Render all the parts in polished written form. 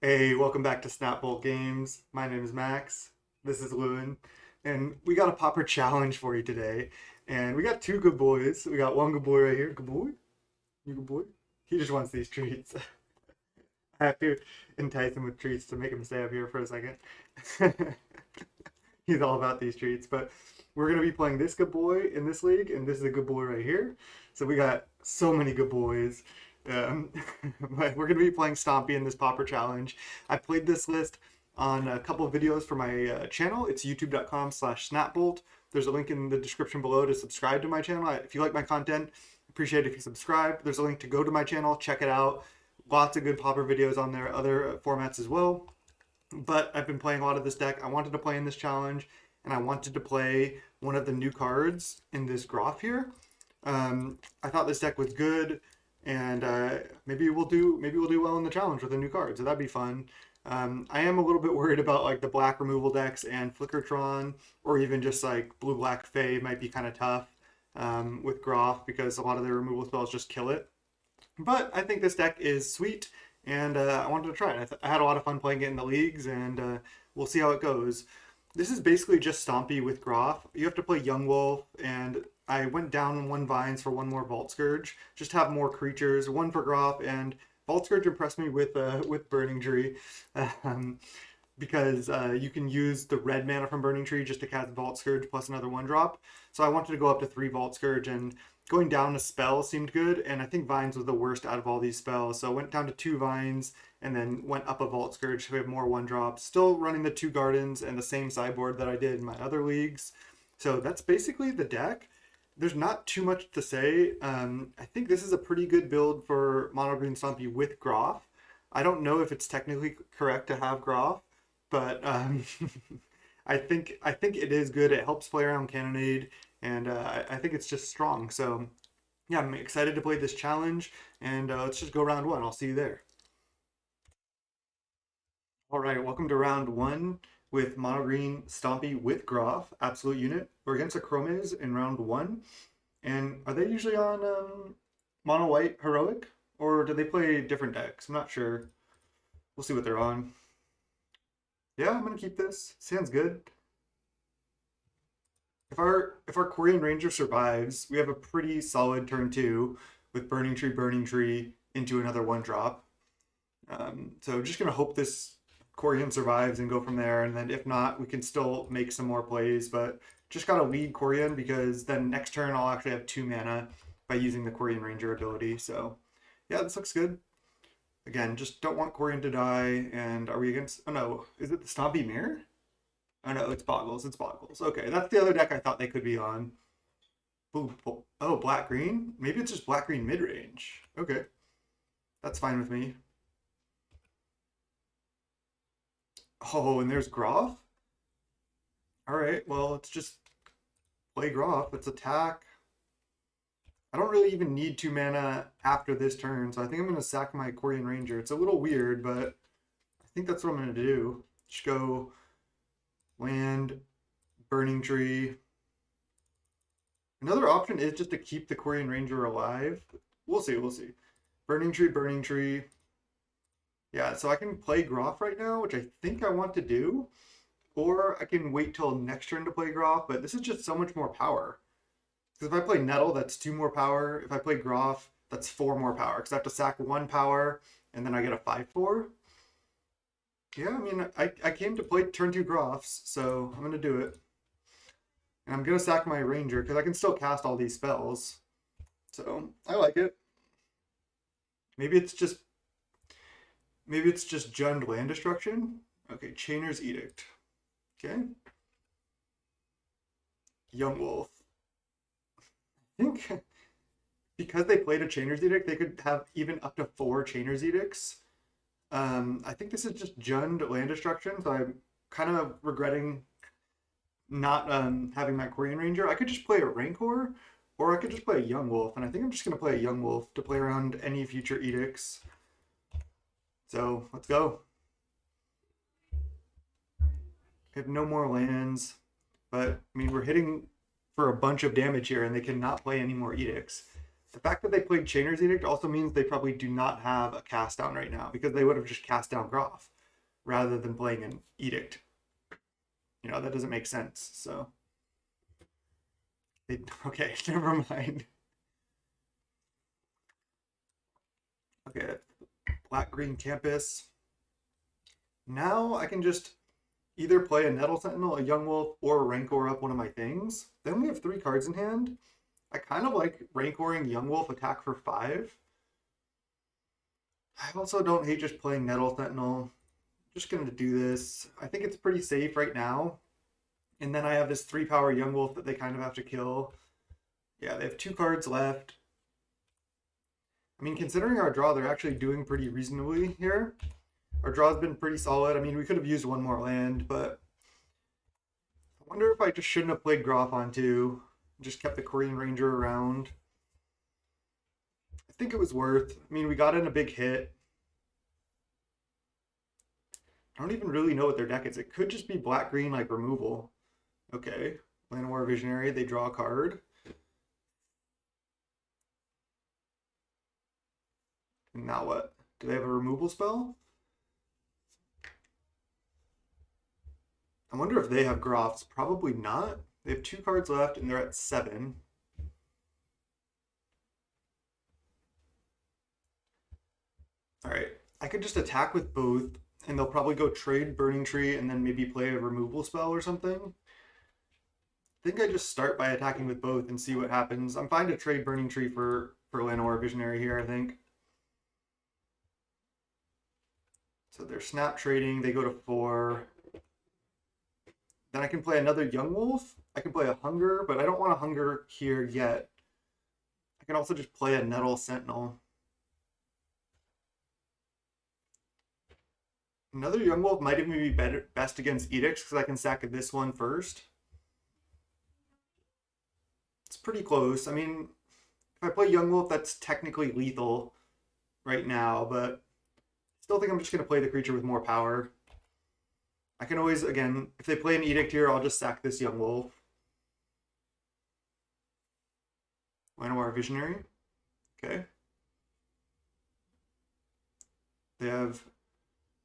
Hey, welcome back to Snapbolt Games. My name is Max. This is Lewin. And we got a Pauper challenge for you today. And we got two good boys. We got one good boy right here. Good boy? You good boy? He just wants these treats. I have to entice him with treats to make him stay up here for a second. He's all about these treats. But we're going to be playing this good boy in this league, and this is a good boy right here. So we got so many good boys. Um, but we're going to be playing Stompy in this Pauper challenge. I played this list on a couple of videos for my channel. It's youtube.com/snapbolt. There's a link in the description below to subscribe to my channel. If you like my content, appreciate it if you subscribe. There's a link to go to my channel, check it out. Lots of good Pauper videos on there, other formats as well. But I've been playing a lot of this deck. I wanted to play in this challenge, and I wanted to play one of the new cards in this Groff here. I thought this deck was good, and maybe we'll do well in the challenge with a new card. So that'd be fun. I am a little bit worried about like the black removal decks and Flickertron, or even just like blue black Fae might be kind of tough with Groff because a lot of their removal spells just kill it. But I think this deck is sweet, and I wanted to try it. I had a lot of fun playing it in the leagues, and we'll see how it goes. This is basically just Stompy with Groff. You have to play Young Wolf, and I went down one Vines for one more Vault Scourge, just to have more creatures, one for Groff, and Vault Scourge impressed me with Burning Tree, um, because you can use the red mana from Burning Tree just to cast Vault Scourge plus another one drop. So I wanted to go up to 3 Vault Scourge, and going down a spell seemed good, and I think Vines was the worst out of all these spells. So I went down to 2 Vines and then went up a Vault Scourge so we have more one drops. Still running the 2 Gardens and the same sideboard that I did in my other leagues. So that's basically the deck. There's not too much to say. I think this is a pretty good build for Mono Green Stompy with Groff. I don't know if it's technically correct to have Groff, but I think it is good. It helps play around Cannonade, and I think it's just strong. So yeah, I'm excited to play this challenge, and let's just go round one. I'll see you there. All right, welcome to round one with Mono Green Stompy with Groff, Absolute Unit. We're against the Chromes in round one. And are they usually on Mono White Heroic? Or do they play different decks? I'm not sure. We'll see what they're on. Yeah, I'm gonna keep this. Sounds good. If our Korean Ranger survives, we have a pretty solid turn two with Burning Tree into another one drop. So just gonna hope this Korean survives and go from there. And then if not, we can still make some more plays. But just gotta lead Korean because then next turn I'll actually have 2 mana by using the Korean Ranger ability. So yeah, this looks good. Again, just don't want Korean to die. And are we against? Oh no, is it the Stompy Mirror? Oh no, it's Boggles. It's Boggles. Okay, that's the other deck I thought they could be on. Ooh, oh, black green. Maybe it's just black green mid range. Okay, that's fine with me. Oh, and there's Groff. All right, well, let's just play Groff. Let's attack. I don't really even need 2 mana after this turn, so I think I'm going to sack my Korean Ranger. It's a little weird, but I think that's what I'm going to do. Just go land, Burning Tree. Another option is just to keep the Korean Ranger alive. We'll see, we'll see. Burning Tree, Burning Tree. Yeah, so I can play Groff right now, which I think I want to do. Or I can wait till next turn to play Groff, but this is just so much more power. Because if I play Nettle, that's 2 more power. If I play Groff, that's 4 more power. Because I have to sack 1 power, and then I get a 5/4. Yeah, I mean, I came to play turn 2 Groffs, so I'm going to do it. And I'm going to sack my Ranger, because I can still cast all these spells. So, I like it. Maybe it's just Jund Land Destruction. Okay, Chainer's Edict. Okay. Young Wolf. I think because they played a Chainer's Edict, they could have even up to 4 Chainer's Edicts. I think this is just Jund Land Destruction, so I'm kind of regretting not having my Korean Ranger. I could just play a Rancor, or I could just play a Young Wolf, and I think I'm just going to play a Young Wolf to play around any future Edicts. So, let's go. We have no more lands, but I mean, we're hitting for a bunch of damage here, and they cannot play any more Edicts. The fact that they played Chainer's Edict also means they probably do not have a cast down right now, because they would have just cast down Groff rather than playing an Edict. You know, that doesn't make sense. So, okay, never mind. Okay, black green campus. Now I can just either play a Nettle Sentinel, a Young Wolf, or Rancor up one of my things. Then we have 3 cards in hand. I kind of like Rancoring Young Wolf attack for 5. I also don't hate just playing Nettle Sentinel. I'm just going to do this. I think it's pretty safe right now. And then I have this 3-power Young Wolf that they kind of have to kill. Yeah, they have 2 cards left. I mean, considering our draw, they're actually doing pretty reasonably here. Our draw's been pretty solid. I mean, we could have used one more land, but I wonder if I just shouldn't have played Groff on 2. Just kept the Korean Ranger around. I think it was worth. I mean, we got in a big hit. I don't even really know what their deck is. It could just be black-green, like, removal. Okay. Llanowar Visionary, they draw a card. And now what? Do they have a removal spell? I wonder if they have Groffs. Probably not. They have 2 cards left, and they're at 7. Alright. I could just attack with both, and they'll probably go trade Burning Tree and then maybe play a removal spell or something. I think I just start by attacking with both and see what happens. I'm fine to trade Burning Tree for Llanowar Visionary here, I think. So they're snap trading. They go to 4. Then I can play another Young Wolf. I can play a Hunger, but I don't want a Hunger here yet. I can also just play a Nettle Sentinel. Another Young Wolf might even be best against Edicts because I can sack this one first. It's pretty close. I mean, if I play Young Wolf, that's technically lethal right now, but I still think I'm just going to play the creature with more power. I can always, again, if they play an Edict here, I'll just sack this Young Wolf. Llanowar Visionary. Okay. They have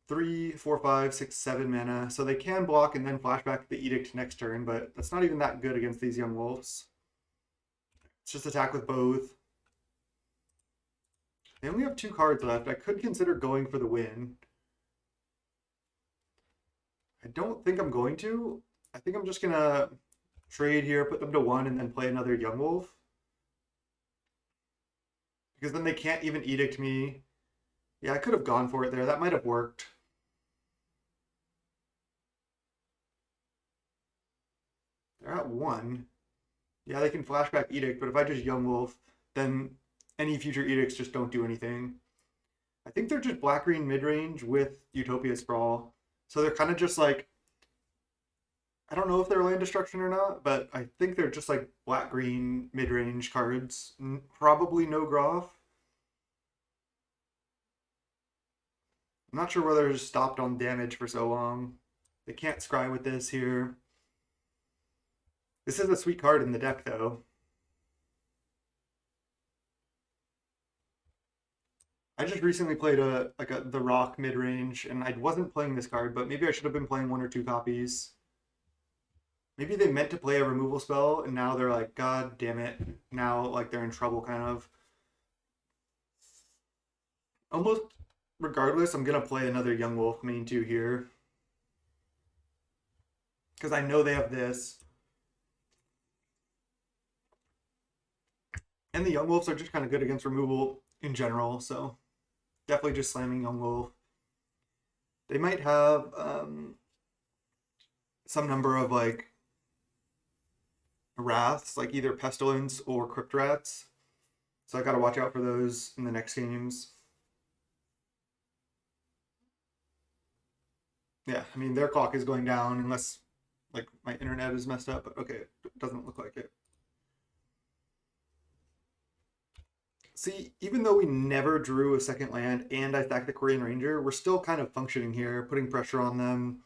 3, 4, 5, 6, 7 mana, so they can block and then flashback the Edict next turn, but that's not even that good against these Young Wolves. It's just attack with both. They only have 2 cards left. I could consider going for the win. I don't think I'm going to. I think I'm just going to trade here, put them to 1, and then play another Young Wolf. Because then they can't even Edict me. Yeah, I could have gone for it there. That might have worked. They're at 1. Yeah, they can flashback Edict, but if I just Young Wolf, then any future Edicts just don't do anything. I think they're just black-green mid-range with Utopia Sprawl. So they're kind of just like, I don't know if they're land destruction or not, but I think they're just like black-green mid-range cards. Probably no Groff. I'm not sure whether they're just stopped on damage for so long. They can't scry with this here. This is a sweet card in the deck, though. I just recently played the Rock mid-range, and I wasn't playing this card, but maybe I should have been playing 1 or 2 copies. Maybe they meant to play a removal spell, and now they're like, God damn it. Now, like, they're in trouble, kind of. Almost regardless, I'm going to play another Young Wolf main 2 here. Because I know they have this. And the Young Wolves are just kind of good against removal in general, so definitely just slamming Young Wolf. They might have some number of, like, Wraths, like either Pestilence or Crypt Rats. So I gotta watch out for those in the next games. Yeah, I mean, their clock is going down unless, like, my internet is messed up, but okay, it doesn't look like it. See, even though we never drew a second land and I stacked the Korean Ranger, we're still kind of functioning here, putting pressure on them.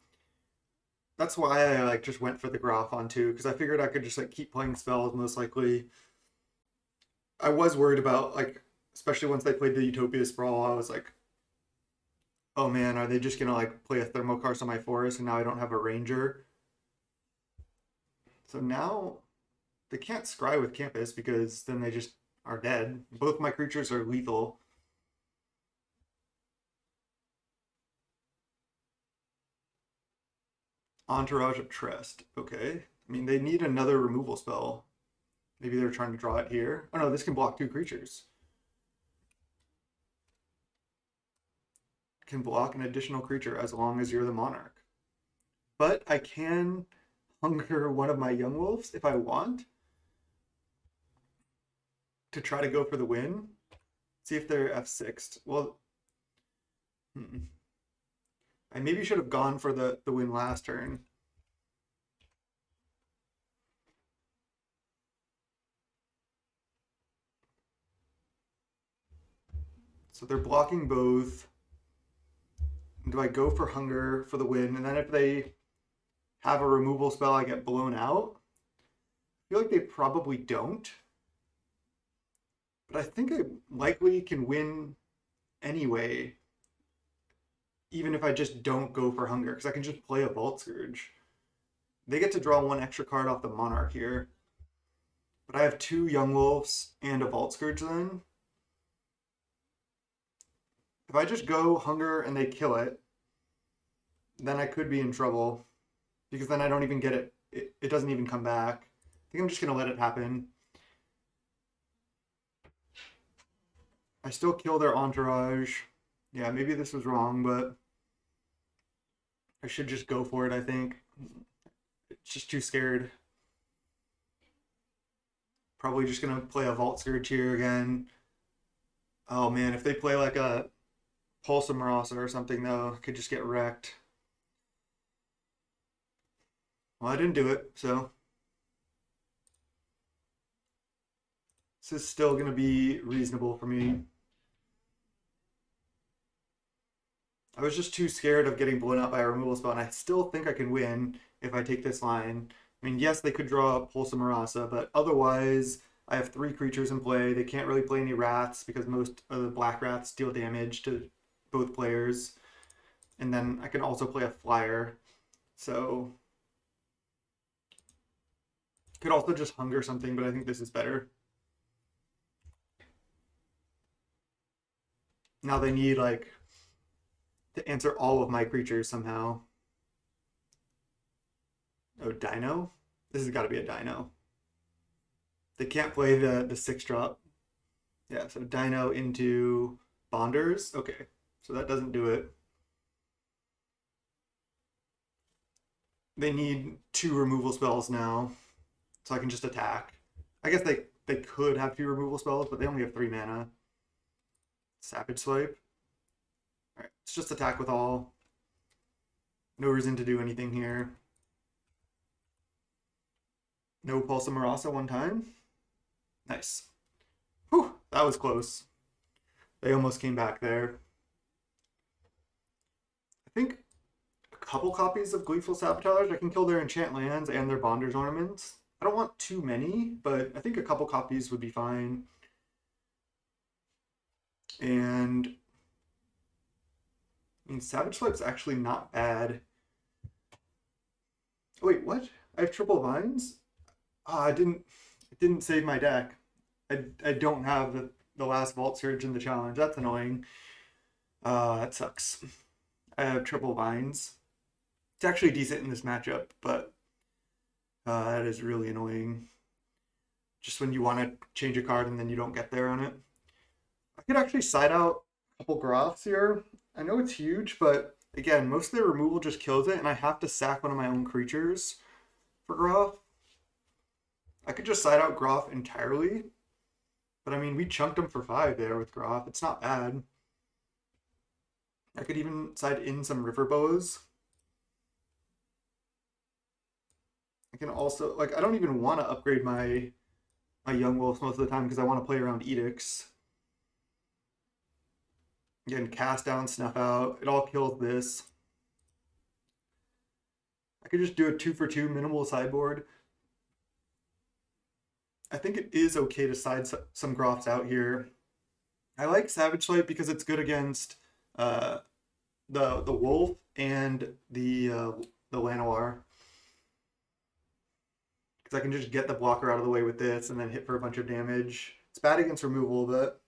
That's why I like just went for the Groff on 2, because I figured I could just like keep playing spells most likely. I was worried about, like, especially once they played the Utopia Sprawl, I was like, oh man, are they just gonna like play a Thermokarst on my forest and now I don't have a ranger? So now they can't scry with Campus because then they just are dead. Both my creatures are lethal. Entourage of Trest. Okay. I mean, they need another removal spell. Maybe they're trying to draw it here. Oh no, this can block 2 creatures. Can block an additional creature as long as you're the monarch. But I can hunger one of my young wolves if I want to try to go for the win. See if they're F6'd. Well, I maybe should have gone for the win last turn. So they're blocking both. Do I go for hunger for the win? And then if they have a removal spell, I get blown out. I feel like they probably don't. But I think I likely can win anyway, even if I just don't go for hunger, because I can just play a Vault Scourge. They get to draw 1 extra card off the Monarch here. But I have 2 Young Wolves and a Vault Scourge then. If I just go hunger and they kill it, then I could be in trouble. Because then I don't even get it. It doesn't even come back. I think I'm just going to let it happen. I still kill their entourage. Yeah, maybe this was wrong, but I should just go for it, I think. It's just too scared. Probably just going to play a Vault Scourge here again. Oh man, if they play like a Pulse of Marasa or something, though, I could just get wrecked. Well, I didn't do it, so this is still going to be reasonable for me. I was just too scared of getting blown out by a removal spell, and I still think I can win if I take this line. I mean, yes, they could draw a Pulse of Marasa, but otherwise, I have 3 creatures in play. They can't really play any rats because most of the black rats deal damage to both players. And then I can also play a flyer. So could also just hunger something, but I think this is better. Now they need like to answer all of my creatures somehow. Oh, Dino? This has got to be a Dino. They can't play the 6-drop. Yeah, so Dino into Bonders. Okay, so that doesn't do it. They need 2 removal spells now, so I can just attack. I guess they could have 2 removal spells, but they only have 3 mana. Savage Swipe. Alright, let's just attack with all. No reason to do anything here. No Pulse of Marasa one time. Nice. Whew, that was close. They almost came back there. I think a couple copies of Gleeful Sabotage. I can kill their enchant lands and their Bonders ornaments. I don't want too many, but I think a couple copies would be fine. And I mean, Savage Swipe's actually not bad. Wait, what? I have triple vines? Ah, it didn't save my deck. I don't have the last Vault Surge in the challenge. That's annoying. That sucks. I have triple vines. It's actually decent in this matchup, but that is really annoying. Just when you want to change a card and then you don't get there on it. I could actually side out a couple Groffs here. I know it's huge, but again, most of their removal just kills it, and I have to sack one of my own creatures for Groff. I could just side out Groff entirely, but I mean, we chunked him for 5 there with Groff. It's not bad. I could even side in some Riverbows. I can also, like, I don't even want to upgrade my Young Wolves most of the time because I want to play around Edicts. Again, cast down, snuff out. It all kills this. I could just do a 2 for 2 minimal sideboard. I think it is okay to side some Groffs out here. I like Savage Swipe because it's good against uh, the Wolf and the Llanowar. Because I can just get the blocker out of the way with this and then hit for a bunch of damage. It's bad against removal, but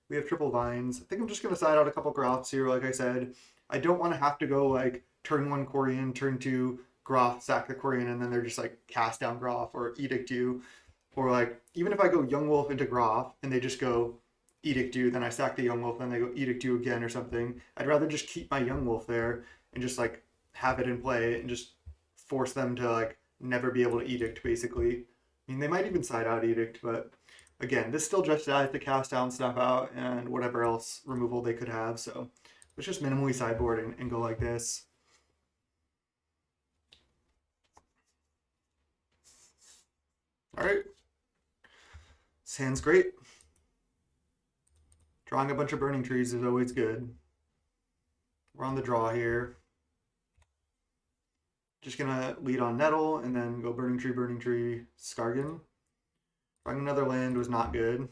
we have triple vines. I think I'm just going to side out a couple Groffs here, like I said. I don't want to have to go like turn 1 Corian, turn 2 Groff, sack the Corian, and then they're just like cast down Groff or Edict you. Or like, even if I go Young Wolf into Groff and they just go Edict you, then I sack the Young Wolf, then they go Edict you again or something. I'd rather just keep my Young Wolf there and just like have it in play and just force them to like never be able to Edict, basically. I mean, they might even side out Edict, but again, this still just dies to cast down stuff out and whatever else removal they could have, so let's just minimally sideboard and go like this. Alright. This hand's great. Drawing a bunch of burning trees is always good. We're on the draw here. Just gonna lead on Nettle and then go burning tree, Skargan. Drawing another land was not good.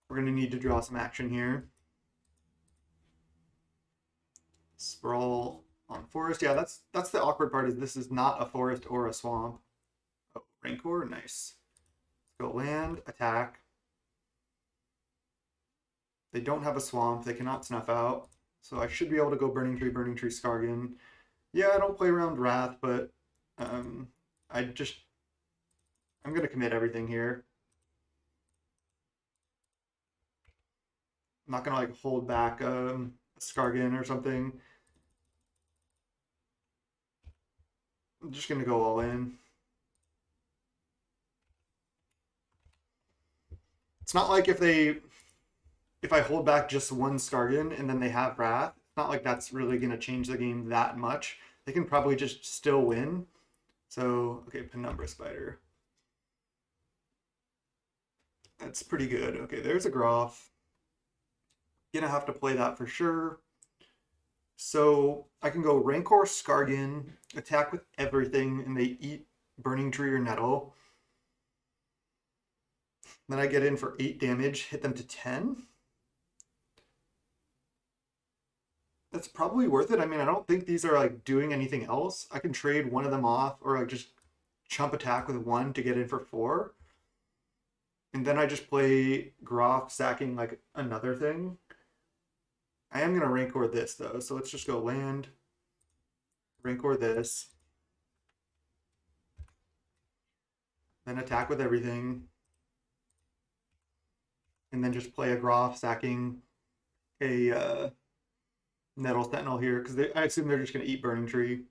We're gonna need to draw some action here. Sprawl on forest. Yeah, that's the awkward part, is this is not a forest or a swamp. Oh, Rancor, nice. Let's go land, attack. They don't have a swamp, they cannot snuff out. So I should be able to go burning tree, Skargan. Yeah, I don't play around Wrath, but I'm gonna commit everything here. I'm not gonna like hold back a Skargan or something. I'm just gonna go all in. It's not like if I hold back just one Skargan and then they have Wrath, it's not like that's really gonna change the game that much. They can probably just still win. So, okay, Penumbra Spider. That's pretty good. Okay, there's a Groff. Gonna have to play that for sure. So I can go Rancor, Skargan, attack with everything, and they eat Burning Tree or Nettle. Then I get in for 8 damage, hit them to 10. That's probably worth it. I mean, I don't think these are like doing anything else. I can trade one of them off or like just chump attack with 1 to get in for 4. And then I just play Groff sacking like another thing. I am going to Rancor this though, so let's just go land, Rancor this, then attack with everything, and then just play a Groff sacking a Nettle Sentinel here, because I assume they're just going to eat Burning Tree.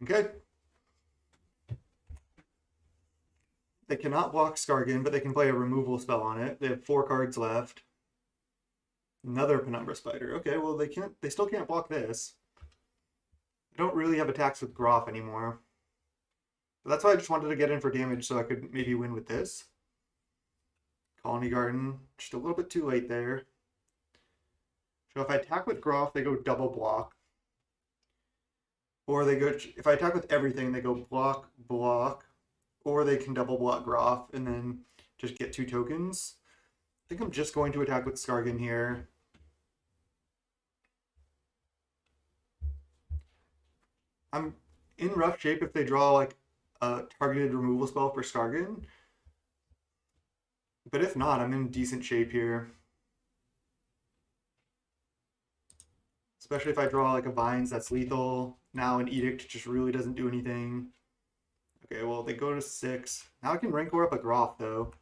Okay. They cannot block Skargan, but they can play a removal spell on it. They have 4 cards left. Another Penumbra Spider. Okay, well they still can't block this. I don't really have attacks with Groff anymore. But that's why I just wanted to get in for damage so I could maybe win with this. Colony Garden, just a little bit too late there. So if I attack with Groff, they go double block. Or they go, if I attack with everything, they go block, block. Or they can double block Groff and then just get 2 tokens. I think I'm just going to attack with Skargan here. I'm in rough shape if they draw like a targeted removal spell for Skargan. But if not, I'm in decent shape here. Especially if I draw like a Vines that's lethal. Now an Edict just really doesn't do anything. Okay, well, they go to 6. Now I can Rancor up a Groff, though.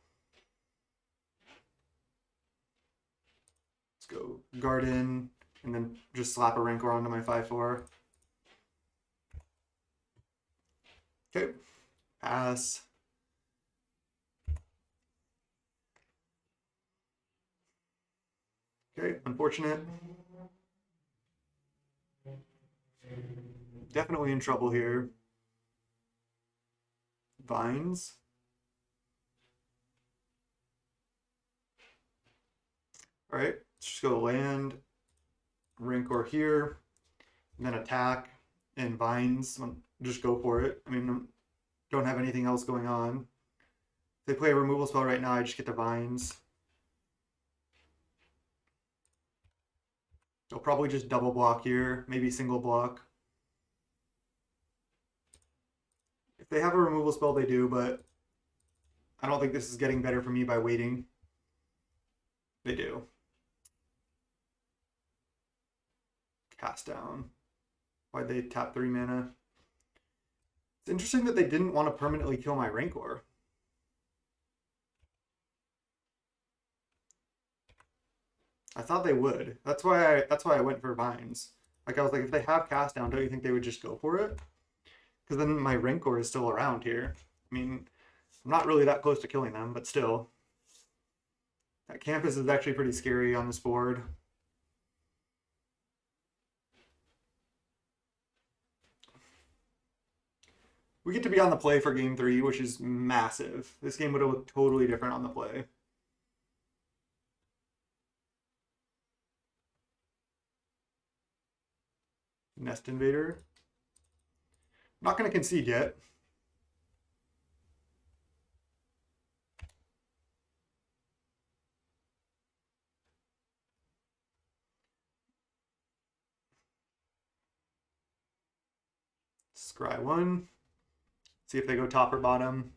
Let's go Garden, and then just slap a Rancor onto my 5/4. Okay, pass. Okay, unfortunate. Definitely in trouble here. Vines. All right, let's just go land, Rancor here, and then attack and vines. Just go for it. I mean, don't have anything else going on. If they play a removal spell right now, I just get the vines. They'll probably just double block here, maybe single block. If they have a removal spell, they do, but I don't think this is getting better for me by waiting. They do. Cast down. Why'd they tap 3 mana? It's interesting that they didn't want to permanently kill my Rancor. I thought they would. That's why I went for vines. Like I was like, if they have cast down, don't you think they would just go for it? Because then my Rancor is still around here. I mean, I'm not really that close to killing them, but still. That campus is actually pretty scary on this board. We get to be on the play for game 3, which is massive. This game would have looked totally different on the play. Nest Invader. I'm not going to concede yet. Scry 1. See if they go top or bottom.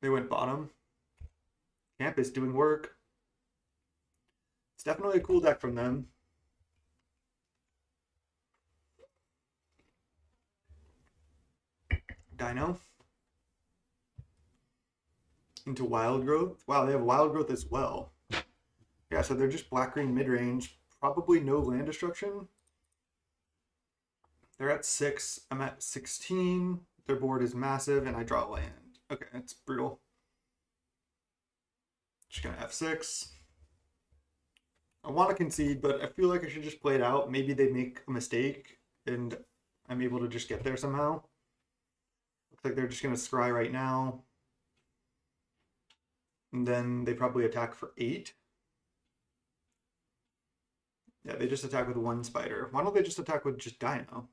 They went bottom. Campus doing work. It's definitely a cool deck from them. Dino. Into Wild Growth. Wow, they have Wild Growth as well. Yeah, so they're just black-green mid-range. Probably no land destruction. They're at 6. I'm at 16. Their board is massive, and I draw land. Okay, that's brutal. Just gonna F6. I want to concede, but I feel like I should just play it out. Maybe they make a mistake, and I'm able to just get there somehow. Looks like they're just gonna scry right now. And then they probably attack for 8. Yeah, they just attack with 1 spider. Why don't they just attack with just Dino?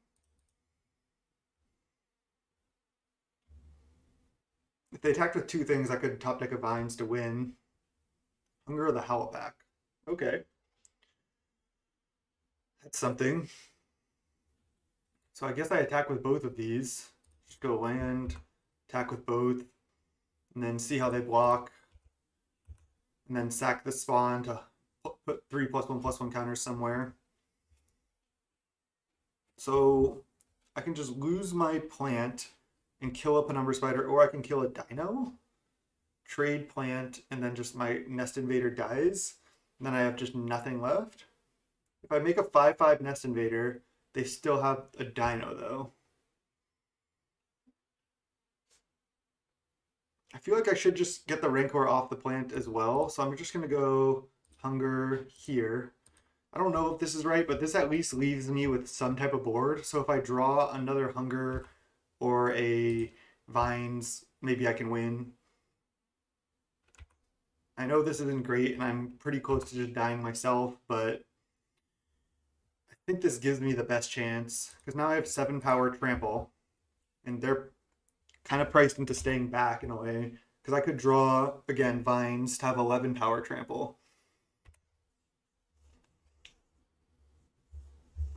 If they attacked with 2 things, I could top deck a Vines to win. Hunger of the Howl Pack. Okay. That's something. So I guess I attack with both of these. Just go land, attack with both, and then see how they block. And then sack the spawn to put 3+1/+1 counters somewhere. So I can just lose my plant and kill a Penumbra Spider, or I can kill a Dino, trade plant, and then just my Nest Invader dies. And then I have just nothing left. If I make a 5/5 Nest Invader, they still have a Dino though. I feel like I should just get the Rancor off the plant as well. So I'm just going to go Hunger here. I don't know if this is right, but this at least leaves me with some type of board. So if I draw another Hunger or a Vines, maybe I can win. I know this isn't great, and I'm pretty close to just dying myself, but I think this gives me the best chance. Because now I have 7 power trample, and they're kind of priced into staying back in a way. Because I could draw, again, Vines to have 11 power trample.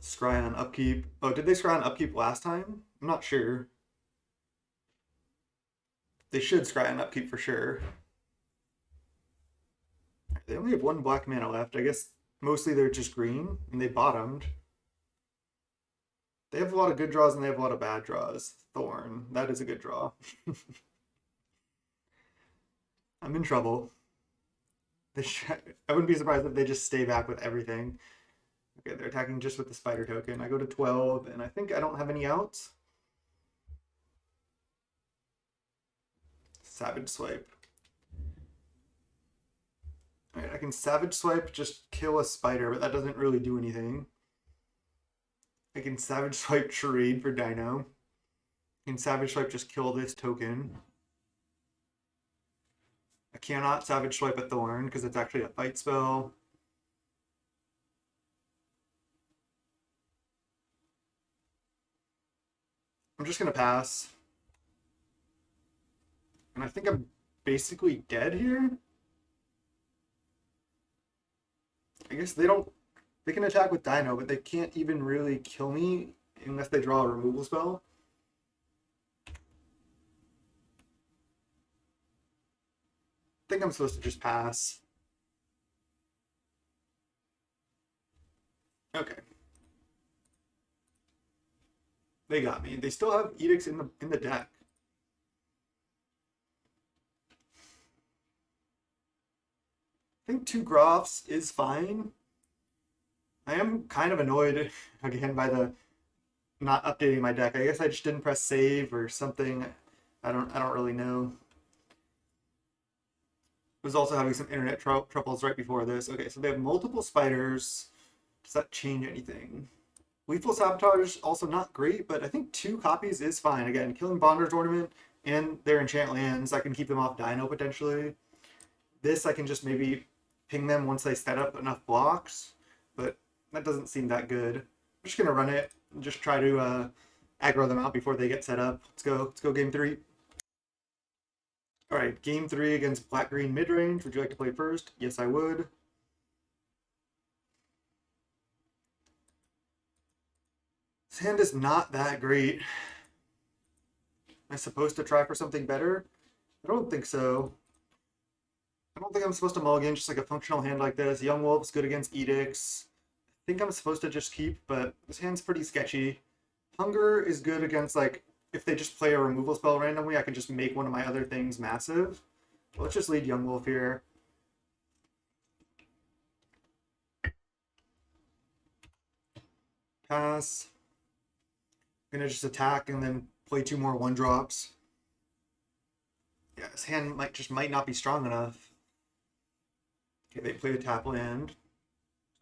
Scry on upkeep. Oh, did they scry on upkeep last time? I'm not sure. They should scry on upkeep for sure. They only have 1 black mana left. I guess mostly they're just green, and they bottomed. They have a lot of good draws, and they have a lot of bad draws. Thorn. That is a good draw. I'm in trouble. I wouldn't be surprised if they just stay back with everything. Okay, they're attacking just with the spider token. I go to 12, and I think I don't have any outs. Savage Swipe. Alright, I can Savage Swipe, just kill a spider, but that doesn't really do anything. I can Savage Swipe trade for Dino. I can Savage Swipe just kill this token. I cannot Savage Swipe a Thorn because it's actually a fight spell. I'm just gonna pass. And I think I'm basically dead here. I guess they don't. They can attack with Dino, but they can't even really kill me unless they draw a removal spell. I think I'm supposed to just pass. Okay. They got me. They still have edicts in the deck. I think 2 Groffs is fine. I am kind of annoyed again by the not updating my deck. I guess I just didn't press save or something. I don't really know. Was also having some internet troubles right before this. Okay, so they have multiple spiders. Does that change anything? Lethal Sabotage also not great, but I think 2 copies is fine. Again, killing Bonder's Ornament and their enchant lands, I can keep them off Dino potentially. This I can just maybe ping them once they set up enough blocks, but that doesn't seem that good. I'm just gonna run it and just try to aggro them out before they get set up. Let's go game 3. All right, game 3 against black-green mid-range. Would you like to play first? Yes, I would. This hand is not that great. Am I supposed to try for something better? I don't think so. I don't think I'm supposed to mulligan just like a functional hand like this. Young Wolf's good against edicts. I think I'm supposed to just keep, but this hand's pretty sketchy. Hunger is good against, like, if they just play a removal spell randomly, I can just make one of my other things massive. Well, let's just lead Young Wolf here. Pass. I'm gonna just attack and then play 2 more 1-drops. Yeah, this hand might not be strong enough. Okay, they play a tap land.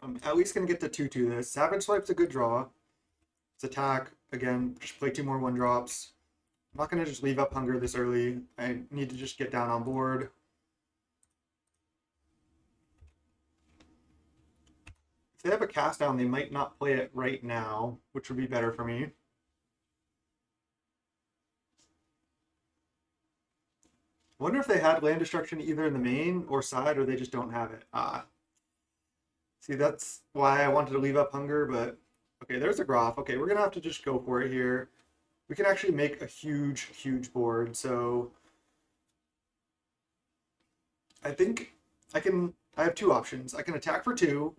I'm at least gonna get to 2-2 this. Savage Swipe's a good draw. Let's attack again. Just play 2 more 1-drops. I'm not gonna just leave up Hunger this early. I need to just get down on board. If they have a cast down, they might not play it right now, which would be better for me. I wonder if they had land destruction either in the main or side, or they just don't have it. See, that's why I wanted to leave up Hunger, but okay, there's a Groff. Okay, we're gonna have to just go for it here. We can actually make a huge board, so I think I have 2 options. I can attack for 2,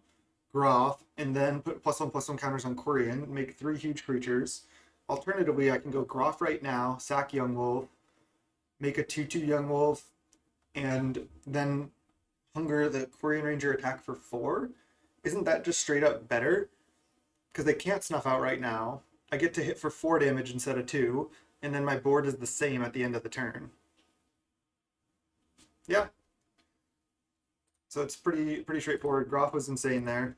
Groff, and then put +1/+1 counters on Quirion, make 3 huge creatures. Alternatively, I can go Groff right now, sack Young Wolf, make a 2/2 Young Wolf, and then Hunger the Quirion Ranger attack for 4. Isn't that just straight up better? Because they can't snuff out right now. I get to hit for 4 damage instead of 2, and then my board is the same at the end of the turn. Yeah. So it's pretty straightforward. Groff was insane there.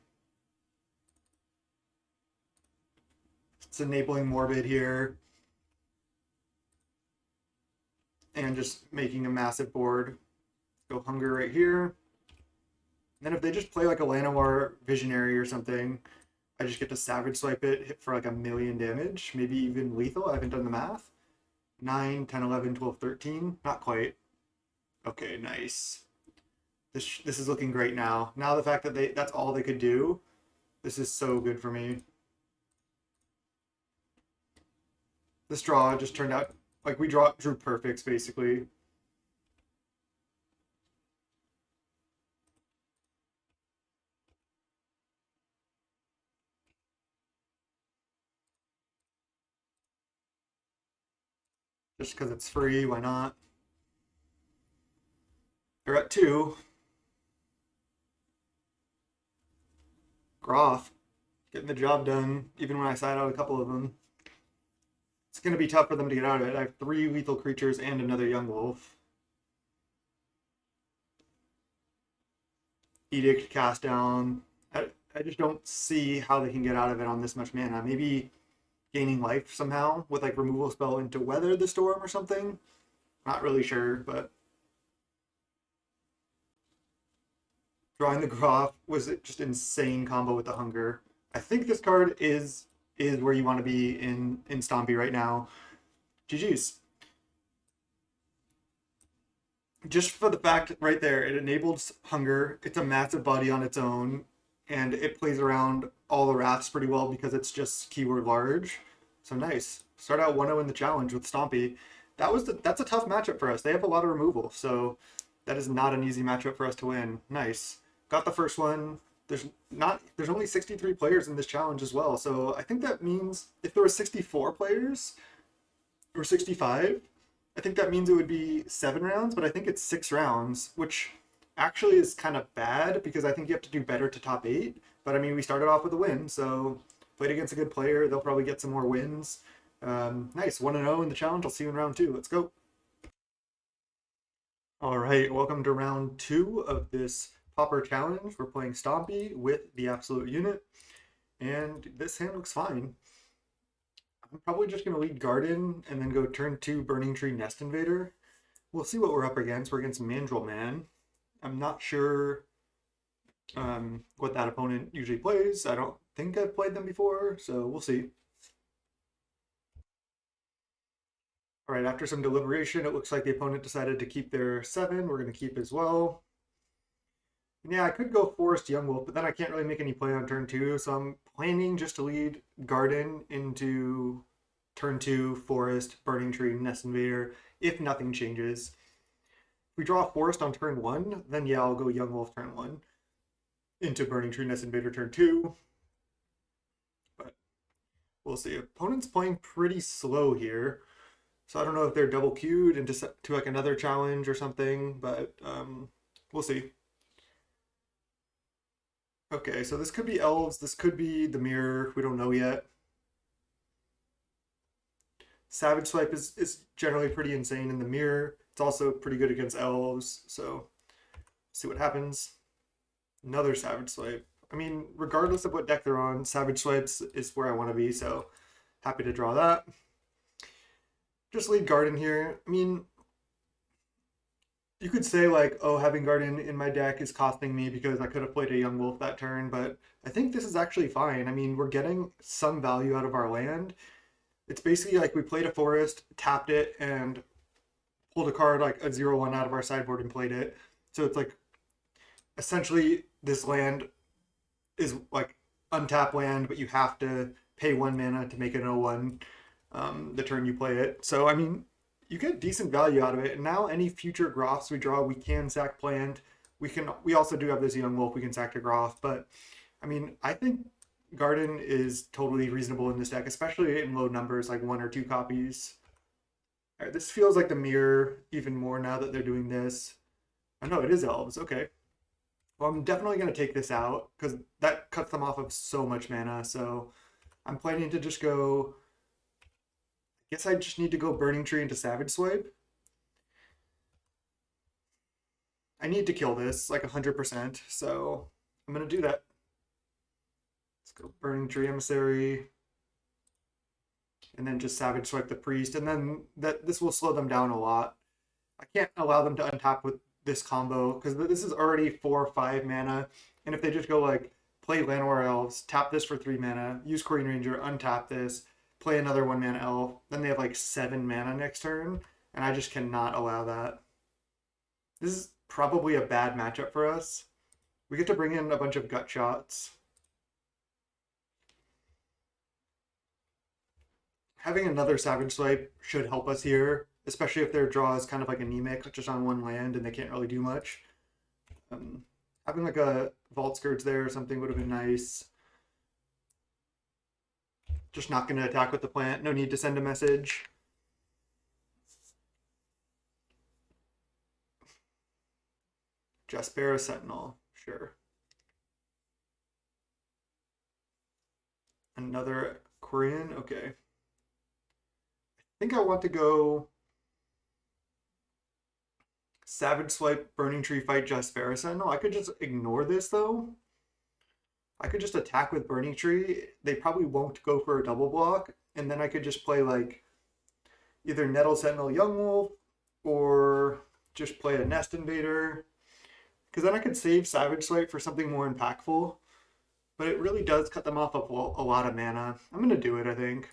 It's enabling Morbid here. And just making a massive board. Go Hunger right here. And then if they just play like a Llanowar Visionary or something, I just get to Savage Swipe it, hit for like 1,000,000 damage, maybe even lethal. I haven't done the math. 9, 10, 11, 12, 13. Not quite. Okay, nice. This is looking great now. Now the fact that that's all they could do, this is so good for me. This draw just turned out like we drew perfects basically. Just because it's free, why not? They're at 2. Groff, getting the job done, even when I side out a couple of them. It's going to be tough for them to get out of it. I have 3 lethal creatures and another Young Wolf. Edict, cast down. I just don't see how they can get out of it on this much mana. Maybe gaining life somehow with like removal spell into Weather the Storm or something. Not really sure, but Drawing the Groff was just insane combo with the Hunger. I think this card is where you want to be in Stompy right now. GG's. Just for the fact right there, it enables Hunger. It's a massive body on its own, and it plays around all the wraths pretty well because it's just keyword large. So nice. Start out 1-0 in the challenge with Stompy. That's a tough matchup for us. They have a lot of removal, so that is not an easy matchup for us to win. Nice. Got the first one. There's only 63 players in this challenge as well. So I think that means if there were 64 players or 65, I think that means it would be 7 rounds, but I think it's 6 rounds, which actually is kind of bad because I think you have to do better to top 8. But I mean, we started off with a win, so played against a good player. They'll probably get some more wins. Nice, 1-0 in the challenge. I'll see you in round 2. Let's go. All right, welcome to round 2 of this Pauper challenge. We're playing Stompy with the absolute unit, and this hand looks fine. I'm probably just going to lead Garden and then go turn 2 Burning Tree Nest Invader. We'll see what we're up against. We're against Mandrill Man. I'm not sure what that opponent usually plays. I don't think I've played them before, so we'll see. All right, after some deliberation, it looks like the opponent decided to keep their 7. We're going to keep as well. And yeah, I could go Forest Young Wolf, but then I can't really make any play on turn 2, so I'm planning just to lead Garden into turn 2, Forest, Burning Tree, Nest Invader, if nothing changes. If we draw a Forest on turn 1, then yeah, I'll go Young Wolf turn 1 into Burning Tree, Nest Invader turn 2. But we'll see. Opponent's playing pretty slow here. So I don't know if they're double queued into to like another challenge or something, but we'll see. Okay, so this could be elves, this could be the mirror, we don't know yet. Savage Swipe is generally pretty insane in the mirror. It's also pretty good against elves, so see what happens. Another Savage Swipe. I mean, regardless of what deck they're on, Savage Swipes is where I want to be, so happy to draw that. Just lead Garden here. I mean, you could say like, oh, having Garden in my deck is costing me because I could have played a Young Wolf that turn, but I think this is actually fine. I mean, we're getting some value out of our land. It's basically like we played a Forest, tapped it, and pulled a card like a 0/1 out of our sideboard and played it. So it's like, essentially, this land is like untapped land, but you have to pay 1 mana to make it an 0/1 the turn you play it. So, I mean, you get decent value out of it. And now any future Groffs we draw, we can sack plant. We also do have this Young Wolf, we can sack to Groff. But, I mean, I think Garden is totally reasonable in this deck, especially in low numbers, like 1 or 2 copies. All right, this feels like the mirror even more now that they're doing this. Oh no, it is elves, okay. Well, I'm definitely going to take this out because that cuts them off of so much mana. So I'm planning to just go... I guess I just need to go Burning Tree into Savage Swipe. I need to kill this like 100%, so I'm going to do that. Let's go Burning Tree Emissary. And then just Savage Swipe the Priest. And then this will slow them down a lot. I can't allow them to untap with this combo because this is already 4 or 5 mana. And if they just go like play Llanowar Elves, tap this for 3 mana, use Queen Ranger, untap this, play another 1 mana elf, then they have like 7 mana next turn, and I just cannot allow that. This is probably a bad matchup for us. We get to bring in a bunch of gut shots. Having another Savage Swipe should help us here, especially if their draw is kind of like anemic, just on 1 land, and they can't really do much. Having like a Vault Skirts there or something would have been nice. Just not going to attack with the plant. No need to send a message. Jaspera Sentinel. Sure. Another Quirion. Okay. I think I want to go Savage Swipe, Burning Tree, fight Jaspera Sentinel. I could just ignore this though. I could just attack with Burning Tree. They probably won't go for a double block. And then I could just play like either Nettle Sentinel Young Wolf or just play a Nest Invader. Because then I could save Savage Swipe for something more impactful. But it really does cut them off of a lot of mana. I'm going to do it, I think.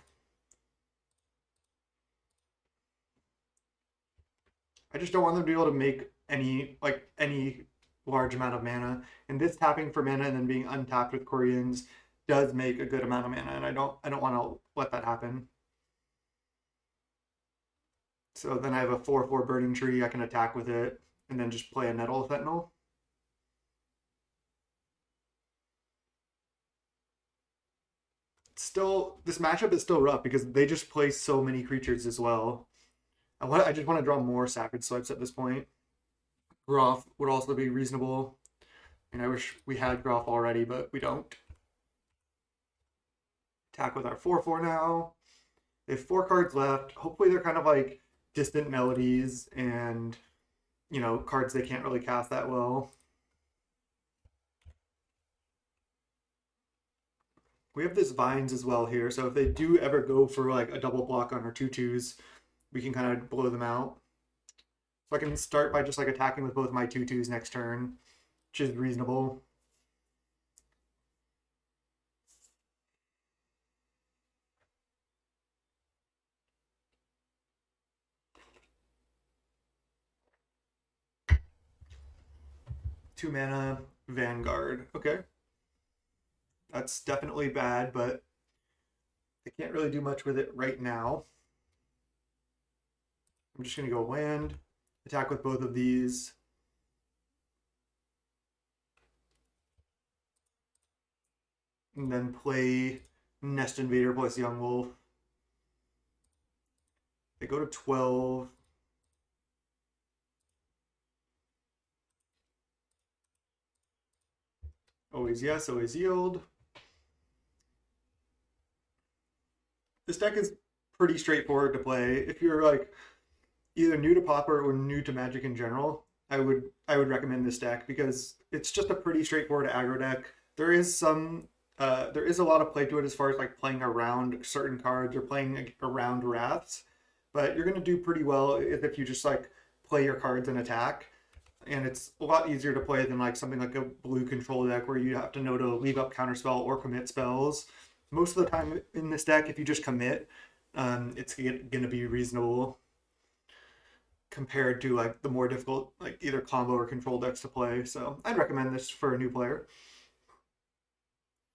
I just don't want them to be able to make any large amount of mana. And this tapping for mana and then being untapped with Koreans does make a good amount of mana, and I don't want to let that happen. So then I have a 4/4 Burning Tree. I can attack with it and then just play a Nettle Sentinel. Still, this matchup is still rough because they just play so many creatures as well. I just want to draw more Savage Swipes at this point. Groff would also be reasonable. And I wish we had Groff already, but we don't. Attack with our 4/4 now. They have 4 cards left. Hopefully they're kind of like distant melodies and, cards they can't really cast that well. We have this Vines as well here, so if they do ever go for like a double block on our 2/2s, we can kind of blow them out. So I can start by just like attacking with both my 2/2s next turn, which is reasonable. Two mana Vanguard. Okay. That's definitely bad, but I can't really do much with it right now. I'm just going to go land, attack with both of these. And then play Nest Invader plus Young Wolf. They go to 12. Always yes, always yield. This deck is pretty straightforward to play. If you're like either new to Pauper or new to Magic in general, I would recommend this deck because it's just a pretty straightforward aggro deck. There is a lot of play to it as far as like playing around certain cards or playing around wraths, but you're gonna do pretty well if you just like play your cards and attack. And it's a lot easier to play than like something like a blue control deck where you have to know to leave up counterspell or commit spells. Most of the time in this deck, if you just commit, it's gonna be reasonable compared to like the more difficult like either combo or control decks to play. So I'd recommend this for a new player.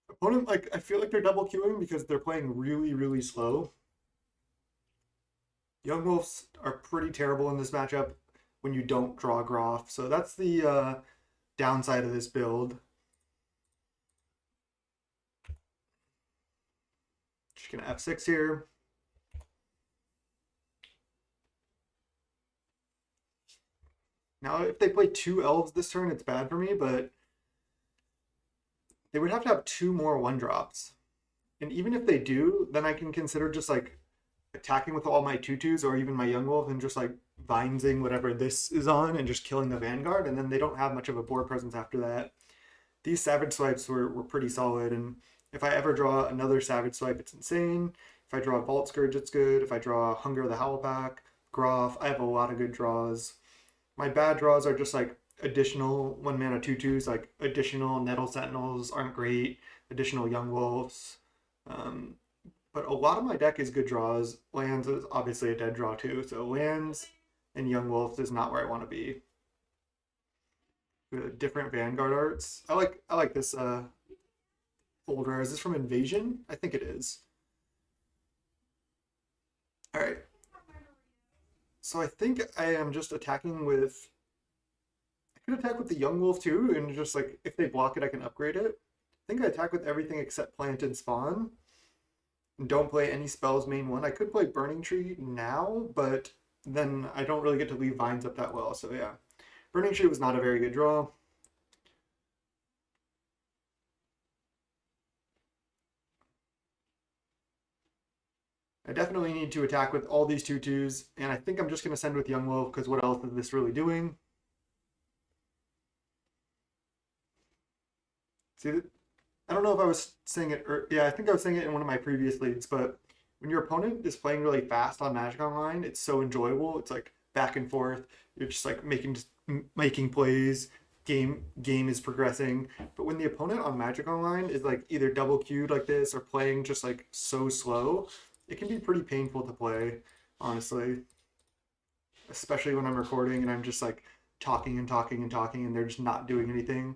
Opponent, like I feel like they're double queuing because they're playing really, really slow. Young Wolves are pretty terrible in this matchup when you don't draw Groff. So that's the downside of this build. Just gonna F6 here. Now, if they play 2 elves this turn, it's bad for me, but they would have to have 2 more 1-drops. And even if they do, then I can consider just like attacking with all my 2/2s or even my Young Wolf and just like vinesing whatever this is on and just killing the Vanguard, and then they don't have much of a board presence after that. These Savage Swipes were pretty solid, and if I ever draw another Savage Swipe, it's insane. If I draw a Vault Scourge, it's good. If I draw Hunger of the Howlpack, Groff, I have a lot of good draws. My bad draws are just like additional 1 mana 2/2s, like additional Nettle Sentinels aren't great, additional Young Wolves. But a lot of my deck is good draws. Lands is obviously a dead draw too, so lands and Young Wolves is not where I want to be. Different Vanguard arts. I like this folder. Is this from Invasion? I think it is. All right. So I think I am just attacking with. I could attack with the Young Wolf too, and just like if they block it, I can upgrade it. I think I attack with everything except Plant and Spawn. And don't play any spells main 1. I could play Burning Tree now, but then I don't really get to leave Vines up that well. So yeah, Burning Tree was not a very good draw. I definitely need to attack with all these 2/2s, and I think I'm just going to send with Young Wolf because what else is this really doing? See, I don't know if I was saying it, or yeah, I think I was saying it in one of my previous leagues, but when your opponent is playing really fast on Magic Online, it's so enjoyable. It's like back and forth. You're just like making plays, game is progressing. But when the opponent on Magic Online is like either double queued like this or playing just like so slow, it can be pretty painful to play, honestly. Especially when I'm recording and I'm just like talking and talking and talking and they're just not doing anything.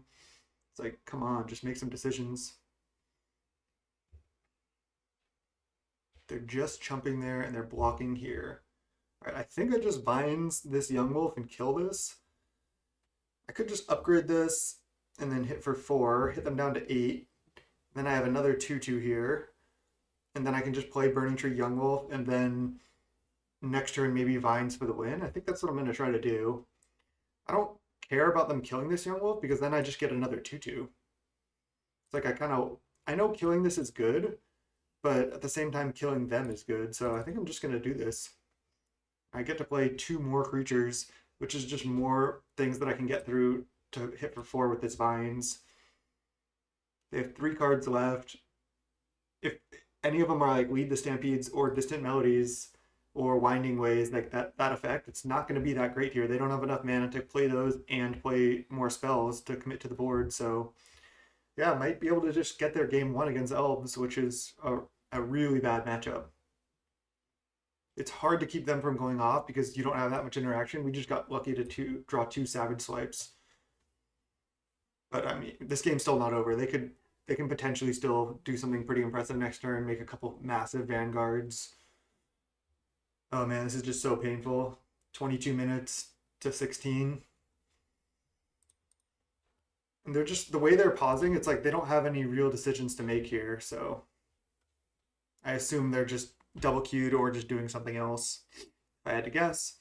It's like, come on, just make some decisions. They're just chumping there and they're blocking here. All right, I think I just binds this young wolf and kill this. I could just upgrade this and then hit for 4, hit them down to 8. Then I have another 2/2 here. And then I can just play Burning Tree Young Wolf and then next turn maybe Vines for the win. I think that's what I'm going to try to do. I don't care about them killing this Young Wolf because then I just get another 2/2. It's like I know killing this is good, but at the same time killing them is good. So I think I'm just going to do this. I get to play 2 more creatures, which is just more things that I can get through to hit for 4 with this Vines. They have 3 cards left. If any of them are like Lead the Stampedes or Distant Melodies or Winding Ways, like that effect, it's not going to be that great here. They don't have enough mana to play those and play more spells to commit to the board. So yeah, might be able to just get their game 1 against Elves, which is a really bad matchup. It's hard to keep them from going off because you don't have that much interaction. We just got lucky to draw 2 Savage Swipes. But I mean, this game's still not over. They can potentially still do something pretty impressive next turn, make a couple massive Vanguards. Oh man, this is just so painful. 22 minutes to 16. And they're just, the way they're pausing, it's like they don't have any real decisions to make here, so I assume they're just double queued or just doing something else, if I had to guess.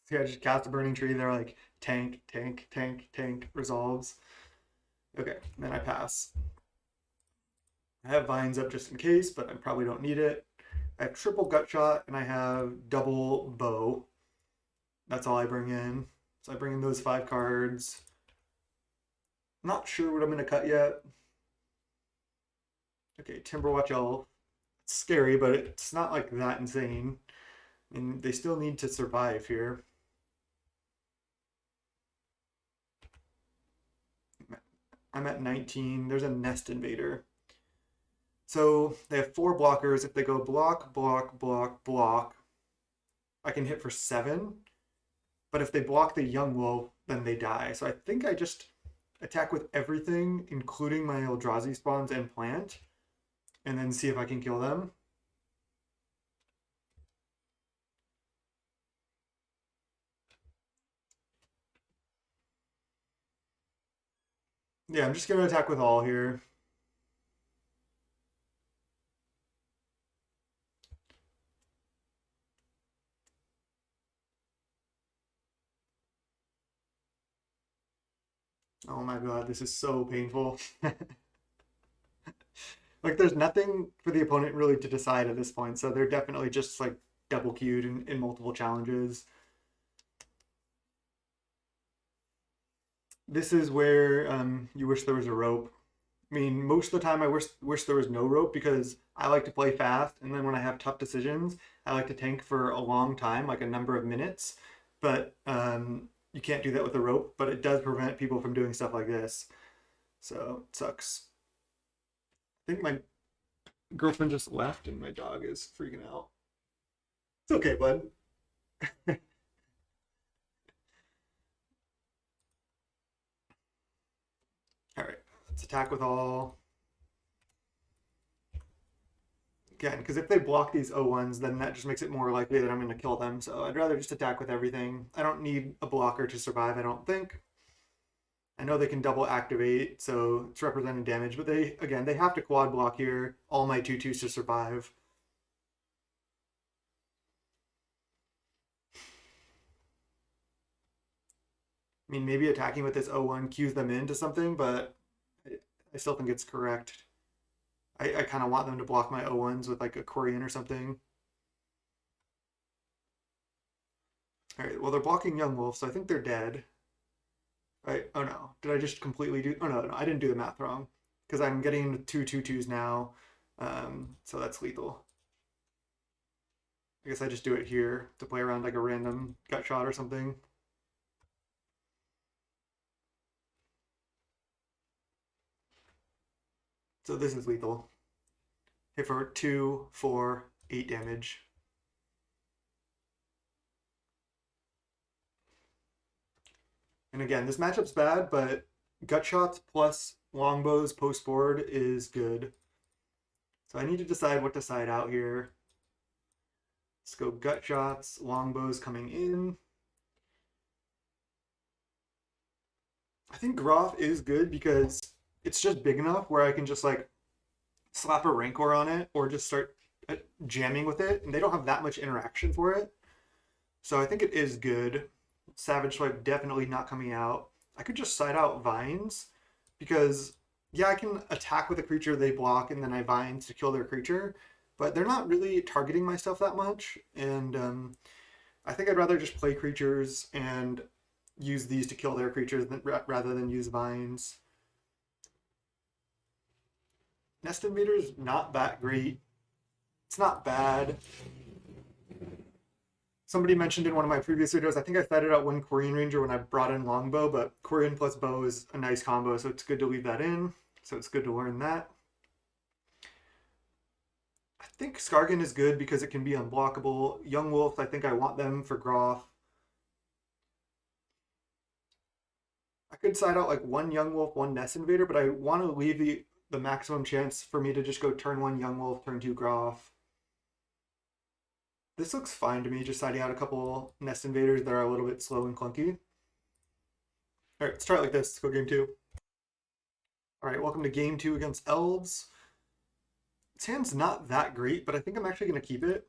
So yeah, just cast a Burning Tree. They're like tank, tank, tank, tank, resolves. Okay, then I pass. I have Vines up just in case, but I probably don't need it. I have triple Gut Shot and I have double Bow. That's all I bring in. So I bring in those 5 cards. Not sure what I'm going to cut yet. Okay, Timberwatch Elf. It's scary, but it's not like that insane. And they still need to survive here. I'm at 19. There's a Nest Invader. So they have 4 blockers. If they go block, block, block, block, I can hit for 7. But if they block the Young Wolf, then they die. So I think I just attack with everything, including my Eldrazi spawns and plant, and then see if I can kill them. Yeah, I'm just going to attack with all here. Oh my god, this is so painful. Like, there's nothing for the opponent really to decide at this point, so they're definitely just like double queued in multiple challenges. This is where you wish there was a rope. I mean, most of the time I wish there was no rope because I like to play fast, and then when I have tough decisions, I like to tank for a long time, like a number of minutes. But you can't do that with a rope, but it does prevent people from doing stuff like this. So it sucks. I think my girlfriend just left and my dog is freaking out. It's okay, bud. All right, let's attack with all. Again, because if they block these O1s, then that just makes it more likely that I'm going to kill them. So I'd rather just attack with everything. I don't need a blocker to survive, I don't think. I know they can double activate, so it's representing damage, but they have to quad block here, all my 2/2s to survive. I mean, maybe attacking with this O1 cues them into something, but I still think it's correct. I kind of want them to block my O1s with like a Quirion or something. All right, well, they're blocking Young Wolf, so I think they're dead. Right? Oh no, did I just completely do? Oh no, I didn't do the math wrong. because I'm getting 2/2/2s now. So that's lethal. I guess I just do it here to play around like a random gut shot or something. So this is lethal. Hit for 2, 4, 8 damage. And again, this matchup's bad, but gut shots plus longbows post board is good. So I need to decide what to side out here. Let's go gut shots, longbows coming in. I think Groff is good because it's just big enough where I can just like slap a Rancor on it or just start jamming with it, and they don't have that much interaction for it. So I think it is good. Savage Swipe definitely not coming out. I could just side out Vines because, yeah, I can attack with a creature they block and then I Vines to kill their creature, but they're not really targeting my stuff that much. And I think I'd rather just play creatures and use these to kill their creatures rather than use Vines. Nest Invader's not that great. It's not bad. Somebody mentioned in one of my previous videos, I think I sided out one Korean Ranger when I brought in Longbow, but Korean plus Bow is a nice combo, so it's good to leave that in. So it's good to learn that. I think Skargan is good because it can be unblockable. Young Wolf, I think I want them for Groff. I could side out like one Young Wolf, one Nest Invader, but I want to leave the maximum chance for me to just go turn 1 Young Wolf, turn 2 Groff. This looks fine to me, just siding out a couple Nest Invaders that are a little bit slow and clunky. All right, let's try it like this. Let's go game 2. All right, welcome to game 2 against Elves. This hand's not that great, but I think I'm actually going to keep it.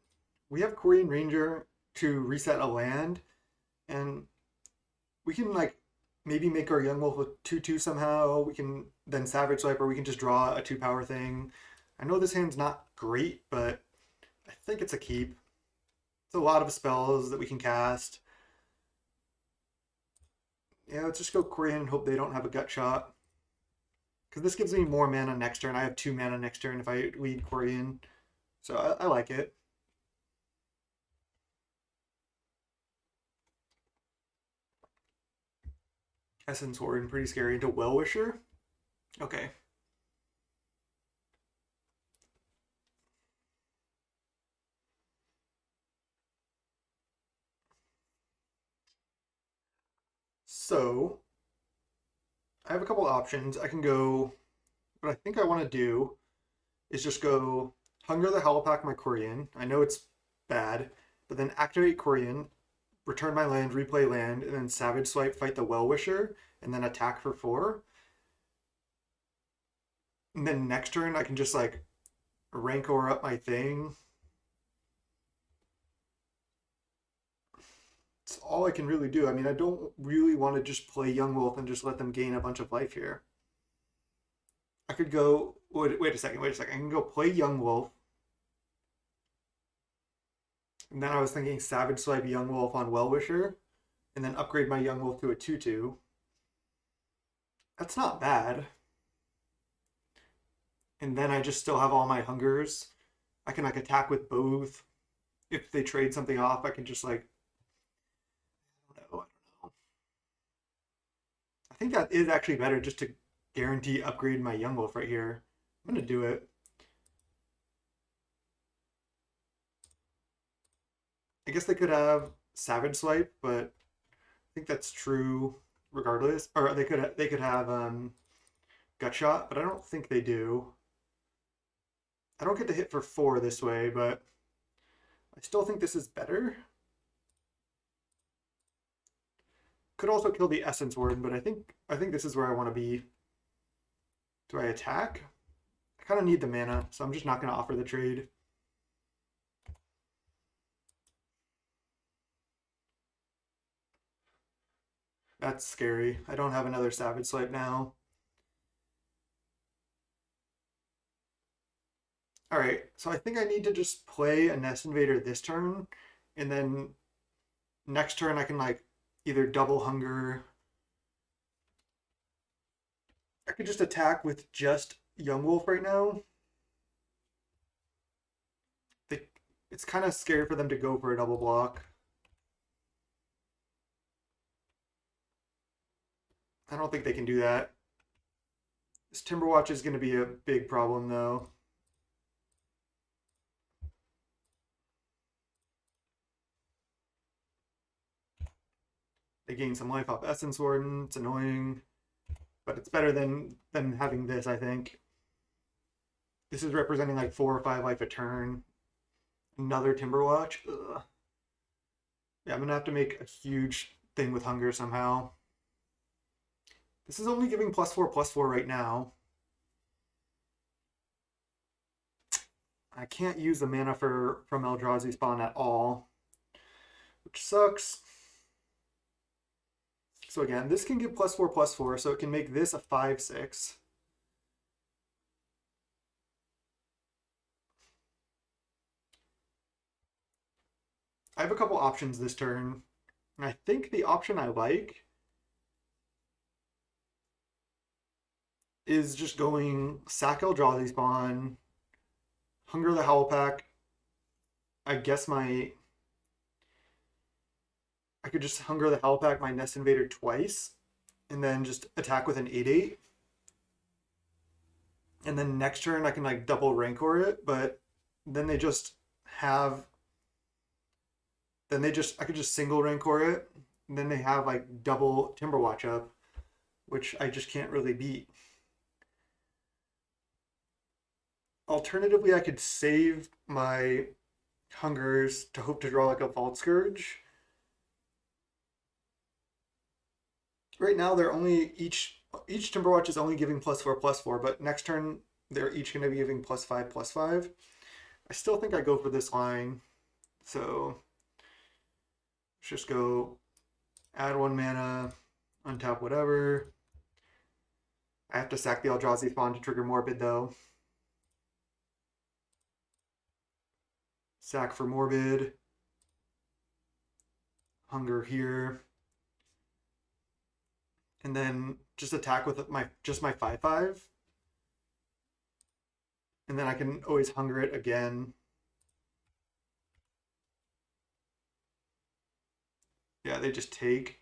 We have Korean Ranger to reset a land, and we can like maybe make our Young Wolf a 2/2 somehow. We can then Savage Swipe, or we can just draw a 2-power thing. I know this hand's not great, but I think it's a keep. It's a lot of spells that we can cast. Yeah, let's just go Korean and hope they don't have a gut shot. Because this gives me more mana next turn. I have 2 mana next turn if I lead Korean. So I like it. Essence Warden, pretty scary. Into Well-Wisher? Okay. So, I have a couple options. I can go, what I think I want to do is just go Hunger the Howlpack my Korean. I know it's bad, but then activate Korean, return my land, replay land, and then Savage Swipe, fight the Well-Wisher, and then attack for 4. And then next turn I can just like Rancor up my thing. It's all I can really do. I mean, I don't really want to just play Young Wolf and just let them gain a bunch of life here. I could go, wait a second. I can go play Young Wolf. And then I was thinking Savage Swipe Young Wolf on Well-Wisher, and then upgrade my Young Wolf to a 2/2. That's not bad. And then I just still have all my hungers. I can like attack with both. If they trade something off, I can just like, I don't know. I think that is actually better just to guarantee upgrade my Young Wolf right here. I'm gonna do it. I guess they could have Savage Swipe, but I think that's true regardless. Or they could have Gut Shot, but I don't think they do. I don't get to hit for 4 this way, but I still think this is better. Could also kill the Essence Warden, but I think this is where I want to be. Do I attack? I kind of need the mana, so I'm just not going to offer the trade. That's scary. I don't have another Savage Swipe now. All right, so I think I need to just play a Nest Invader this turn, and then next turn I can like either double hunger. I could just attack with just Young Wolf right now. They, it's kind of scary for them to go for a double block. I don't think they can do that. This Timberwatch is going to be a big problem, though. They gain some life off Essence Warden. It's annoying, but it's better than having this, I think. This is representing like 4 or 5 life a turn. Another Timberwatch. Ugh. Yeah, I'm going to have to make a huge thing with Hunger somehow. This is only giving +4/+4 right now. I can't use the mana from Eldrazi spawn at all, which sucks. So again, this can give +4/+4, so it can make this a 5/6. I have a couple options this turn. I think the option I like is just going sack Eldrazi spawn, Hunger the Howl Pack. I guess I could just Hunger the Howl Pack my Nest Invader twice, and then just attack with an 8/8. And then next turn I can like double Rancor it, but then they just have. Then I could just single Rancor it, and then they have like double Timberwatch up, which I just can't really beat. Alternatively, I could save my Hungers to hope to draw like a Vault Scourge. Right now, they're only each Timberwatch is only giving +4/+4, but next turn they're each going to be giving +5/+5. I still think I go for this line, so let's just go add 1 mana, untap whatever. I have to sack the Eldrazi spawn to trigger Morbid though. Sack for Morbid. Hunger here. And then just attack with my 5/5. And then I can always Hunger it again. Yeah, they just take.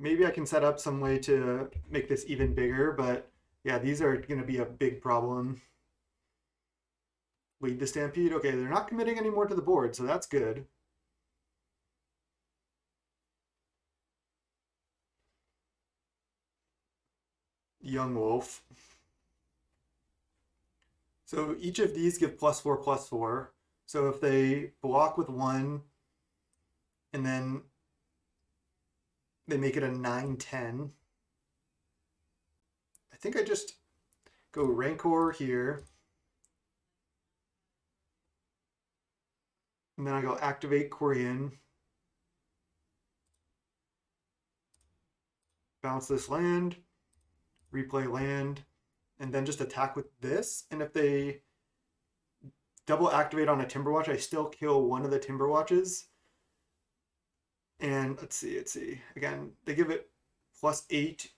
Maybe I can set up some way to make this even bigger, but yeah, these are going to be a big problem. Lead the Stampede. Okay, they're not committing any more to the board, so that's good. Young Wolf. So each of these give +4/+4. So if they block with 1, and then they make it a 9/10. I think I just go Rancor here. And then I go activate Quirion. Bounce this land, replay land, and then just attack with this. And if they double activate on a Timberwatch, I still kill one of the Timberwatches. And let's see. Again, they give it +8.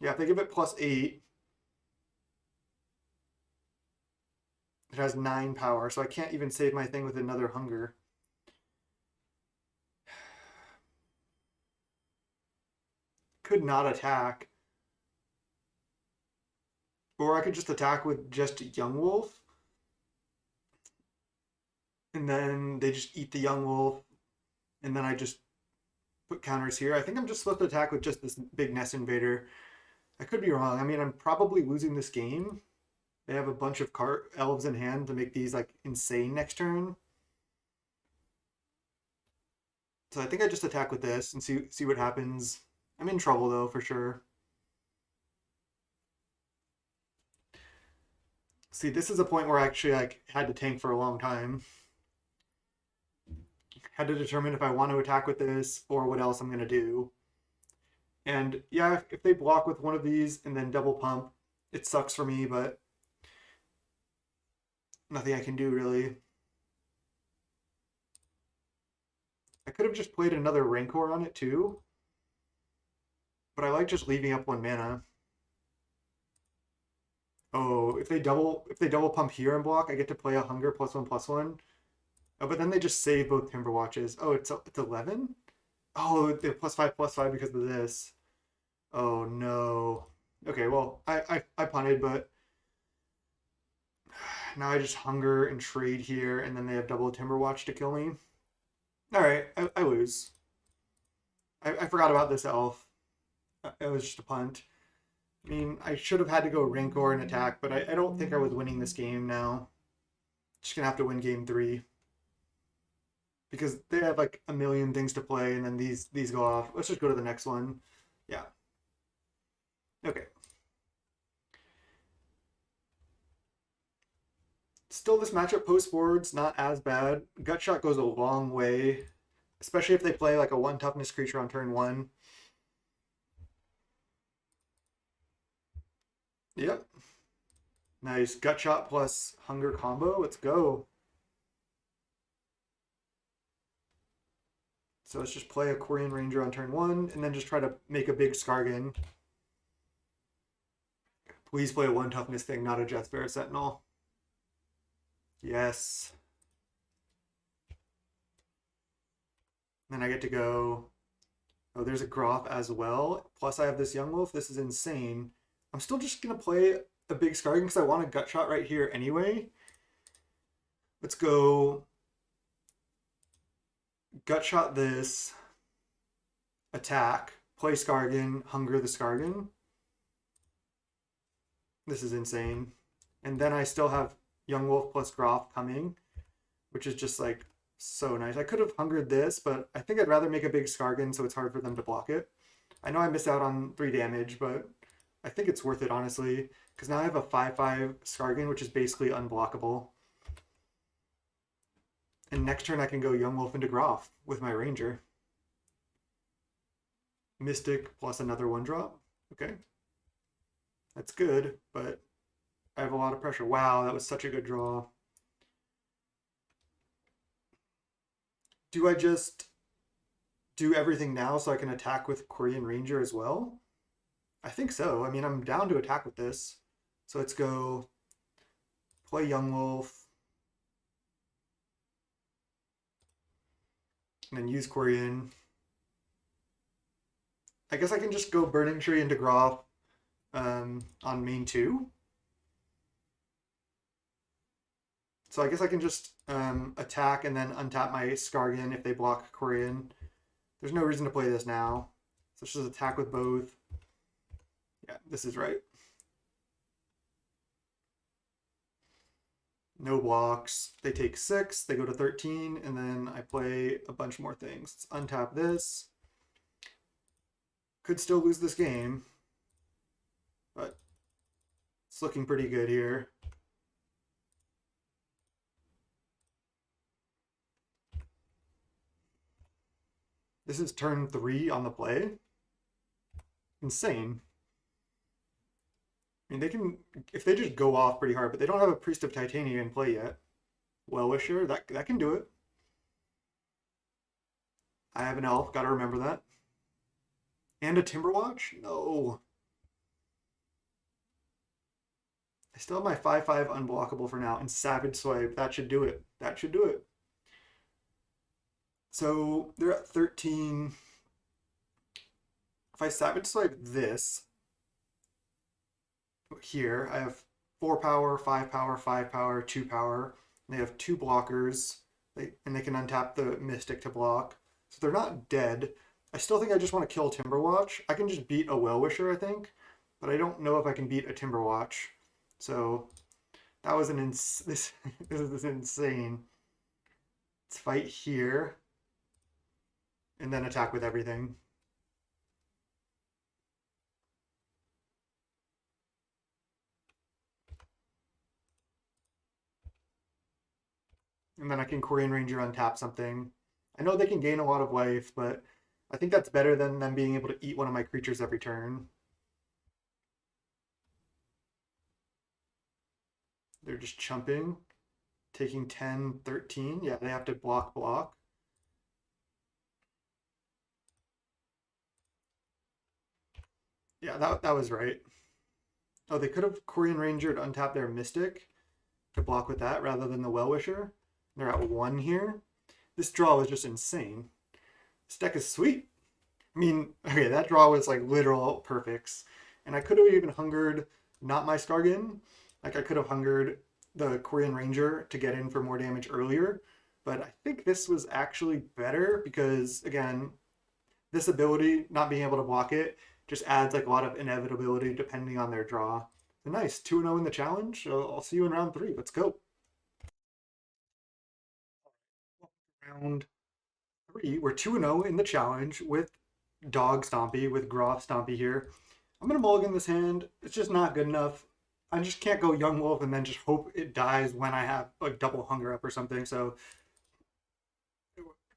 Yeah, if they give it +8, it has 9 power, so I can't even save my thing with another Hunger. Could not attack. Or I could just attack with just Young Wolf. And then they just eat the Young Wolf. And then I just put counters here. I think I'm just supposed to attack with just this big Nest Invader. I could be wrong. I mean, I'm probably losing this game. They have a bunch of elves in hand to make these like insane next turn. So I think I just attack with this and see what happens. I'm in trouble though, for sure. See, this is a point where I actually like had to tank for a long time. Had to determine if I want to attack with this or what else I'm going to do. And yeah, if they block with one of these and then double pump, it sucks for me, but nothing I can do really. I could have just played another Rancor on it too, but I like just leaving up 1 mana. Oh, if they double pump here and block, I get to play a Hunger +1/+1. Oh, but then they just save both Timber Watches. Oh, it's 11? Oh, they're +5/+5 because of this. Oh no. Okay, well, I punted, but now I just hunger and trade here, and then they have double Timber Watch to kill me. All right, I lose. I forgot about this elf. It was just a punt. I mean, I should have had to go Rancor and attack, but I don't think I was winning this game now. Just gonna have to win game 3 because they have like a million things to play, and then these go off. Let's just go to the next one. Yeah. Okay. Still, this matchup post board's not as bad. Gutshot goes a long way, especially if they play like a 1 toughness creature on turn 1. Yep. Nice. Gutshot plus Hunger combo. Let's go. So let's just play a Quarian Ranger on turn 1 and then just try to make a big Skargan. Please play a 1 toughness thing, not a Jetsparrow Sentinel. Yes. Then I get to go. Oh, there's a Groff as well. Plus I have this Young Wolf. This is insane. I'm still just going to play a big Skargan because I want a Gutshot right here anyway. Let's go Gutshot this, attack, play Skargan, Hunger the Skargan. This is insane. And then I still have Young Wolf plus Groff coming, which is just like so nice. I could have hungered this, but I think I'd rather make a big Skargan so it's hard for them to block it. I know I missed out on 3 damage, but I think it's worth it, honestly, because now I have a 5/5 Skargan, which is basically unblockable. And next turn I can go Young Wolf into Groff with my Ranger. Mystic plus another 1-drop. Okay. That's good, but I have a lot of pressure. Wow, that was such a good draw. Do I just do everything now so I can attack with Quarian Ranger as well? I think so. I mean, I'm down to attack with this. So let's go play Young Wolf. And then use Quarian. I guess I can just go Burning Tree into Groff on main 2. So I guess I can just attack and then untap my Skargan if they block Quarian. There's no reason to play this now. So let's just attack with both. Yeah, this is right. No blocks. They take 6, they go to 13, and then I play a bunch more things. Let's untap this. Could still lose this game, but it's looking pretty good here. This is turn 3 on the play. Insane. I mean, they can, if they just go off pretty hard, but they don't have a Priest of Titania in play yet. Well-Wisher, that can do it. I have an elf, gotta remember that. And a Timberwatch? No. I still have my 5/5 unblockable for now, and Savage Swipe. That should do it. That should do it. So they're at 13. If I Savage Swipe this, here, I have 4 power, 5 power, 5 power, 2 power. And they have 2 blockers, and they can untap the Mystic to block. So they're not dead. I still think I just want to kill Timberwatch. I can just beat a Well-Wisher, I think, but I don't know if I can beat a Timberwatch. So that was this is insane. Let's fight here, and then attack with everything. And then I can Quarian Ranger untap something. I know they can gain a lot of life, but I think that's better than them being able to eat one of my creatures every turn. They're just chumping. taking 10, 13. Yeah, they have to block, block. Yeah, that was right. Oh, they could have Korean Ranger to untap their Mystic to block with that rather than the Well-Wisher. They're at 1 here. This draw was just insane. This deck is sweet. I mean, okay, that draw was like literal perfects. And I could have even hungered not my Skargan. Like I could have hungered the Korean Ranger to get in for more damage earlier. But I think this was actually better because, again, this ability, not being able to block it, just adds like a lot of inevitability depending on their draw. So nice, 2-0 in the challenge. I'll see you in round 3. Let's go. Round 3, we're 2-0 in the challenge with Dog Stompy, with Groff Stompy here. I'm going to mulligan this hand. It's just not good enough. I just can't go Young Wolf and then just hope it dies when I have like double hunger up or something. So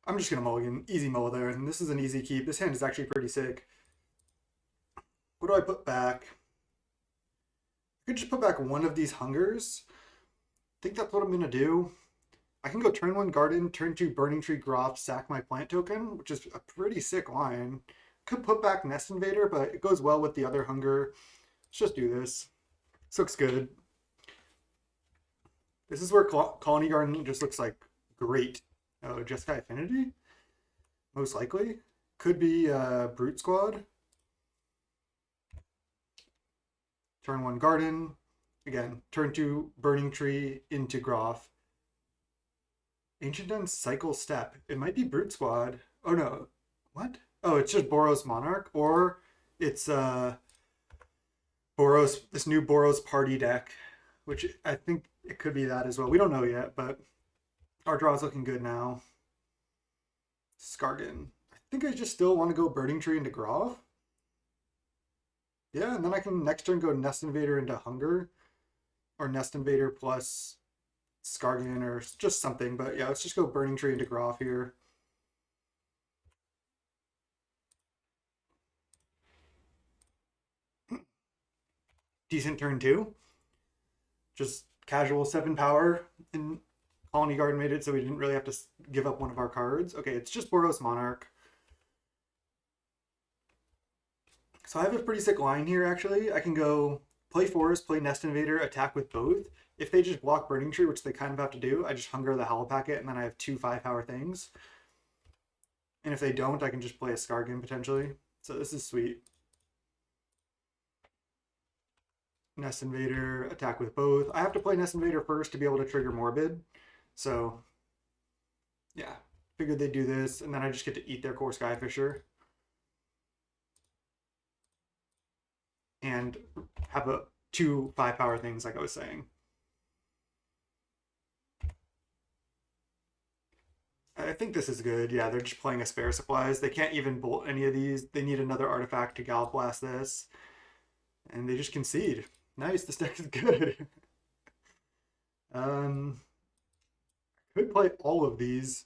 I'm just going to mulligan. Easy mull there. And this is an easy keep. This hand is actually pretty sick. What do I put back? I could just put back one of these hungers. I think that's what I'm going to do. I can go turn 1 Garden, turn 2 Burning Tree Groff, sack my plant token, which is a pretty sick line. Could put back Nest Invader, but it goes well with the other hunger. Let's just do this. This looks good. This is where Colony Garden just looks like great. Oh, Jeskai Affinity? Most likely. Could be Brute Squad. Turn 1 Garden. Again, turn 2 Burning Tree into Groff. Ancient Den Cycle Step. It might be Brute Squad. Oh no. What? Oh, it's just Boros Monarch, or it's Boros, this new Boros party deck, which I think it could be that as well. We don't know yet, but our draw's looking good now. Skargan. I think I just still want to go Burning Tree into Groff. Yeah, and then I can next turn go Nest Invader into Hunger, or Nest Invader plus Skargan or just something. But yeah, let's just go Burning Tree into Groff here. Decent turn 2. Just casual 7 power, and Colony Garden made it so we didn't really have to give up one of our cards. Okay, it's just Boros Monarch. So I have a pretty sick line here, actually. I can go play Forest, play Nest Invader, attack with both. If they just block Burning Tree, which they kind of have to do, I just hunger the Howl Packet, and then I have 2 5-power things. And if they don't, I can just play a Skargan, potentially. So this is sweet. Nest Invader, attack with both. I have to play Nest Invader first to be able to trigger Morbid. So, yeah. Figured they'd do this, and then I just get to eat their core Skyfisher. And have 2 5-power things, like I was saying. I think this is good. Yeah, they're just playing a spare supplies. They can't even bolt any of these. They need another artifact to Gallop Blast this. And they just concede. Nice, this deck is good. Could play all of these.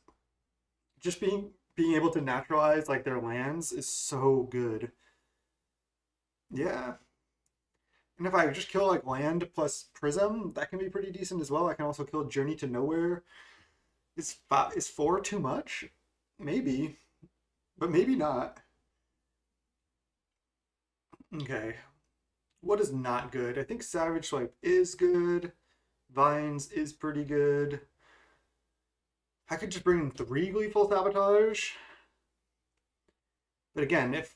Just being able to naturalize like their lands is so good. Yeah. And if I just kill like land plus Prism, that can be pretty decent as well. I can also kill Journey to Nowhere. Is 4 too much? Maybe, but maybe not. Okay. What is not good? I think Savage Swipe is good. Vines is pretty good. I could just bring in 3 Gleeful Sabotage. But again, if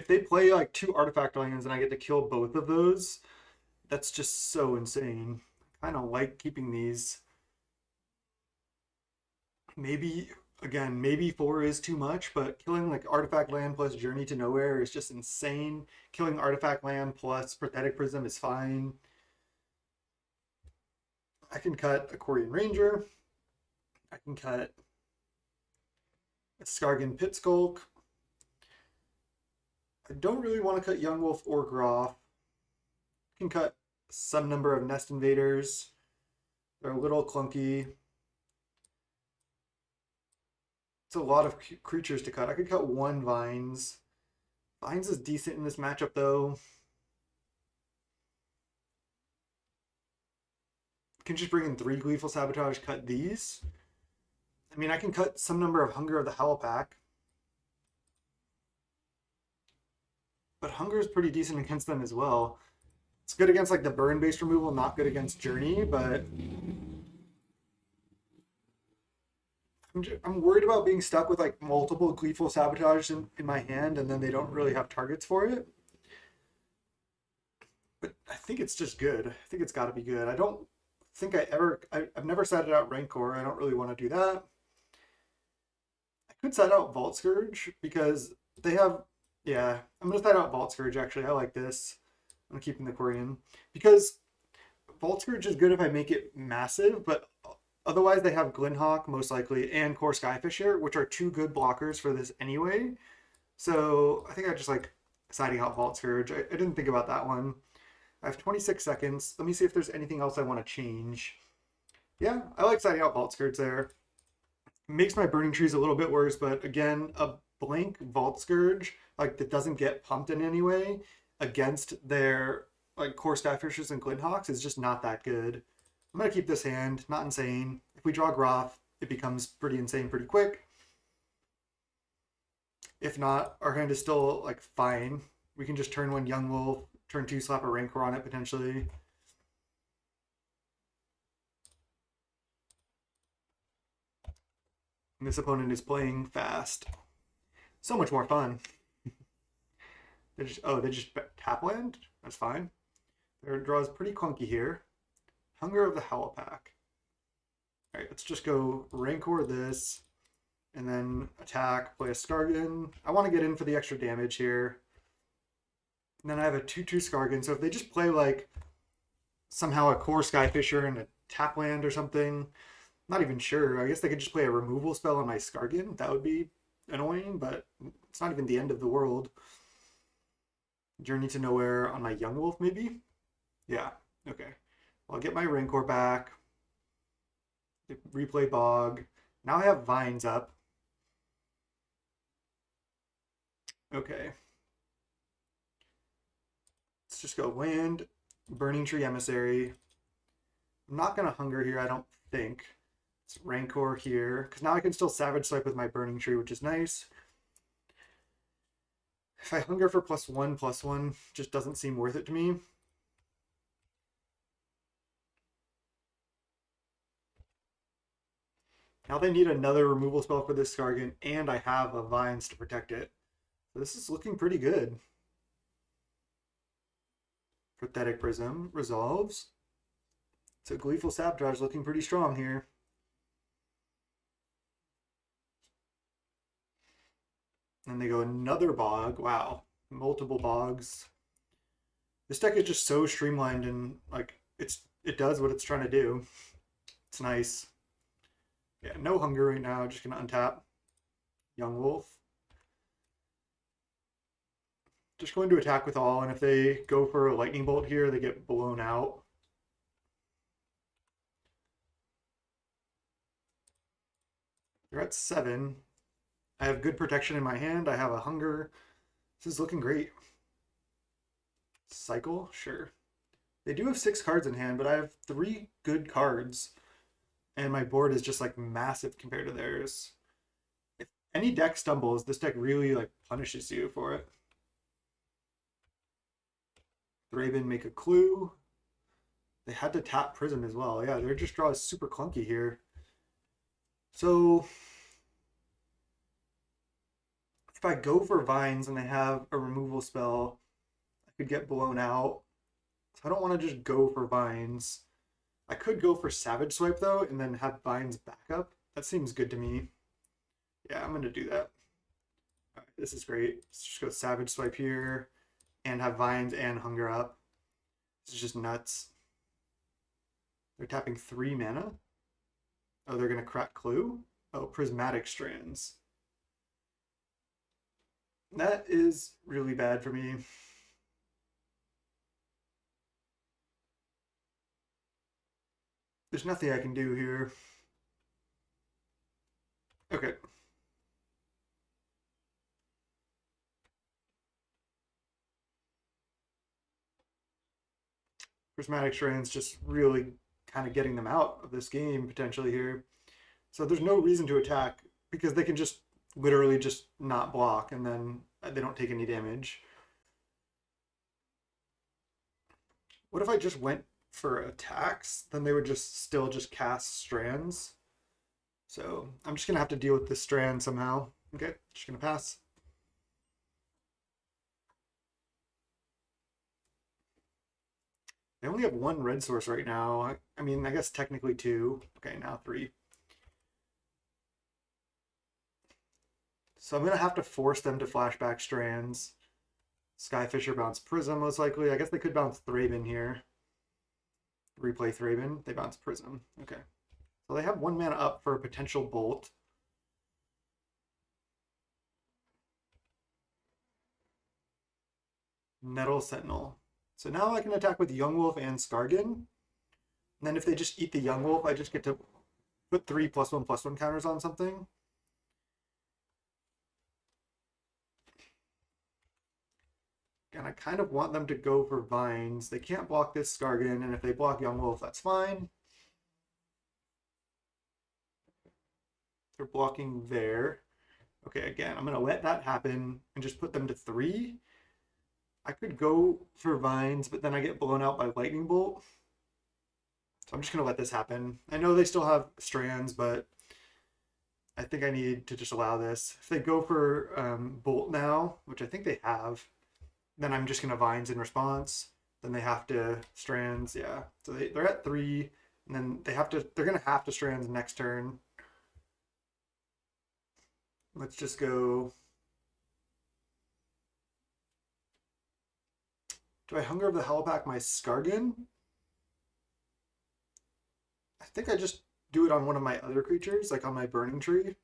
they play like 2 artifact lands and I get to kill both of those, that's just so insane. I kind of like keeping these. Maybe, again, maybe 4 is too much, but killing like artifact land plus Journey to Nowhere is just insane. Killing artifact land plus Pathetic Prism is fine. I can cut a Korean Ranger. I can cut a Skargan Pit Skulk. I don't really want to cut Young Wolf or Groff. I can cut some number of Nest Invaders. They're a little clunky. It's a lot of creatures to cut. I could cut 1 Vines. Vines is decent in this matchup, though. can just bring in 3 Gleeful Sabotage, cut these. I mean, I can cut some number of Hunger of the Howl Pack. But Hunger is pretty decent against them as well. It's good against like the burn-based removal, not good against Journey, but I'm worried about being stuck with like multiple Gleeful Sabotage in my hand and then they don't really have targets for it. But I think it's just good. I think it's got to be good. I don't think I've never sat it out Rancor. I don't really want to do that. I could set out Vault Scourge because they have, yeah, I'm going to set out Vault Scourge actually. I like this. I'm keeping the Quarian because Vault Scourge is good if I make it massive, but otherwise they have Glinhawk most likely and Core Skyfisher, which are 2 good blockers for this anyway. So I think I just like siding out Vault Scourge. I didn't think about that one. I have 26 seconds. Let me see if there's anything else I want to change. Yeah, I like siding out Vault Scourge there. It makes my Burning Trees a little bit worse, but again, a blank Vault Scourge, like that doesn't get pumped in any way against their like Core Skyfishers and Glinthawks is just not that good. I'm going to keep this hand, not insane. If we draw Groff, it becomes pretty insane pretty quick. If not, our hand is still like fine. We can just turn 1 Young Wolf, turn 2 slap a Rancor on it potentially. And this opponent is playing fast. So much more fun. They just tap land? That's fine. Their draw is pretty clunky here. Hunger of the Howl Pack. Alright, let's just go Rancor this, and then attack, play a Skargan. I want to get in for the extra damage here. And then I have a 2/2 Skargan, so if they just play like somehow a Core Skyfisher and a tap land or something, not even sure. I guess they could just play a removal spell on my Skargan. That would be annoying, but it's not even the end of the world. Journey to Nowhere on my Young Wolf, maybe? Yeah, okay. I'll get my Rancor back. Replay Bog. Now I have Vines up. Okay. Let's just go land, Burning Tree Emissary. I'm not going to Hunger here, I don't think. It's Rancor here, because now I can still Savage Swipe with my Burning Tree, which is nice. If I Hunger for +1/+1, just doesn't seem worth it to me. Now they need another removal spell for this Skargan, and I have a Vines to protect it. So this is looking pretty good. Pathetic Prism resolves. So Gleeful Sabotage looking pretty strong here. And they go another Bog. Wow, multiple Bogs. This deck is just so streamlined and like it does what it's trying to do. It's nice. Yeah, no Hunger right now. Just gonna untap Young Wolf. Just going to attack with all, and if they go for a Lightning Bolt here, they get blown out. They're at 7. I have good protection in my hand. I have a Hunger. This is looking great. Cycle? Sure. They do have 6 cards in hand, but I have 3 good cards. And my board is just like massive compared to theirs. If any deck stumbles, this deck really like punishes you for it. Raven make a clue. They had to tap Prism as well. Yeah, their just draw is super clunky here. So if I go for Vines and they have a removal spell, I could get blown out. So I don't want to just go for Vines. I could go for Savage Swipe though, and then have Vines back up. That seems good to me. Yeah, I'm gonna do that. All right, this is great. Let's just go Savage Swipe here and have Vines and Hunger up. This is just nuts. They're tapping 3 mana. Oh, they're gonna crack Clue? Oh, Prismatic Strands. That is really bad for me. There's nothing I can do here. Okay. Prismatic Strands just really kind of getting them out of this game potentially here. So there's no reason to attack because they can just literally just not block and then they don't take any damage. What if I just went for attacks? Then they would just still just cast strands. So I'm just gonna have to deal with this strand somehow. Okay, just gonna pass. They only have one red source right now. I mean, I guess technically two. Okay, now three. So I'm going to have to force them to flashback strands. Skyfisher bounce Prism, most likely. I guess they could bounce Thraben here. Replay Thraben. They bounce Prism. Okay. So they have 1 mana up for a potential Bolt. Nettle Sentinel. So now I can attack with Young Wolf and Skargan. And then if they just eat the Young Wolf, I just get to put 3 +1/+1 counters on something. And I kind of want them to go for Vines. They can't block this Skargan, and if they block Young Wolf, that's fine. They're blocking there. Okay, again, I'm going to let that happen and just put them to 3. I could go for Vines, but then I get blown out by Lightning Bolt. So I'm just going to let this happen. I know they still have strands, but I think I need to just allow this. If they go for Bolt now, which I think they have, then I'm just going to Vines in response. Then they have to strands, yeah. So they're at 3, and then they're going to have to strands next turn. Let's just go. Do I Hunger of the Hellpack my Skargan? I think I just do it on one of my other creatures, like on my Burning Tree.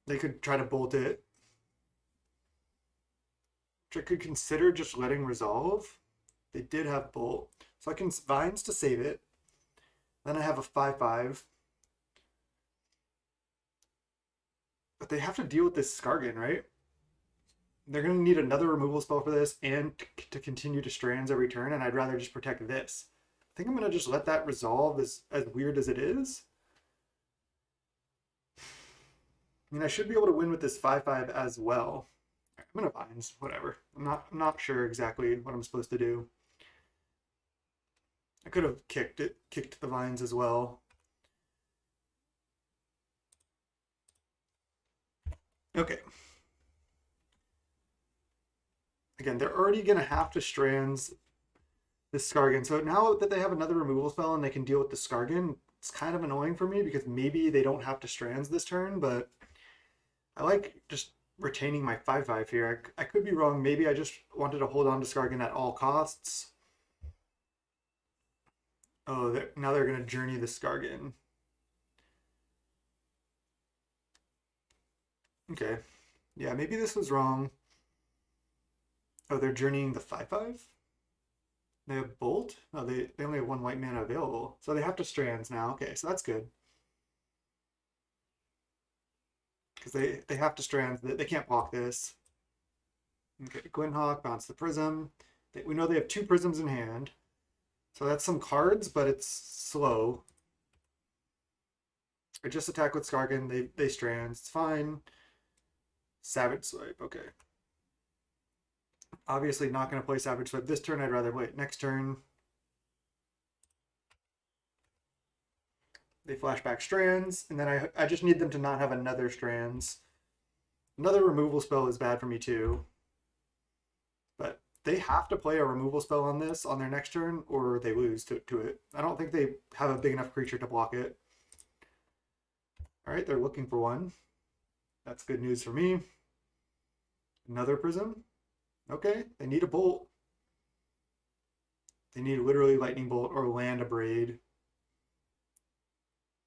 They could try to bolt it. Which I could consider just letting resolve. They did have bolt. So I can Vines to save it. Then I have a 5/5. But they have to deal with this Skargan, right? They're going to need another removal spell for this and to continue to strands every turn, and I'd rather just protect this. I think I'm going to just let that resolve, as weird as it is. I mean, I should be able to win with this 5/5 as well. I'm going to Vines, whatever. I'm not sure exactly what I'm supposed to do. I could have kicked the Vines as well. Okay. Again, they're already going to have to strands this Skargan. So now that they have another removal spell and they can deal with the Skargan, it's kind of annoying for me because maybe they don't have to strands this turn, but I like just retaining my 5/5 here. I could be wrong. Maybe I just wanted to hold on to Skargan at all costs. Oh, now they're going to journey the Skargan. Okay. Yeah, maybe this was wrong. Oh, they're journeying the 5/5? They have Bolt? Oh, they only have 1 white mana available. So they have to strands now. Okay, so that's good. Because they have to strands. They can't block this. Okay, Gwynhawk, bounce the Prism. We know they have 2 Prisms in hand. So that's some cards, but it's slow. I just attack with Skargan. They strands. It's fine. Savage Swipe. Okay. Obviously not going to play Savage Swipe this turn. I'd rather wait next turn. They flash back strands, and then I just need them to not have another strands. Another removal spell is bad for me too. But they have to play a removal spell on this on their next turn, or they lose to it. I don't think they have a big enough creature to block it. All right, they're looking for one. That's good news for me. Another Prism. Okay, they need a Bolt. They need literally Lightning Bolt or land a Braid.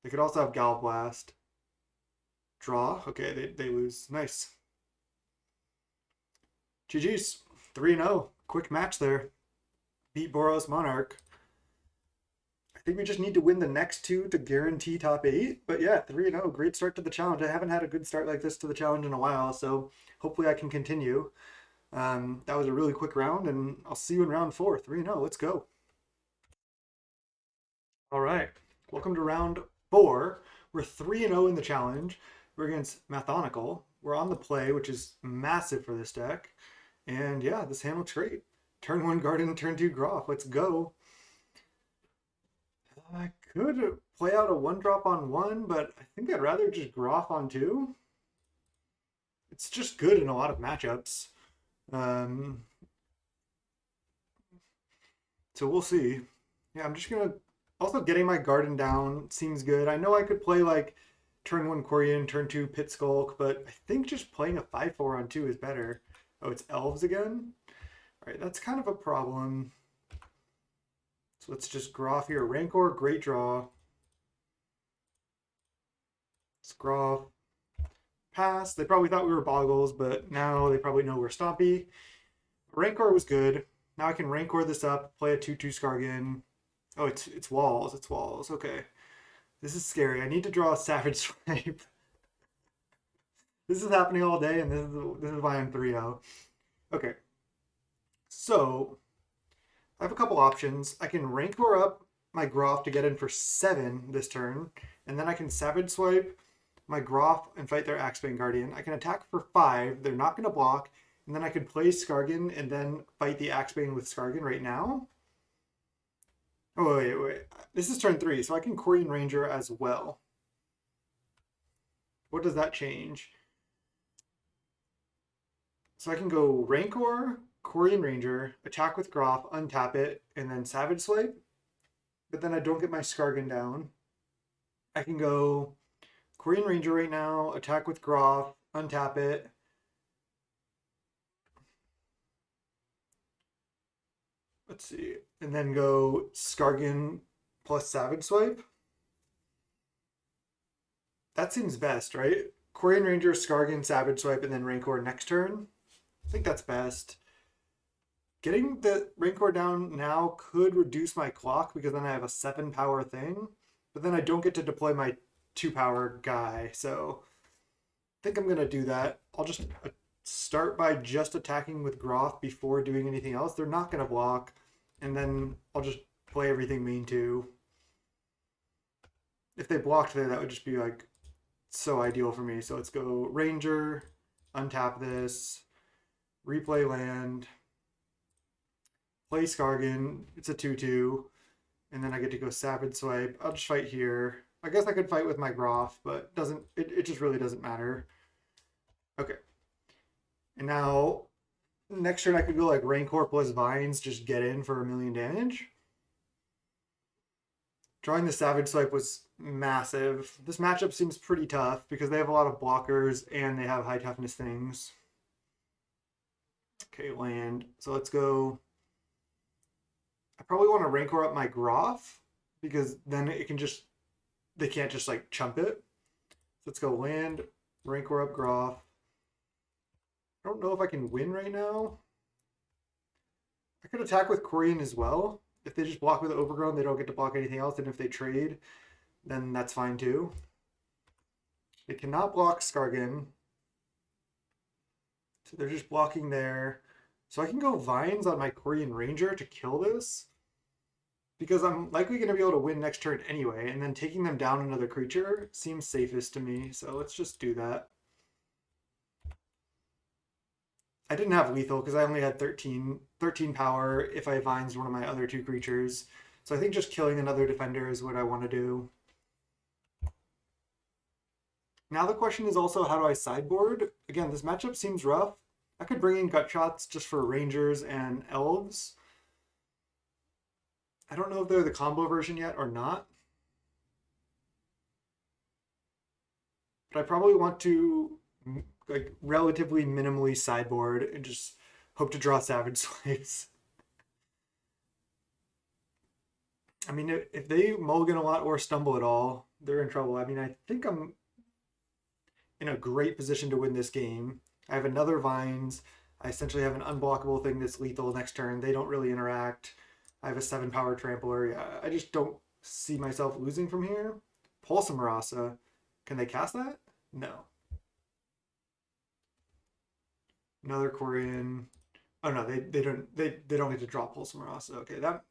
They could also have Gal Blast. Draw. Okay, they lose. Nice. GG's. 3-0. Quick match there. Beat Boros Monarch. I think we just need to win the next 2 to guarantee top 8. But yeah, 3-0. Great start to the challenge. I haven't had a good start like this to the challenge in a while, so hopefully I can continue. That was a really quick round, and I'll see you in round 4. 3-0. Let's go. All right. Welcome to round 4. We're 3-0 in the challenge. We're against Mathonical. We're on the play, which is massive for this deck. And yeah, this hand looks great. Turn 1 Garden, turn 2 Groff. Let's go. I could play out a 1-drop on 1, but I think I'd rather just Groff on 2. It's just good in a lot of matchups. So we'll see. Yeah, I'm just gonna. Also, getting my garden down seems good. I know I could play like turn 1 Quirion, turn 2 Pit Skulk, but I think just playing a 5/4 on 2 is better. Oh, it's elves again? All right, that's kind of a problem. So let's just Groff here. Rancor, great draw. Let's Groff. Pass. They probably thought we were Boggles, but now they probably know we're Stompy. Rancor was good. Now I can Rancor this up, play a 2/2 Skargan. Oh, it's walls. It's walls. Okay. This is scary. I need to draw a Savage Swipe. This is happening all day, and this is why I'm 3-0. Okay. So, I have a couple options. I can Rancor up my Groff to get in for 7 this turn, and then I can Savage Swipe my Groff and fight their Axebane Guardian. I can attack for 5. They're not going to block, and then I could play Skargan and then fight the Axebane with Skargan right now. Oh, wait. This is turn 3, so I can Quirion Ranger as well. What does that change? So I can go Rancor, Quirion Ranger, attack with Groff, untap it, and then Savage Swipe. But then I don't get my Skargan down. I can go Quirion Ranger right now, attack with Groff, untap it. Let's see. And then go Skargan plus Savage Swipe. That seems best, right? Quirion Ranger, Skargan, Savage Swipe, and then Rancor next turn. I think that's best. Getting the Rancor down now could reduce my clock because then I have a 7-power thing. But then I don't get to deploy my 2-power guy. So I think I'm going to do that. I'll just start by just attacking with Groff before doing anything else. They're not going to block. And then I'll just play everything main 2. If they blocked there, that would just be like so ideal for me. So let's go Ranger, untap this, replay land, play Skargan. It's a 2/2, and then I get to go Savage Swipe. I'll just fight here. I guess I could fight with my Groff, but it just really doesn't matter. Okay. And now next turn I could go like Rancor plus Vines, just get in for 1,000,000 damage. Drawing the Savage Swipe was massive. This matchup seems pretty tough because they have a lot of blockers and they have high toughness things. Okay, land. So let's go. I probably want to Rancor up my Groff because then it can just, they can't just like chump it. So let's go land, Rancor up Groff. I don't know if I can win right now. I could attack with Quirion as well. If they just block with Overgrown, they don't get to block anything else. And if they trade, then that's fine too. They cannot block Skargan. So they're just blocking there. So I can go Vines on my Quirion Ranger to kill this. Because I'm likely going to be able to win next turn anyway. And then taking them down another creature seems safest to me. So let's just do that. I didn't have lethal because I only had 13 power if I Vines one of my other 2 creatures. So I think just killing another defender is what I want to do. Now the question is also, how do I sideboard? Again, this matchup seems rough. I could bring in gut shots just for Rangers and Elves. I don't know if they're the combo version yet or not. But I probably want to like relatively minimally sideboard and just hope to draw Savage Swipes. I mean, if they mulligan a lot or stumble at all, they're in trouble. I mean, I think I'm in a great position to win this game. I have another Vines. I essentially have an unblockable thing that's lethal next turn. They don't really interact. I have a 7-power Trampler. Yeah, I just don't see myself losing from here. Pulse of Marasa. Can they cast that? No. Another Quirion. Oh no, they don't get to draw Pulse Marasa. Okay, that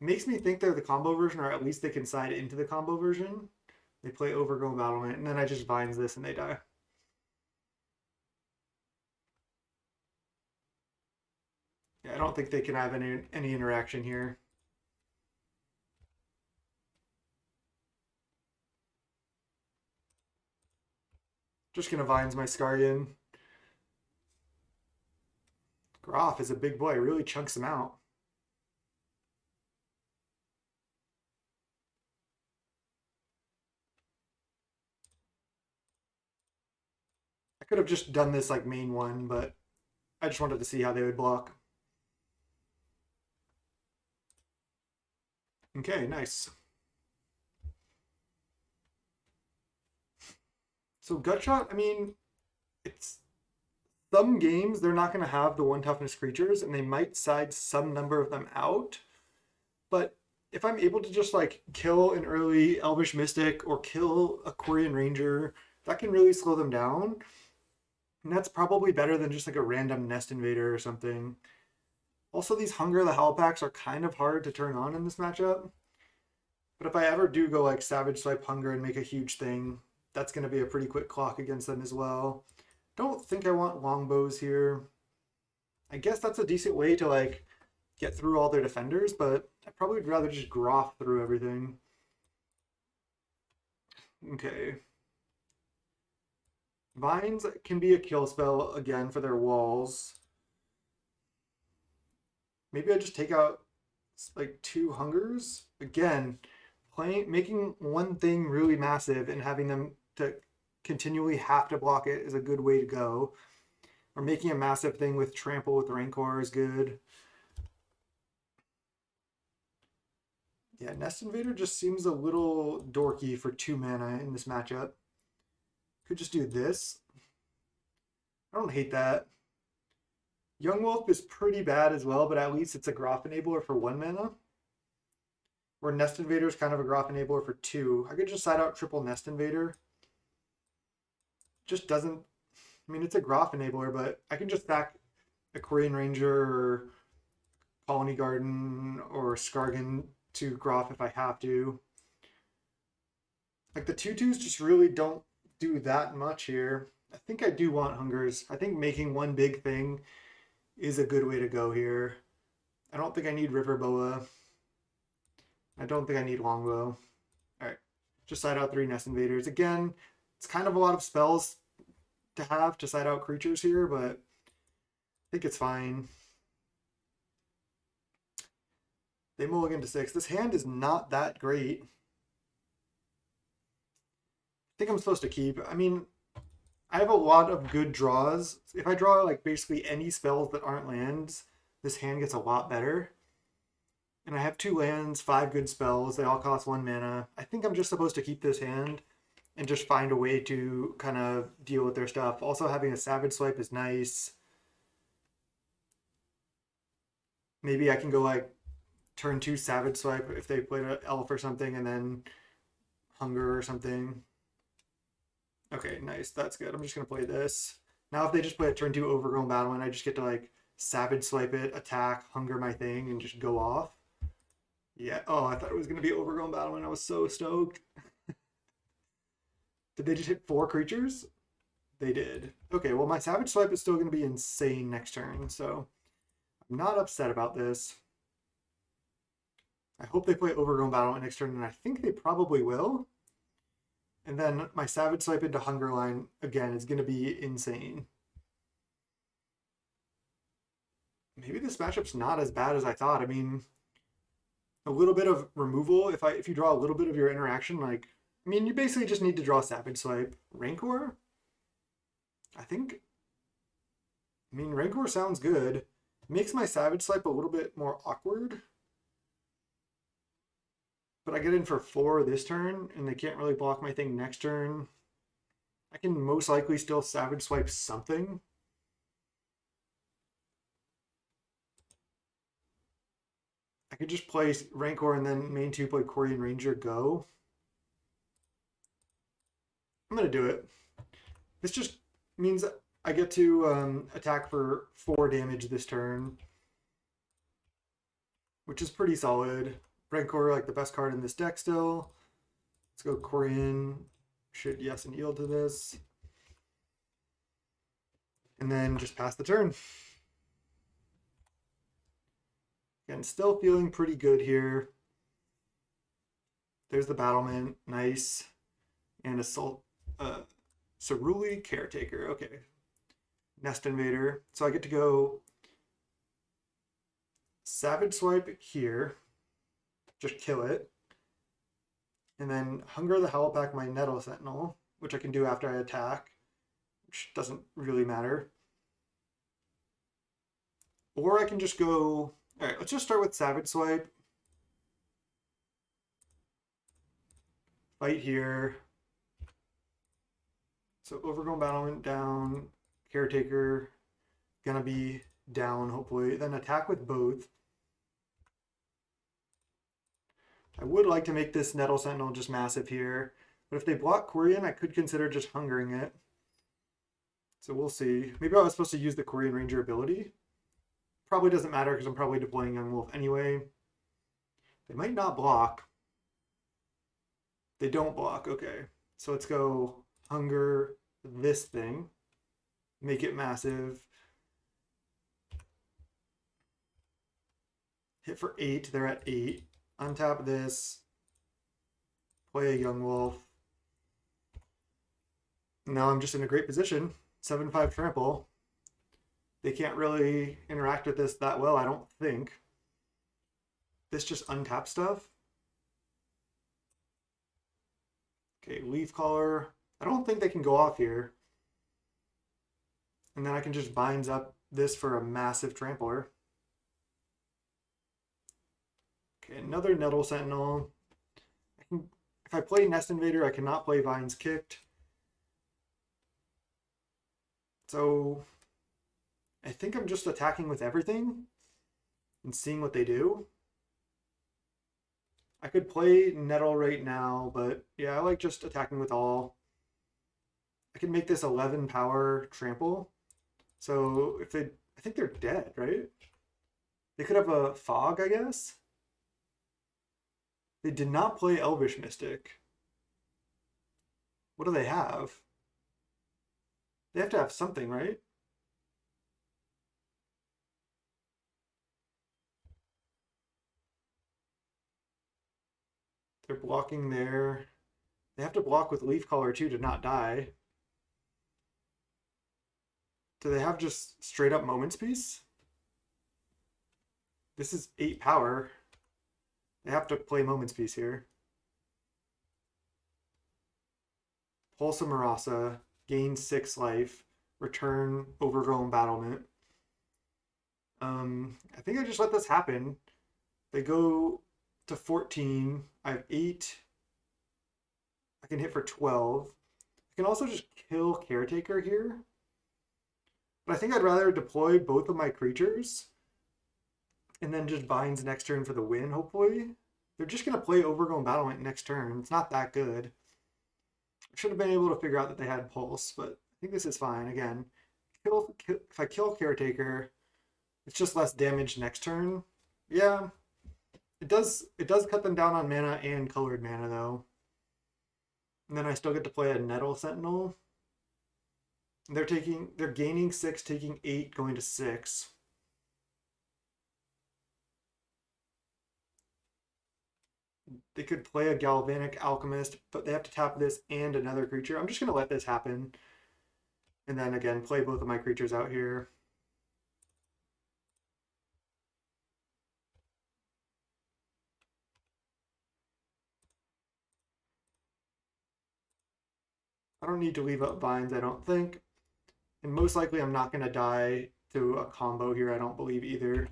makes me think they're the combo version, or at least they can side into the combo version. They play Overgrown Battlement, and then I just Vines this and they die. Yeah, I don't think they can have any interaction here. Just gonna Vines my Scargian. Groff is a big boy, really chunks him out. I could have just done this like main one, but I just wanted to see how they would block. Okay, nice. So Gutshot, I mean, it's some games they're not going to have the one toughness creatures, and they might side some number of them out. But if I'm able to just like kill an early Elvish Mystic or kill a Quirion Ranger, that can really slow them down. And that's probably better than just like a random Nest Invader or something. Also, these Hunger the Howl packs are kind of hard to turn on in this matchup. But if I ever do go like Savage Swipe Hunger and make a huge thing, that's going to be a pretty quick clock against them as well. Don't think I want longbows here. I guess that's a decent way to like get through all their defenders, but I probably would rather just Groff through everything. Okay. Vines can be a kill spell again for their walls. Maybe I just take out like 2 Hungers. Again, making one thing really massive and having them to continually have to block it is a good way to go. Or making a massive thing with Trample with Rancor is good. Yeah, Nest Invader just seems a little dorky for 2 mana in this matchup. Could just do this. I don't hate that. Young Wolf is pretty bad as well, but at least it's a Groff enabler for 1 mana. Where Nest Invader is kind of a Groff enabler for 2. I could just side out triple Nest Invader. Just doesn't. I mean, it's a Groff enabler, but I can just stack a Quirion Ranger or Colony Garden or Skargan to Groff if I have to. Like the 2/2s just really don't do that much here. I think I do want Hungers. I think making one big thing is a good way to go here. I don't think I need River Boa. I don't think I need Longbow. Alright, just side out 3 Nest Invaders. Again, it's kind of a lot of spells to have to side out creatures here, but I think it's fine. They mulligan to 6. This hand is not that great. I think I'm supposed to keep. I mean, I have a lot of good draws. If I draw like basically any spells that aren't lands, this hand gets a lot better. And I have 2 lands, 5 good spells. They all cost 1 mana. I think I'm just supposed to keep this hand and just find a way to kind of deal with their stuff. Also, having a Savage Swipe is nice. Maybe I can go like turn 2 Savage Swipe if they played an Elf or something, and then Hunger or something. Okay, nice. That's good. I'm just going to play this. Now if they just play a turn 2 Overgrown Battlement, I just get to like Savage Swipe it, attack, Hunger my thing, and just go off. Yeah. Oh, I thought it was going to be Overgrown Battlement. I was so stoked. Did they just hit 4 creatures? They did. Okay, well my Savage Swipe is still going to be insane next turn, so I'm not upset about this. I hope they play Overgrown Battlement next turn, and I think they probably will. And then my Savage Swipe into Hunger line, again, is going to be insane. Maybe this matchup's not as bad as I thought. I mean, a little bit of removal, if you draw a little bit of your interaction, like, I mean, you basically just need to draw Savage Swipe. Rancor? I mean, Rancor sounds good. It makes my Savage Swipe a little bit more awkward. But I get in for 4 this turn, and they can't really block my thing next turn. I can most likely still Savage Swipe something. I could just play Rancor and then main 2 play Quirion Ranger, go. I'm going to do it. This just means I get to attack for 4 damage this turn, which is pretty solid. Rancor, like the best card in this deck still. Let's go Corian. Should yes and yield to this. And then just pass the turn. And still feeling pretty good here. There's the battlement. Nice. And Assault. Ceruli Caretaker. Okay. Nest Invader. So I get to go Savage Swipe here. Just kill it. And then Hunger the Howlpack my Nettle Sentinel, which I can do after I attack, which doesn't really matter. Or I can just go... Alright, let's just start with Savage Swipe. Fight here. So Overgrown Battlement down. Caretaker gonna be down, hopefully. Then attack with both. I would like to make this Nettle Sentinel just massive here. But if they block Corian, I could consider just hungering it. So we'll see. Maybe I was supposed to use the Corian Ranger ability. Probably doesn't matter because I'm probably deploying Young Wolf anyway. They might not block. They don't block. Okay. So let's go hunger this thing. Make it massive. Hit for 8. They're at 8. Untap this. Play a Young Wolf. Now I'm just in a great position. 7-5 trample. They can't really interact with this that well, I don't think. This just untap stuff. Okay, Leaf Caller. I don't think they can go off here. And then I can just binds up this for a massive trampler. Okay, another Nettle Sentinel. If I play Nest Invader, I cannot play Vines Kicked. So I think I'm just attacking with everything and seeing what they do. I could play Nettle right now, but yeah, I like just attacking with all. I can make this 11 power trample. So if they, I think they're dead, right? They could have a Fog, I guess. They did not play Elvish Mystic. What do they have? They have to have something, right? They're blocking there. They have to block with Leaf Caller too to not die. Do they have just straight up Moments Piece? This is 8 power. They have to play Moments Piece here. Pulse of Marasa, gain 6 life, return Overgrown Battlement. I think I just let this happen. They go to 14. I have 8. I can hit for 12. I can also just kill Caretaker here. But I think I'd rather deploy both of my creatures and then just binds next turn for the win, hopefully. They're just going to play Overgrown Battlement next turn. It's not that good. I should have been able to figure out that they had Pulse, but I think this is fine. Again, if I kill Caretaker, it's just less damage next turn. Yeah, it does cut them down on mana and colored mana, though. And then I still get to play a Nettle Sentinel. They're gaining 6, taking 8, going to 6. They could play a Galvanic Alchemist, but they have to tap this and another creature. I'm just going to let this happen. And then again, play both of my creatures out here. I don't need to leave up Vines, I don't think. And most likely I'm not going to die to a combo here, I don't believe either.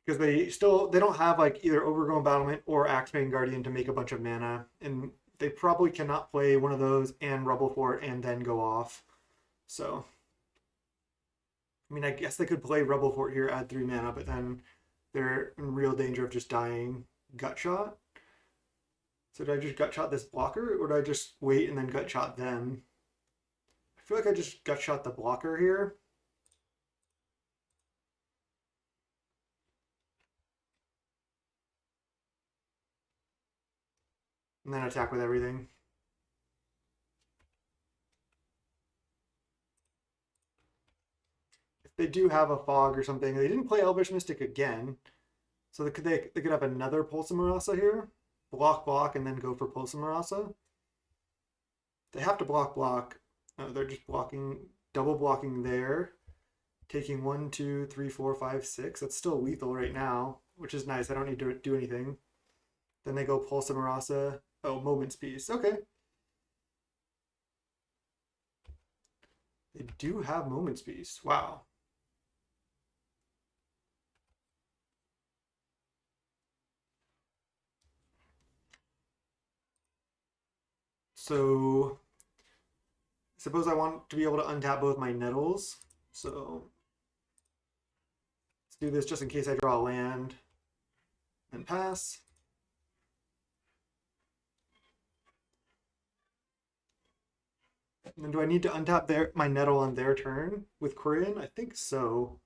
Because they don't have like either Overgrown Battlement or Axebane Guardian to make a bunch of mana. And they probably cannot play one of those and Rubble Fort and then go off. So, I mean, I guess they could play Rubble Fort here, add 3 mana, but then they're in real danger of just dying Gut Shot. So did I just Gut Shot this blocker, or did I just wait and then Gut Shot them? I feel like I just gut shot the blocker here. And then attack with everything. If they do have a fog or something, they didn't play Elvish Mystic again. So they could have another Pulsamarasa here. Block, and then go for Pulsamarasa. They have to block. No, they're just blocking, double blocking there. Taking 1, 2, 3, 4, 5, 6. That's still lethal right now, which is nice. I don't need to do anything. Then they go Pulsamarasa. Oh, Moment's Peace. Okay. They do have Moment's Peace. Wow. So, suppose I want to be able to untap both my Nettles. So, let's do this just in case I draw a land and pass. And then do I need to untap my Nettle on their turn with Quirion? I think so.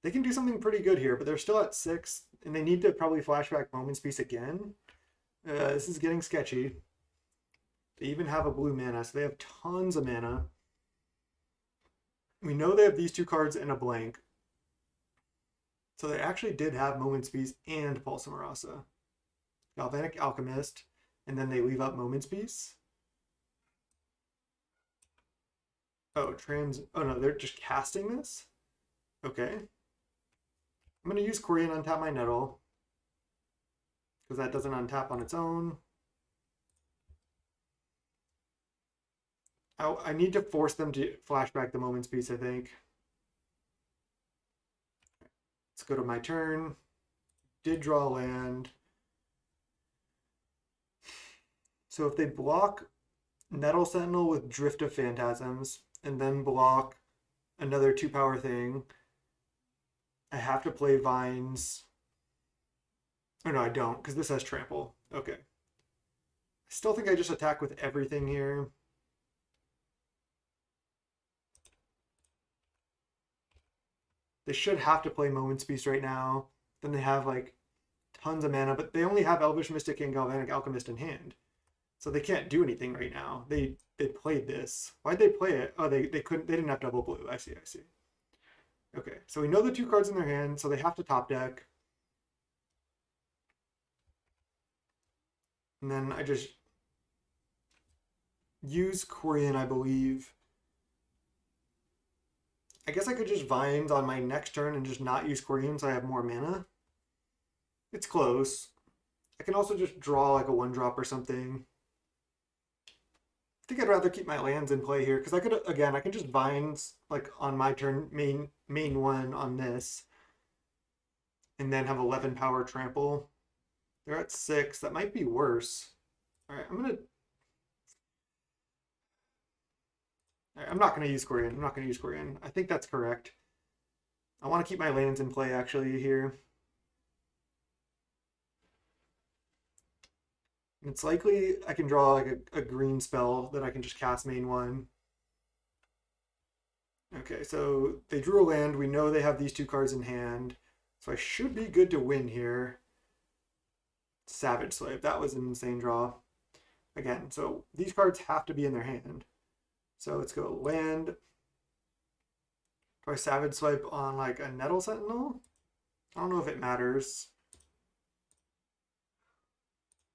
They can do something pretty good here, but they're still at 6, and they need to probably flashback Moment's Peace again. This is getting sketchy. They even have a blue mana, so they have tons of mana. We know they have these two cards and a blank. So they actually did have Moment's Peace and Pulsamarasa. Galvanic Alchemist, and then they leave up Moment's Peace. Oh, oh no, they're just casting this? Okay. I'm going to use Quirion on untap my Nettle, because that doesn't untap on its own. I need to force them to flashback the Moment's Peace, I think. Let's go to my turn. Did draw land. So if they block Nettle Sentinel with Drift of Phantasms, and then block another 2-power thing, I have to play Vines. Oh no, I don't, because this has Trample. Okay. I still think I just attack with everything here. They should have to play Moment's Peace right now. Then they have like tons of mana, but they only have Elvish Mystic and Galvanic Alchemist in hand. So they can't do anything right now. They played this. Why'd they play it? Oh, they didn't have double blue. I see. Okay, so we know the 2 cards in their hand, so they have to top deck. And then I just use Quirion, I believe. I guess I could just Vines on my next turn and just not use Quirion so I have more mana. It's close. I can also just draw like a 1-drop or something. I think I'd rather keep my lands in play here because I could, again, I can just Vines like on my turn, main 1 on this, and then have 11 power trample. They're at 6. That might be worse. All right, I'm not gonna use Quirion. I think that's correct. I want to keep my lands in play actually here. It's likely I can draw like a green spell that I can just cast main 1. Okay, so they drew a land. We know they have these 2 cards in hand. So I should be good to win here. Savage Slave. That was an insane draw. Again, so these cards have to be in their hand. So let's go land. Do I Savage Swipe on like a Nettle Sentinel? I don't know if it matters.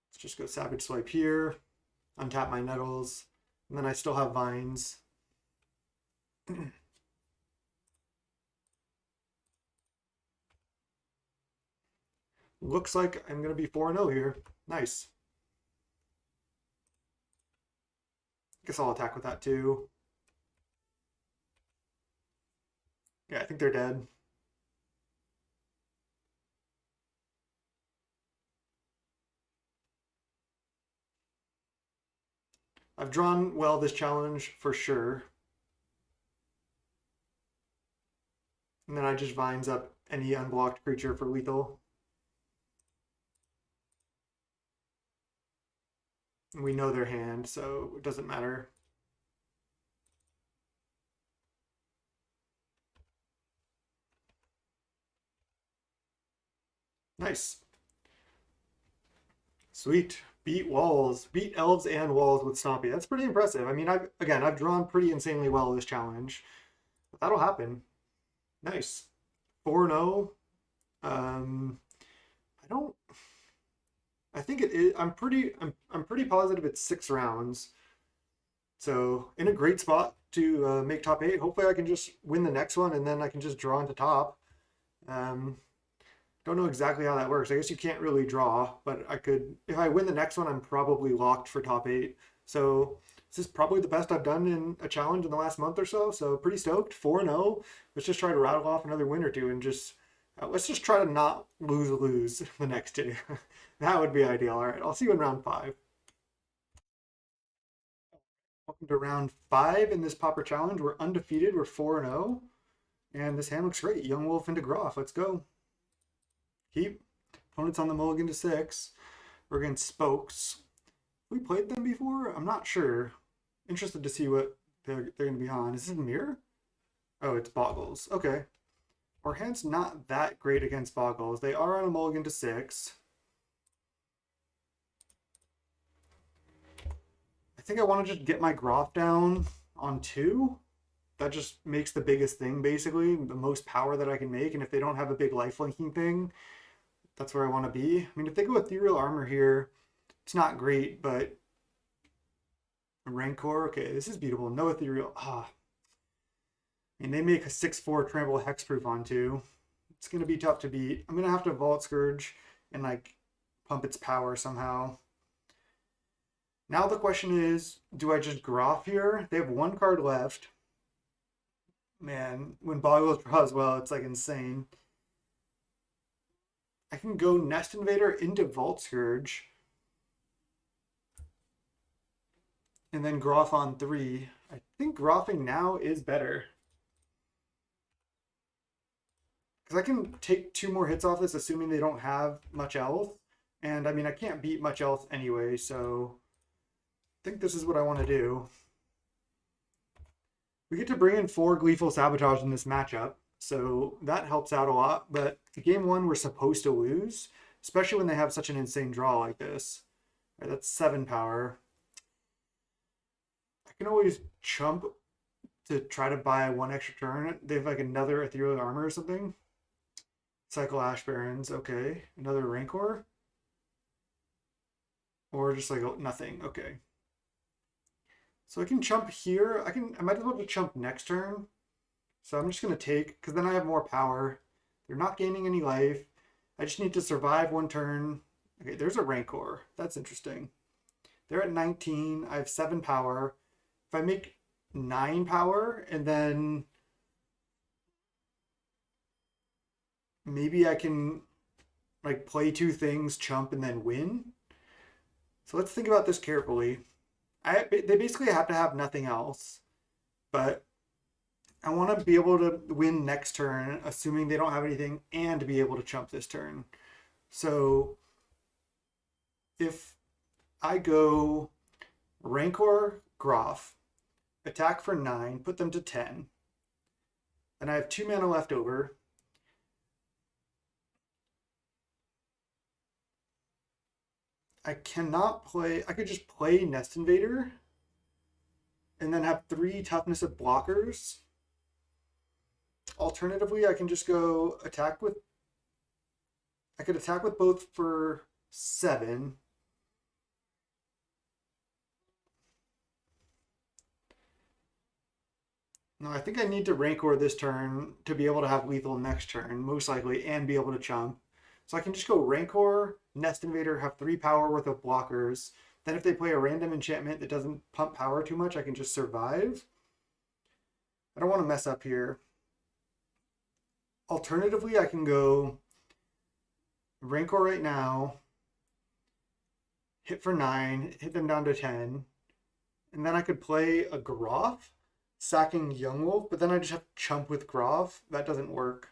Let's just go Savage Swipe here. Untap my Nettles. And then I still have Vines. Looks like I'm going to be 4-0 here. Nice. Guess I'll attack with that too. Yeah, I think they're dead. I've drawn well this challenge for sure. And then I just Vines up any unblocked creature for lethal. And we know their hand, so it doesn't matter. Nice. Sweet. Beat walls. Beat elves and walls with Stompy. That's pretty impressive. I mean, I've drawn pretty insanely well this challenge. But that'll happen. Nice. 4-0. I don't I think it is I'm pretty positive it's 6 rounds. So in a great spot to make top 8. Hopefully I can just win the next one and then I can just draw into top. Um, don't know exactly how that works. I guess you can't really draw, but I could, if I win the next one, I'm probably locked for top 8. So this is probably the best I've done in a challenge in the last month or so. So pretty stoked. 4-0. Let's just try to rattle off another win or two and just let's just try to not lose the next two. That would be ideal. All right, I'll see you in round 5. Welcome to round 5 in this Pauper challenge. We're undefeated. We're 4-0. And this hand looks great. Young Wolf into Groff. Let's go. Keep. Opponent's on the mulligan to 6. We're against Spokes. We played them before? I'm not sure. Interested to see what they're going to be on. Is this Mirror? Oh, it's Boggles. Okay. Our hand's not that great against Boggles. They are on a mulligan to 6. I think I want to just get my Groff down on 2. That just makes the biggest thing, basically. The most power that I can make. And if they don't have a big life linking thing, that's where I want to be. I mean, if they go Ethereal Armor here, it's not great, but Rancor, okay, this is beautiful. No Ethereal. I mean, they make a 6/4 Trample Hexproof on 2. It's going to be tough to beat. I'm going to have to Vault Scourge and, like, pump its power somehow. Now the question is, do I just Groff here? They have 1 card left. Man, when Boggles draws well, it's, like, insane. I can go Nest Invader into Vault Scourge. And then Groff on 3. I think Groffing now is better. Because I can take 2 more hits off this, assuming they don't have much else. And, I mean, I can't beat much else anyway, so I think this is what I want to do. We get to bring in 4 Gleeful Sabotage in this matchup, so that helps out a lot. But game 1, we're supposed to lose, especially when they have such an insane draw like this. All right, that's 7 power. I can always chump to try to buy 1 extra turn. They have like another Ethereal Armor or something. Cycle Ash Barrens, okay. Another Rancor. Or just like nothing, okay. So I can chump here. I might as well just chump next turn. So I'm just gonna take, because then I have more power. They're not gaining any life. I just need to survive 1 turn. Okay, there's a Rancor. That's interesting. They're at 19. I have 7 power. If I make 9 power and then maybe I can like play 2 things, chump, and then win. So let's think about this carefully. They basically have to have nothing else, but I want to be able to win next turn, assuming they don't have anything, and be able to chump this turn. So if I go Rancor, Groff, attack for 9, put them to 10, and I have 2 mana left over. I cannot play, I could just play Nest Invader and then have 3 toughness of blockers. Alternatively, I can just go attack with, I could attack with both for 7. No, I think I need to Rancor this turn to be able to have lethal next turn, most likely, and be able to chump. So I can just go Rancor, Nest Invader, have 3 power worth of blockers. Then if they play a random enchantment that doesn't pump power too much, I can just survive. I don't want to mess up here. Alternatively, I can go Rancor right now, hit for 9, hit them down to 10, and then I could play a Groff, sacking Young Wolf, but then I just have to chump with Groff. That doesn't work.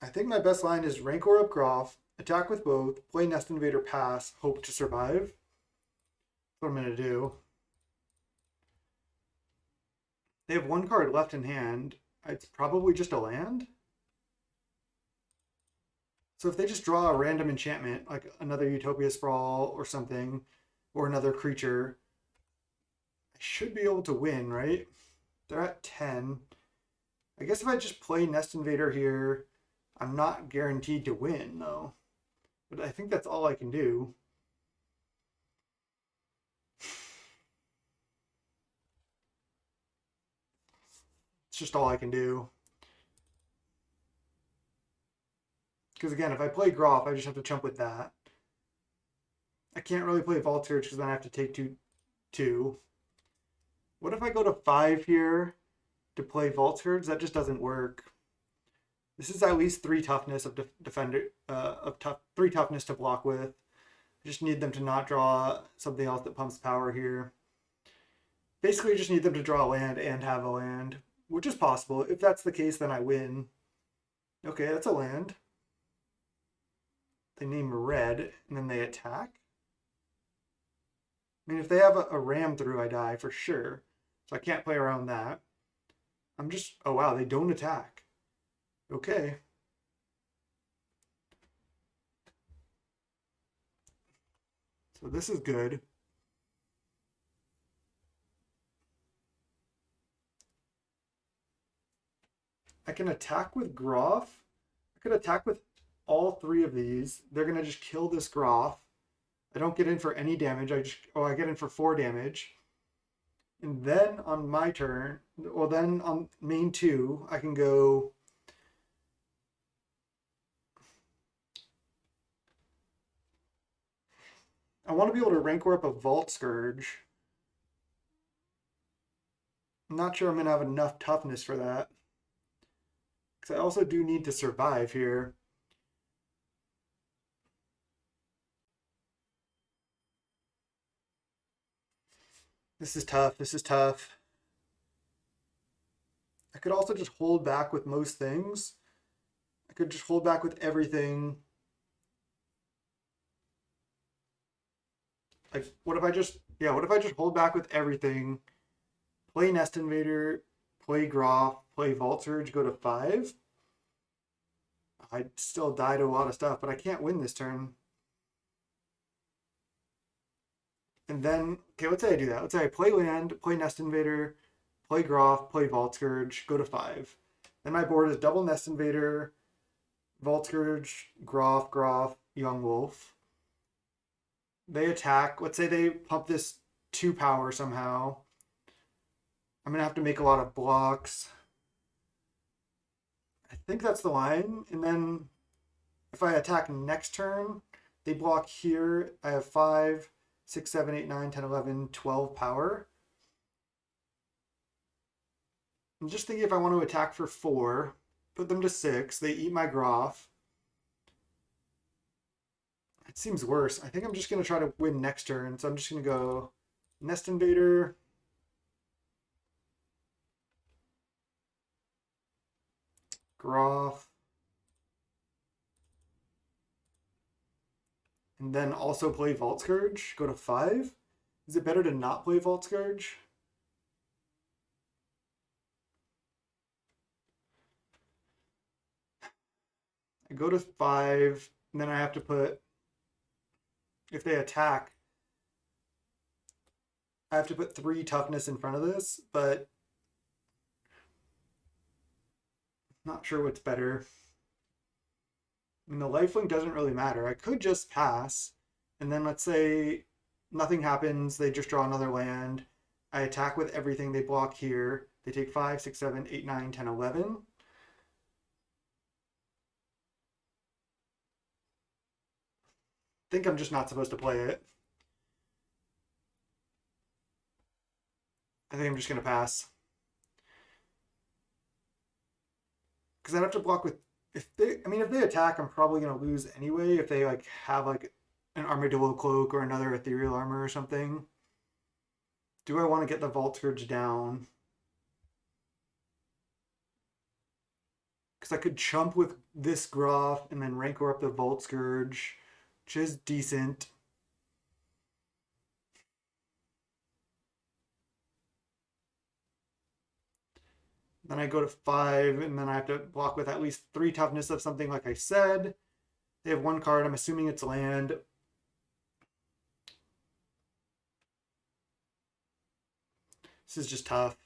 I think my best line is Rancor up Groff, attack with both, play Nest Invader, pass, hope to survive. That's what I'm going to do. They have one card left in hand. It's probably just a land. So if they just draw a random enchantment, like another Utopia Sprawl or something, or another creature, I should be able to win, right? They're at 10. I guess if I just play Nest Invader here, I'm not guaranteed to win, though. But I think that's all I can do. It's just all I can do. Because again, if I play Groff, I just have to chump with that. I can't really play Vault Surge because then I have to take 2. What if I go to 5 here to play Vault Surge? That just doesn't work. This is at least 3 toughness of defender of 3 toughness to block with. I just need them to not draw something else that pumps power here. Basically, I just need them to draw a land and have a land, which is possible. If that's the case, then I win. Okay, that's a land. They name red, and then they attack. I mean, if they have a ram through, I die for sure. So I can't play around that. I'm just... Oh, wow, they don't attack. Okay. So this is good. I can attack with Groff. I could attack with all 3 of these. They're going to just kill this Groff. I don't get in for any damage. I get in for 4 damage. And then on my turn, well, then on main 2, I can go... I want to be able to Rancor up a Vault Scourge. I'm not sure I'm going to have enough toughness for that. Because I also do need to survive here. This is tough. This is tough. I could also just hold back with most things. I could just hold back with everything. Like, what if I just hold back with everything? Play Nest Invader, play Groff, play Vault Surge, go to 5. I'd still die to a lot of stuff, but I can't win this turn. And then, okay, let's say I do that. Let's say I play land, play Nest Invader, play Groff, play Vault Scourge, go to 5. Then my board is double Nest Invader, Vault Scourge, Groff, Young Wolf. They attack. Let's say they pump this 2 power somehow. I'm going to have to make a lot of blocks. I think that's the line. And then if I attack next turn, they block here. I have 5, 6, 7, 8, 9, 10, 11, 12 power. I'm just thinking if I want to attack for 4, put them to 6. They eat my Groff. It seems worse. I think I'm just going to try to win next turn. So I'm just going to go Nest Invader. Groff. And then also play Vault Scourge. Go to 5. Is it better to not play Vault Scourge? I go to 5, and then I have to put... If they attack, I have to put 3 toughness in front of this, but not sure what's better. I mean, the lifelink doesn't really matter. I could just pass, and then let's say nothing happens, they just draw another land. I attack with everything they block here. They take 5, 6, 7, 8, 9, 10, 11. I think I'm just not supposed to play it. I think I'm just going to pass. Because I'd have to block with... If they attack, I'm probably going to lose anyway if they like have like an Armadillo Cloak or another Ethereal Armor or something. Do I want to get the Vault Scourge down? Because I could chump with this Groff and then Rancor up the Vault Scourge, which is decent. Then I go to 5, and then I have to block with at least 3 toughness of something like I said. They have 1 card. I'm assuming it's land. This is just tough.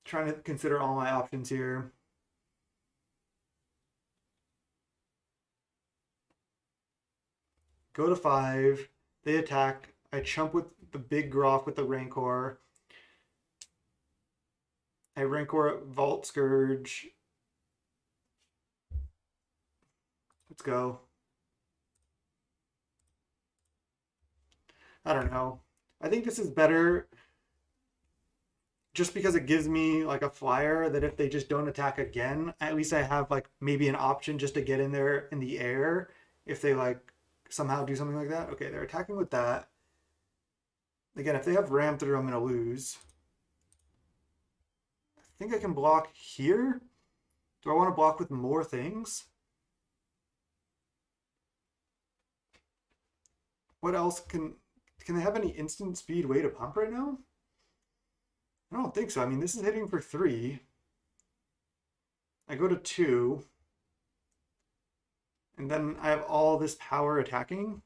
Trying to consider all my options here. Go to 5. They attack. I chump with the big Groff with the Rancor. I Rancor Vault Scourge. Let's go. I don't know. I think this is better just because it gives me like a flyer that if they just don't attack again, at least I have like maybe an option just to get in there in the air if they like somehow do something like that. Okay, they're attacking with that. Again, if they have ram through, I'm going to lose. I think I can block here. Do I want to block with more things? What else can they have any instant speed way to pump right now? I don't think so. I mean, this is hitting for 3. I go to 2. And then I have all this power attacking.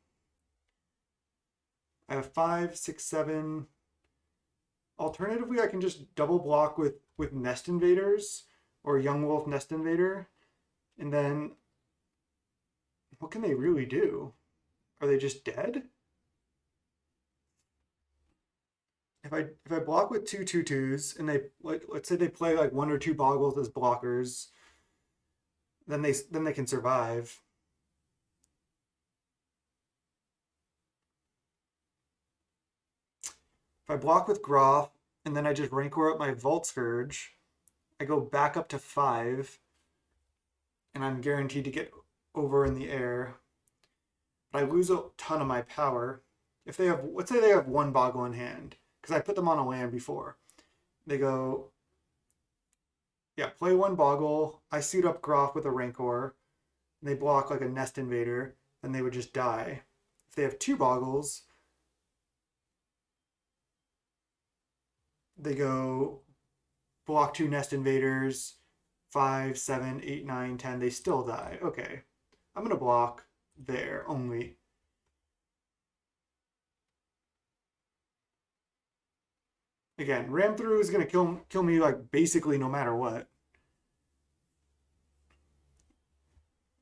I have 5, 6, 7. Alternatively, I can just double block with Nest Invaders or Young Wolf Nest Invader. And then what can they really do? Are they just dead? If I block with 2 2/2s and they let's say they play like 1 or 2 boggles as blockers, then they can survive. If I block with Groff and then I just Rancor up my Vault Scourge, I go back up to 5, and I'm guaranteed to get over in the air. But I lose a ton of my power. If they have, let's say they have 1 boggle in hand, because I put them on a land before. They go, yeah, play 1 boggle. I suit up Groff with a Rancor. And they block like a Nest Invader, then they would just die. If they have 2 boggles, they go block 2 Nest Invaders, 5, 7, 8, 9, 10. They still die. Okay, I'm gonna block there only. Again, ram through is gonna kill me like basically no matter what.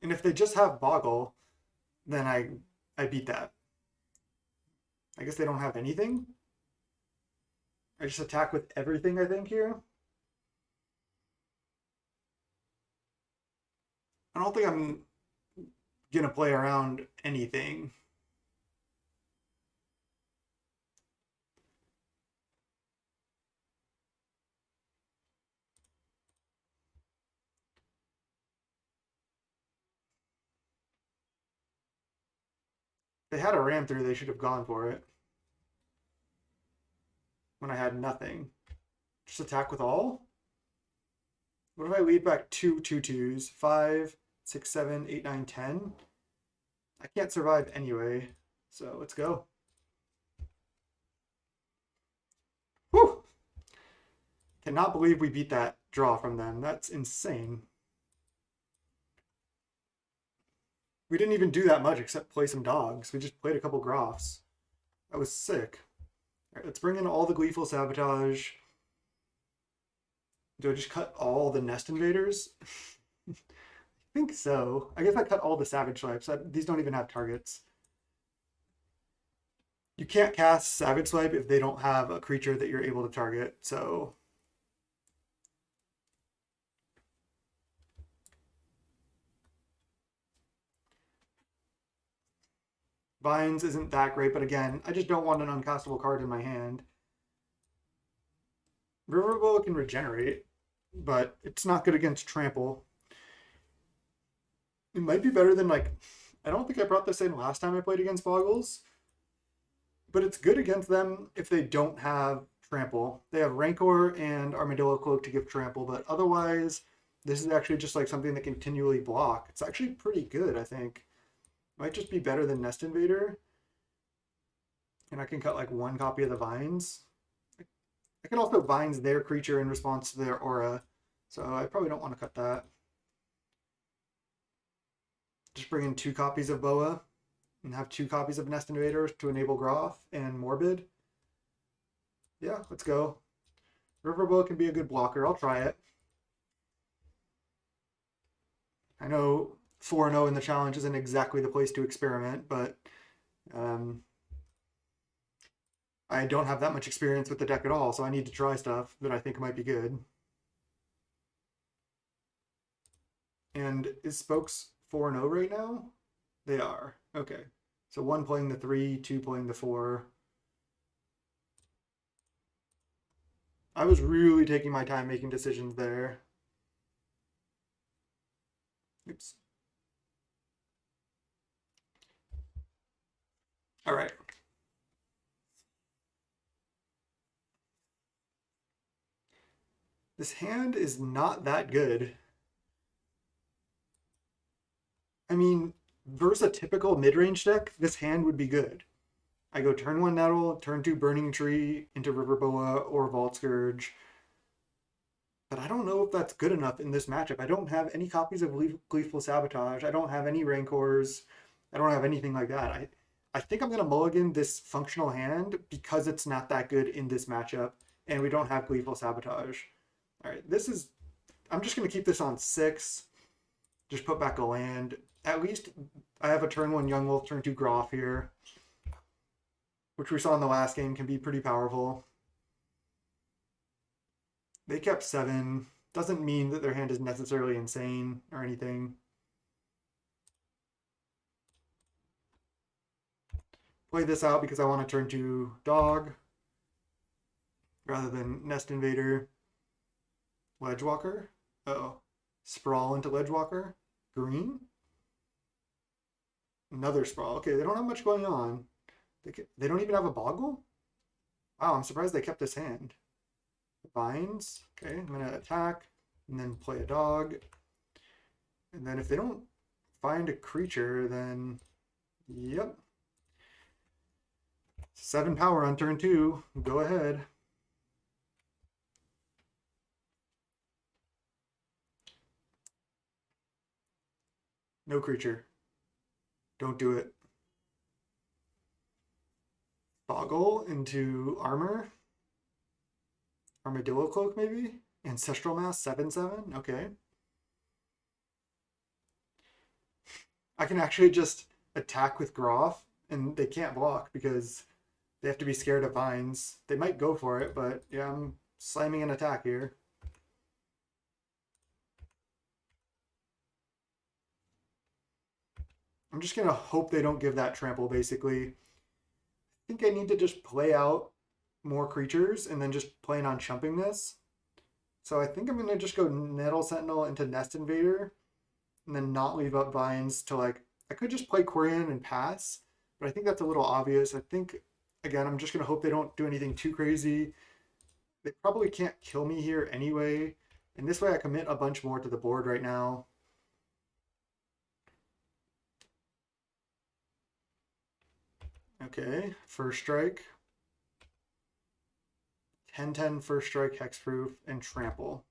And if they just have boggle, then I beat that. I guess they don't have anything. I just attack with everything, I think, here. I don't think I'm gonna play around anything. If they had a ram through, they should have gone for it. When I had nothing. Just attack with all? What if I lead back 2 2/2s? 5, 6, 7, 8, 9, 10? I can't survive anyway, so let's go. Whew! Cannot believe we beat that draw from them. That's insane. We didn't even do that much except play some dogs. We just played a couple Groffs. That was sick. All right, let's bring in all the Gleeful Sabotage. Do I just cut all the Nest Invaders? I think so. I guess I cut all the Savage Swipes. These don't even have targets. You can't cast Savage Swipe if they don't have a creature that you're able to target, so... Vines isn't that great, but again, I just don't want an uncastable card in my hand. Riverboa can regenerate, but it's not good against Trample. It might be better than, like, I don't think I brought this in last time I played against Boggles, but it's good against them if they don't have Trample. They have Rancor and Armadillo Cloak to give Trample, but otherwise, this is actually just like something that continually block. It's actually pretty good, I think. Might just be better than Nest Invader. And I can cut like 1 copy of the Vines. can also Vines their creature in response to their aura, so I probably don't want to cut that. Just bring in 2 copies of Boa and have 2 copies of Nest Invader to enable Groff and Morbid. Yeah, let's go. River Boa can be a good blocker. I'll try it. I know 4-0 in the challenge isn't exactly the place to experiment, but I don't have that much experience with the deck at all, so I need to try stuff that I think might be good. And is Spokes 4-0 right now? They are. Okay. So 1 playing the 3, 2 playing the 4. I was really taking my time making decisions there. Oops. All right. This hand is not that good. I mean, versus a typical mid-range deck, this hand would be good. I go turn 1 Nettle, turn 2 Burning Tree into River Boa or Vault Scourge. But I don't know if that's good enough in this matchup. I don't have any copies of Gleeful Sabotage. I don't have any Rancors. I don't have anything like that. I think I'm going to mulligan this functional hand because it's not that good in this matchup, and we don't have Gleeful Sabotage. All right, I'm just going to keep this on 6. Just put back a land. At least I have a turn 1 Young Wolf, turn 2 Groff here, which we saw in the last game can be pretty powerful. They kept 7. Doesn't mean that their hand is necessarily insane or anything. Play this out because I want to turn to Dog rather than Nest Invader. Ledgewalker. Uh-oh. Sprawl into Ledgewalker. Green. Another Sprawl. Okay, they don't have much going on. They don't even have a Boggle? Wow, I'm surprised they kept this hand. Vines. Okay, I'm going to attack and then play a Dog. And then if they don't find a creature, then yep. 7 power on turn 2. Go ahead. No creature. Don't do it. Boggle into Armor. Armadillo Cloak, maybe? Ancestral Mass, 7/7. Okay. I can actually just attack with Groff, and they can't block because they have to be scared of Vines. They might go for it, but yeah, I'm slamming an attack here. I'm just going to hope they don't give that trample, basically. I think I need to just play out more creatures and then just plan on chumping this. So I think I'm going to just go Nettle Sentinel into Nest Invader and then not leave up Vines to like... I could just play Quirion and pass, but I think that's a little obvious. I think, again, I'm just going to hope they don't do anything too crazy. They probably can't kill me here anyway. And this way I commit a bunch more to the board right now. Okay, first strike. 10/10 first strike, hexproof, and trample.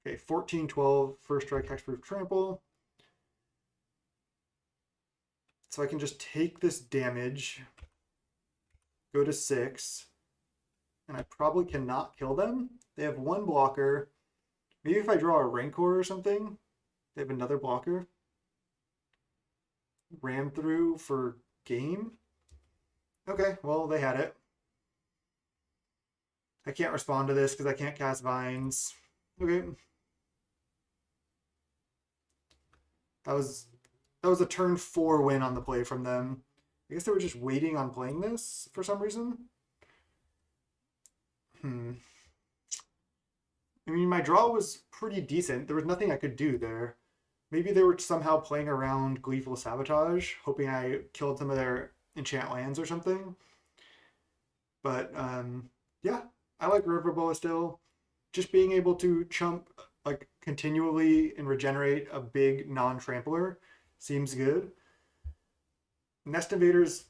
Okay, 14/12 first strike, hexproof, trample. So I can just take this damage, go to 6, and I probably cannot kill them. They have 1 blocker. Maybe if I draw a Rancor or something, they have another blocker. Ram through for game. Okay, well, they had it. I can't respond to this because I can't cast Vines. Okay. That was a turn 4 win on the play from them. I guess they were just waiting on playing this for some reason. I mean, my draw was pretty decent. There was nothing I could do there. Maybe they were somehow playing around Gleeful Sabotage, hoping I killed some of their enchant lands or something. But yeah, I like River Boa still. Just being able to chump like continually and regenerate a big non-trampler seems good. Nest Invaders,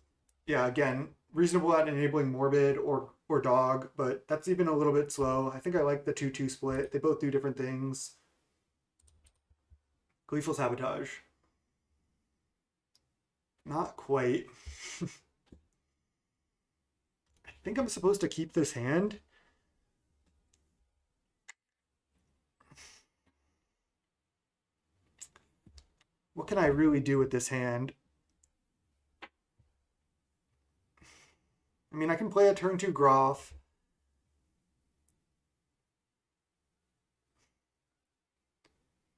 yeah, again, reasonable at enabling Morbid or Dog, but that's even a little bit slow. I think I like the 2-2 split. They both do different things. Gleeful Sabotage. Not quite. I think I'm supposed to keep this hand. What can I really do with this hand? I mean, I can play a turn 2 Groff.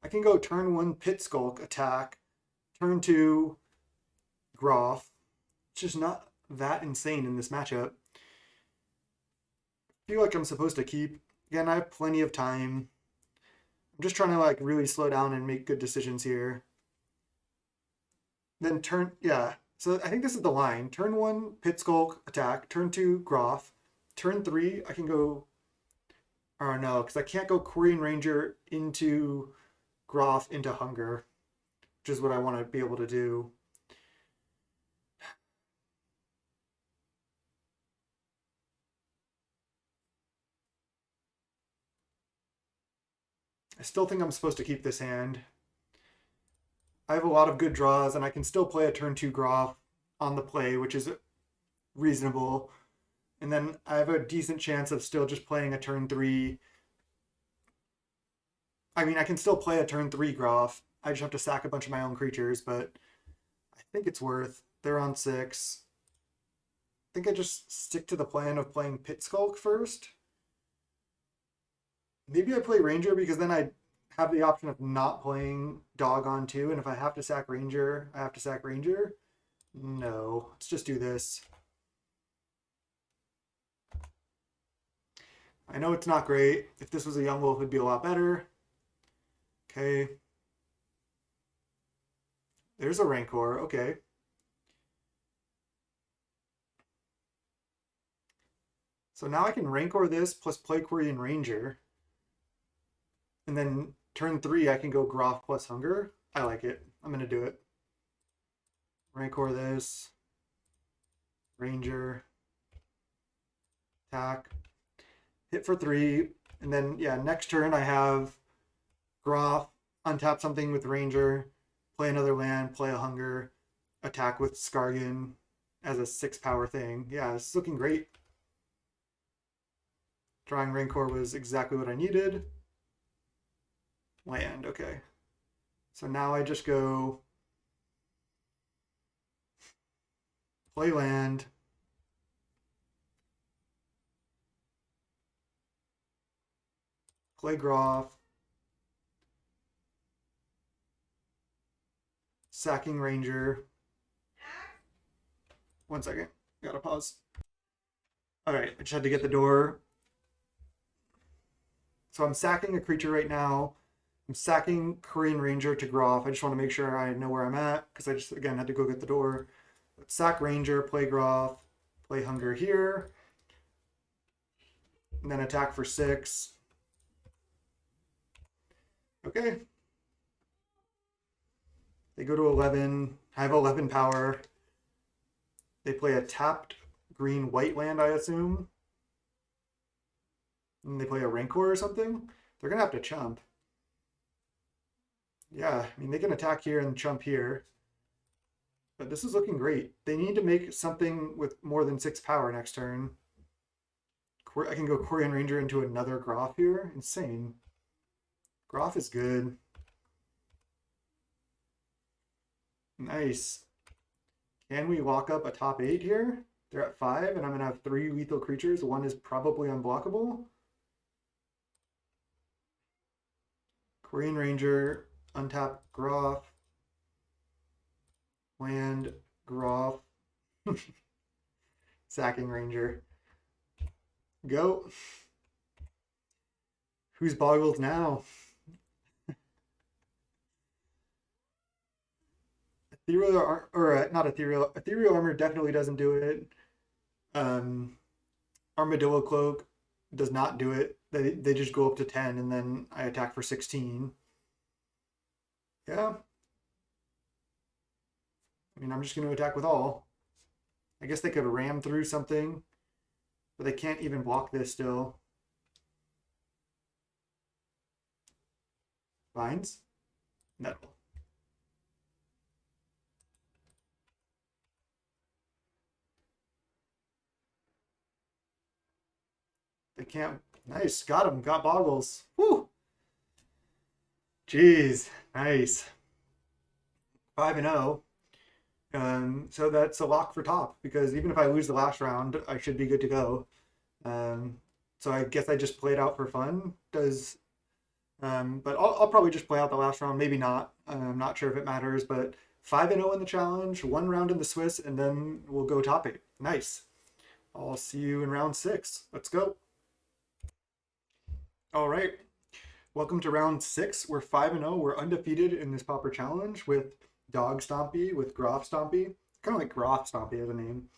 I can go turn 1 Pit Skulk attack, turn 2 Groff. It's just not that insane in this matchup. I feel like I'm supposed to keep. Again, I have plenty of time. I'm just trying to like really slow down and make good decisions here. Then turn, yeah. So I think this is the line. Turn 1 Pit Skulk attack, turn 2 Groff. Turn 3, I can go, or no, because I can't go Korean Ranger into Groff into Hunger, which is what I want to be able to do. I still think I'm supposed to keep this hand. I have a lot of good draws, and I can still play a turn 2 Groff on the play, which is reasonable. And then I have a decent chance of still just playing a turn 3. I mean, I can still play a turn 3 Groff. I just have to sack a bunch of my own creatures, but I think it's worth. They're on 6. I think I just stick to the plan of playing Pit Skulk first. Maybe I play Ranger because then I have the option of not playing Dog on 2, and if I have to sack Ranger, I have to sack Ranger. No, let's just do this. I know it's not great. If this was a Young Wolf, it would be a lot better. Okay. There's a Rancor. Okay. So now I can Rancor this plus play Korean Ranger. And then turn 3, I can go Groff plus Hunger. I like it. I'm going to do it. Rancor this. Ranger. Attack. Hit for 3. And then, yeah, next turn I have Groff, untap something with Ranger, play another land, play a Hunger, attack with Skargan as a 6 power thing. Yeah, this is looking great. Drawing Rancor was exactly what I needed. Land, okay. So now I just go play land, play Groff, sacking Ranger. 1 second, gotta pause. All right, I just had to get the door. So I'm sacking a creature right now. I'm sacking Korean Ranger to Groff. I just want to make sure I know where I'm at because I just, again, had to go get the door. Let's sack Ranger, play Groff, play Hunger here. And then attack for 6. Okay. They go to 11. I have 11 power. They play a tapped green white land, I assume. And they play a Rancor or something. They're going to have to chump. Yeah, I mean, they can attack here and chump here. But this is looking great. They need to make something with more than 6 power next turn. I can go Korean Ranger into another Groff here. Insane. Groff is good. Nice. Can we lock up a top 8 here? They're at 5, and I'm going to have 3 lethal creatures. 1 is probably unblockable. Korean Ranger, untap Groff, land Groff, sacking Ranger. Go. Who's boggled now? Ethereal, or not ethereal. Ethereal armor definitely doesn't do it. Armadillo cloak does not do it. They just go up to 10, and then I attack for 16. Yeah. I mean, I'm just going to attack with all. I guess they could ram through something, but they can't even block this still. Vines? No. They can't. Nice. Got him. Got boggles. Woo! Jeez. Nice. 5-0. So that's a lock for top because even if I lose the last round, I should be good to go. Um, so I guess I just play it out for fun. But I'll probably just play out the last round. Maybe not. I'm not sure if it matters, but 5-0 in the challenge, 1 round in the Swiss, and then we'll go top 8. Nice. I'll see you in round 6. Let's go. All right. Welcome to round 6. We're 5-0. We're undefeated in this Pauper challenge with Dog Stompy, with Groff Stompy. Kind of like Groff Stompy as a name.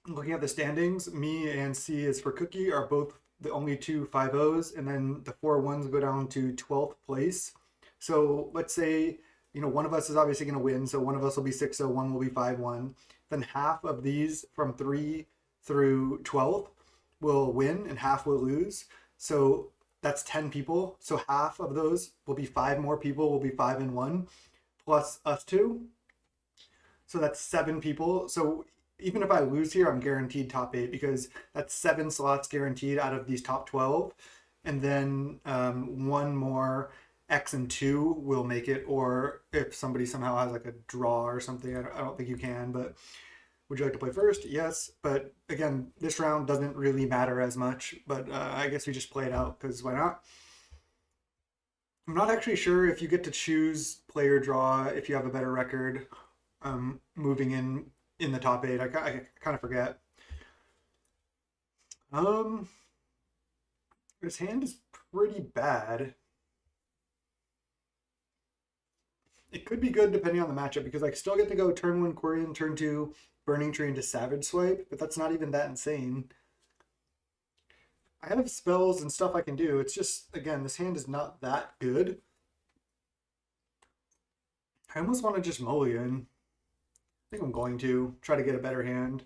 Looking at the standings, me and C is for Cookie are both the only two 5-0s, and then the 4-1s go down to 12th place. So let's say, one of us is obviously going to win. So one of us will be 6-0, one will be 5-1. Then half of these from 3 through 12th will win and half will lose. So that's 10 people. So half of those will be 5 more people, will be 5-1, plus us 2. So that's 7 people. So even if I lose here, I'm guaranteed top 8 because that's 7 slots guaranteed out of these top 12. And then 1 more X and 2 will make it, or if somebody somehow has like a draw or something, I don't think you can, but would you like to play first? Yes, but again, this round doesn't really matter as much, but I guess we just play it out because why not? I'm not actually sure if you get to choose player draw if you have a better record moving in the top 8. I kind of forget. This hand is pretty bad. It could be good depending on the matchup because I still get to go turn 1 Quirion, turn 2 Burning Tree into Savage Swipe, but that's not even that insane. I have spells and stuff I can do. It's just, again, this hand is not that good. I almost want to just mulligan. I think I'm going to try to get a better hand.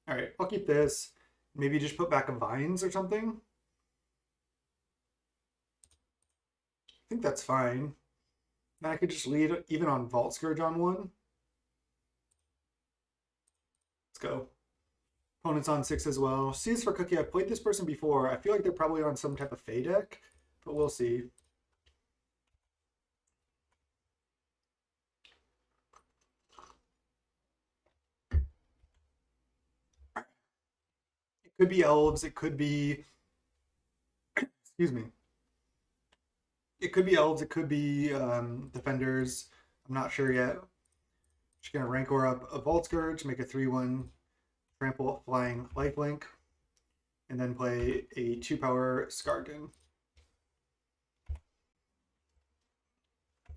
All right, I'll keep this. Maybe just put back a Vines or something. I think that's fine. Then I could just lead even on Vault Scourge on 1. Let's go. Opponent's on 6 as well. C is for Cookie. I've played this person before. I feel like they're probably on some type of Fey deck, but we'll see. It could be elves. It could be, excuse me. It could be elves. It could be defenders. I'm not sure yet. Just gonna Rancor up a Vault Scourge, make a 3/1 trample flying lifelink, and then play a 2-power Skargan.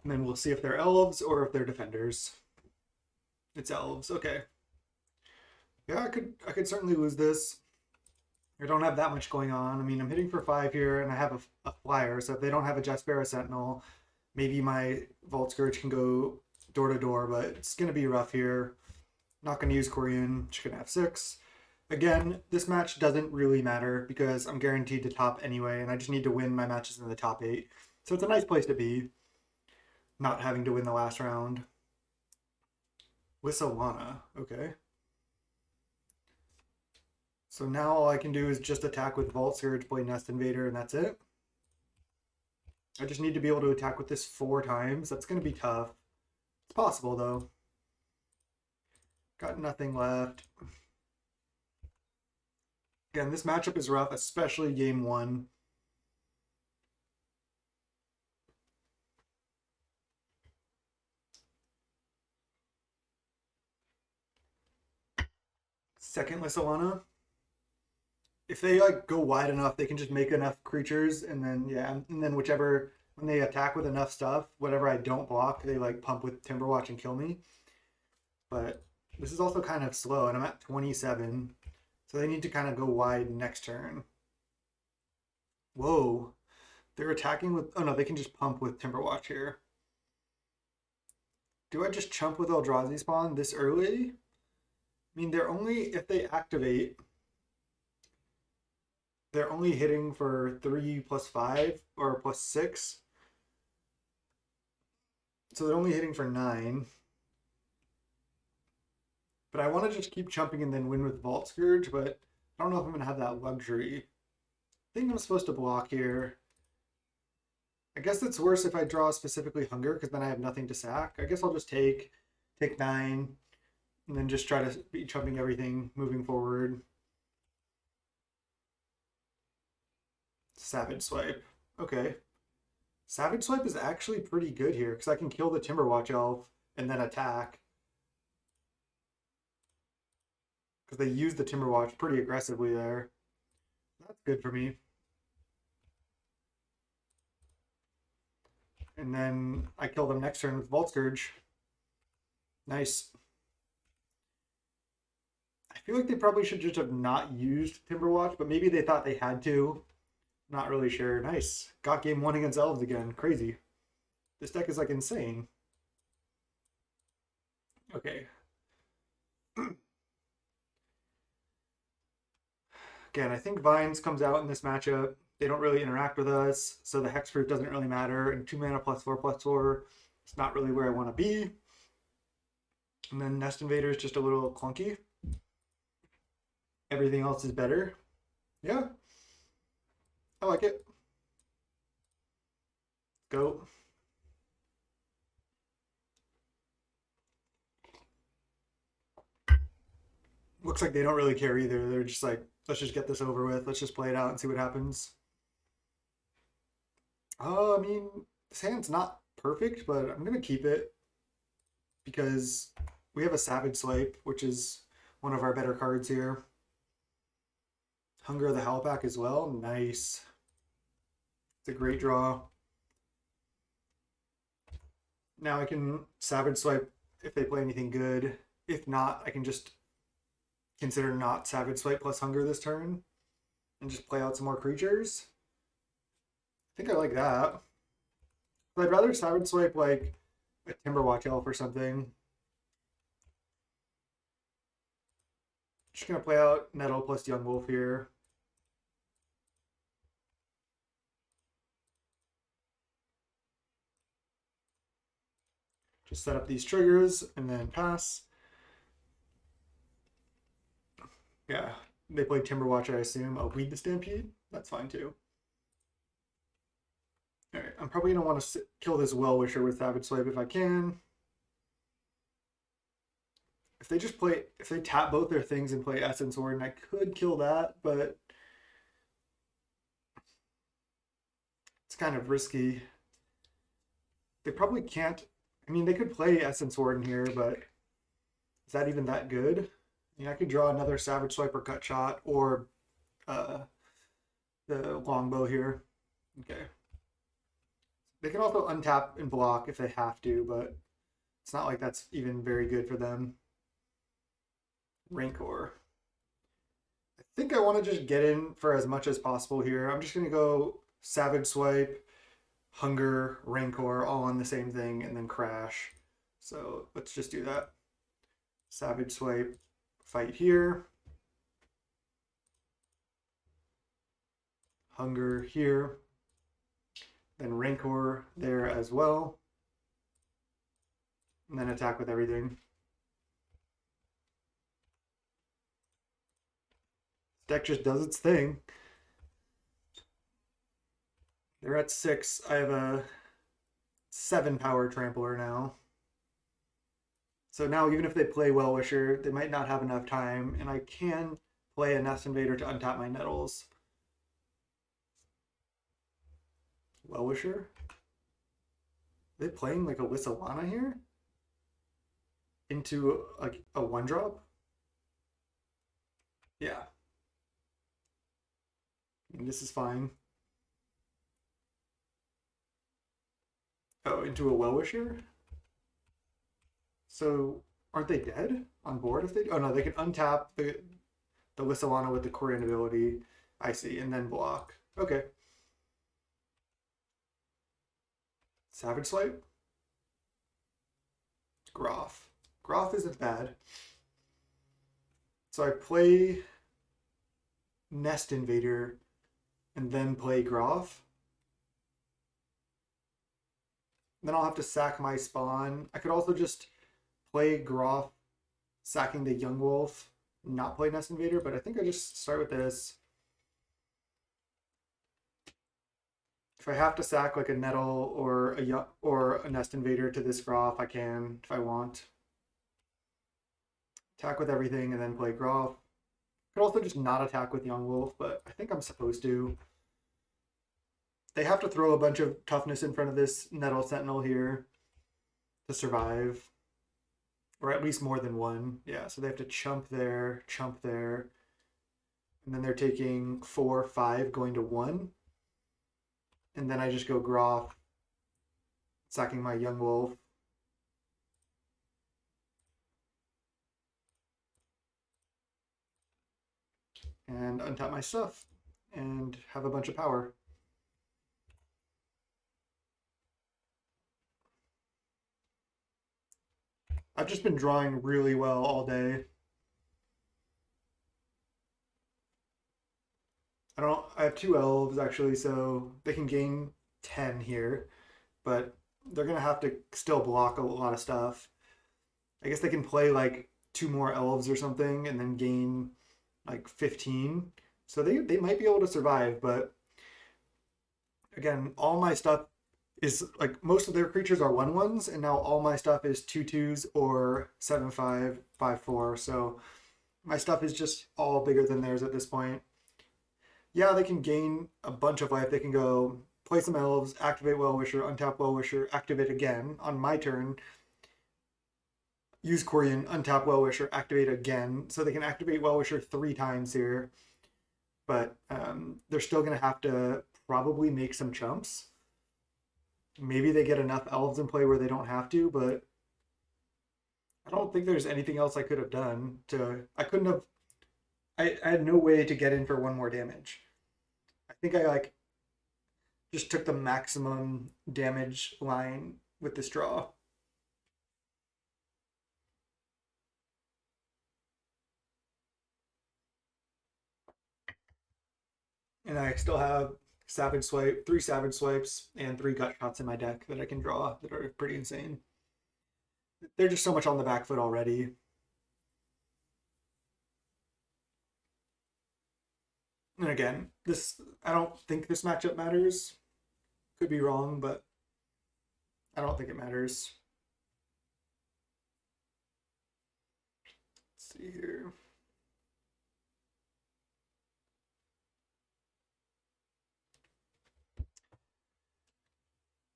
And then we'll see if they're elves or if they're defenders. It's elves. Okay. Yeah, I could certainly lose this. I don't have that much going on. I mean, I'm hitting for 5 here, and I have a flyer. So if they don't have a Jaspera Sentinel, maybe my Vault Scourge can go door to door, but it's going to be rough here. Not going to use Quirion. Just going to have 6. Again, this match doesn't really matter because I'm guaranteed to top anyway, and I just need to win my matches in the top 8. So it's a nice place to be, not having to win the last round. Wissawana. Okay. So now all I can do is just attack with Vault Surge, play Nest Invader, and that's it. I just need to be able to attack with this 4 times. That's going to be tough. It's possible, though. Got nothing left. Again, this matchup is rough, especially game 1. Second Wissawana. If they like go wide enough, they can just make enough creatures, and then and then whichever when they attack with enough stuff, whatever I don't block, they like pump with Timberwatch and kill me. But this is also kind of slow, and I'm at 27, so they need to kind of go wide next turn. Whoa, they're attacking with. Oh no, they can just pump with Timberwatch here. Do I just chump with Eldrazi Spawn this early? mean, they're only, if they activate, they're only hitting for 3 plus 5 or plus 6. So they're only hitting for 9. But I want to just keep chumping and then win with Vault Scourge, but I don't know if I'm going to have that luxury. I think I'm supposed to block here. I guess it's worse if I draw specifically Hunger, because then I have nothing to sack. I guess I'll just take 9, and then just try to be chumping everything moving forward. Savage Swipe. Okay. Savage Swipe is actually pretty good here, because I can kill the Timberwatch Elf and then attack. Because they use the Timberwatch pretty aggressively there. That's good for me. And then I kill them next turn with Vault Scourge. Nice. I feel like they probably should just have not used Timberwatch, but maybe they thought they had to. Not really sure. Nice. Got game 1 against Elves again. Crazy. This deck is like insane. Okay. Again, I think Vines comes out in this matchup. They don't really interact with us, so the Hexproof doesn't really matter. And 2 mana +4/+4, it's not really where I want to be. And then Nest Invader is just a little clunky. Everything else is better. Yeah. I like it. Go. Looks like they don't really care either. They're just like, let's just get this over with. Let's just play it out and see what happens. I mean, this hand's not perfect, but I'm going to keep it because we have a Savage Swipe, which is one of our better cards here. Hunger of the Howlpack as well. Nice. It's a great draw. Now I can Savage Swipe if they play anything good. If not, I can just consider not Savage Swipe plus Hunger this turn and just play out some more creatures. I think I like that. But I'd rather Savage Swipe like a Timberwatch Elf or something. Just gonna play out Nettle plus Young Wolf here. Just set up these triggers and then pass. Yeah, they play Timberwatch, I assume. Oh, Weed the Stampede? That's fine too. Alright, I'm probably going to want to kill this Well-Wisher with Savage Swipe if I can. If they just play, if they tap both their things and play Essence Warden, I could kill that, but it's kind of risky. They probably can't, I mean, they could play Essence Warden here, but is that even that good? I mean, I could draw another Savage Swipe or Gut Shot or the Longbow here. Okay. They can also untap and block if they have to, but it's not like that's even very good for them. Rancor. I think I want to just get in for as much as possible here. I'm just going to go Savage Swipe, Hunger, Rancor, all on the same thing, and then Crash. So let's just do that. Savage Swipe, fight here. Hunger here. Then Rancor there as well. And then attack with everything. This deck just does its thing. They're at 6. I have a 7 power Trampler now. So now even if they play Well-Wisher, they might not have enough time, and I can play a Nest Invader to untap my Nettles. Well-Wisher? Are they playing like a Wissalana here? Into like a 1-drop? Yeah. And this is fine. Oh, into a Well-Wisher? So aren't they dead on board if they do? Oh no, they can untap the Wissalana with the Korean ability. I see, and then block. Okay. Savage Swipe? Groff. Groff isn't bad. So I play Nest Invader and then play Groff. Then I'll have to sack my spawn. I could also just play Groff, sacking the Young Wolf, not play Nest Invader, but I think I just start with this. If I have to sack like a Nettle or a Nest Invader to this Groff, I can if I want. Attack with everything and then play Groff. Could also just not attack with Young Wolf, but I think I'm supposed to. They have to throw a bunch of toughness in front of this Nettle Sentinel here to survive. Or at least more than one. Yeah, so they have to chump there, and then they're taking 4, 5, going to 1. And then I just go Groff, sacking my Young Wolf. And untap my stuff and have a bunch of power. I've just been drawing really well all day. I have 2 elves actually, so they can gain 10 here, but they're gonna have to still block a lot of stuff. I guess they can play like 2 more elves or something and then gain like 15. So they might be able to survive, but again, all my stuff is like most of their creatures are 1/1s, and now all my stuff is 2/2s or 7/5, 5/4. So my stuff is just all bigger than theirs at this point. Yeah, they can gain a bunch of life. They can go play some elves, activate Well-Wisher, untap Well-Wisher, activate again on my turn. Use Quirion, untap Well-Wisher, activate again. So they can activate Well-Wisher 3 times here. But they're still going to have to probably make some chumps. Maybe they get enough elves in play where they don't have to, but I don't think there's anything else I could have done to. I couldn't have. I had no way to get in for 1 more damage. I think I like just took the maximum damage line with this draw. And I still have Savage Swipe, 3 Savage Swipes, and 3 Gut Shots in my deck that I can draw that are pretty insane. They're just so much on the back foot already. And again, I don't think this matchup matters. Could be wrong, but I don't think it matters. Let's see here.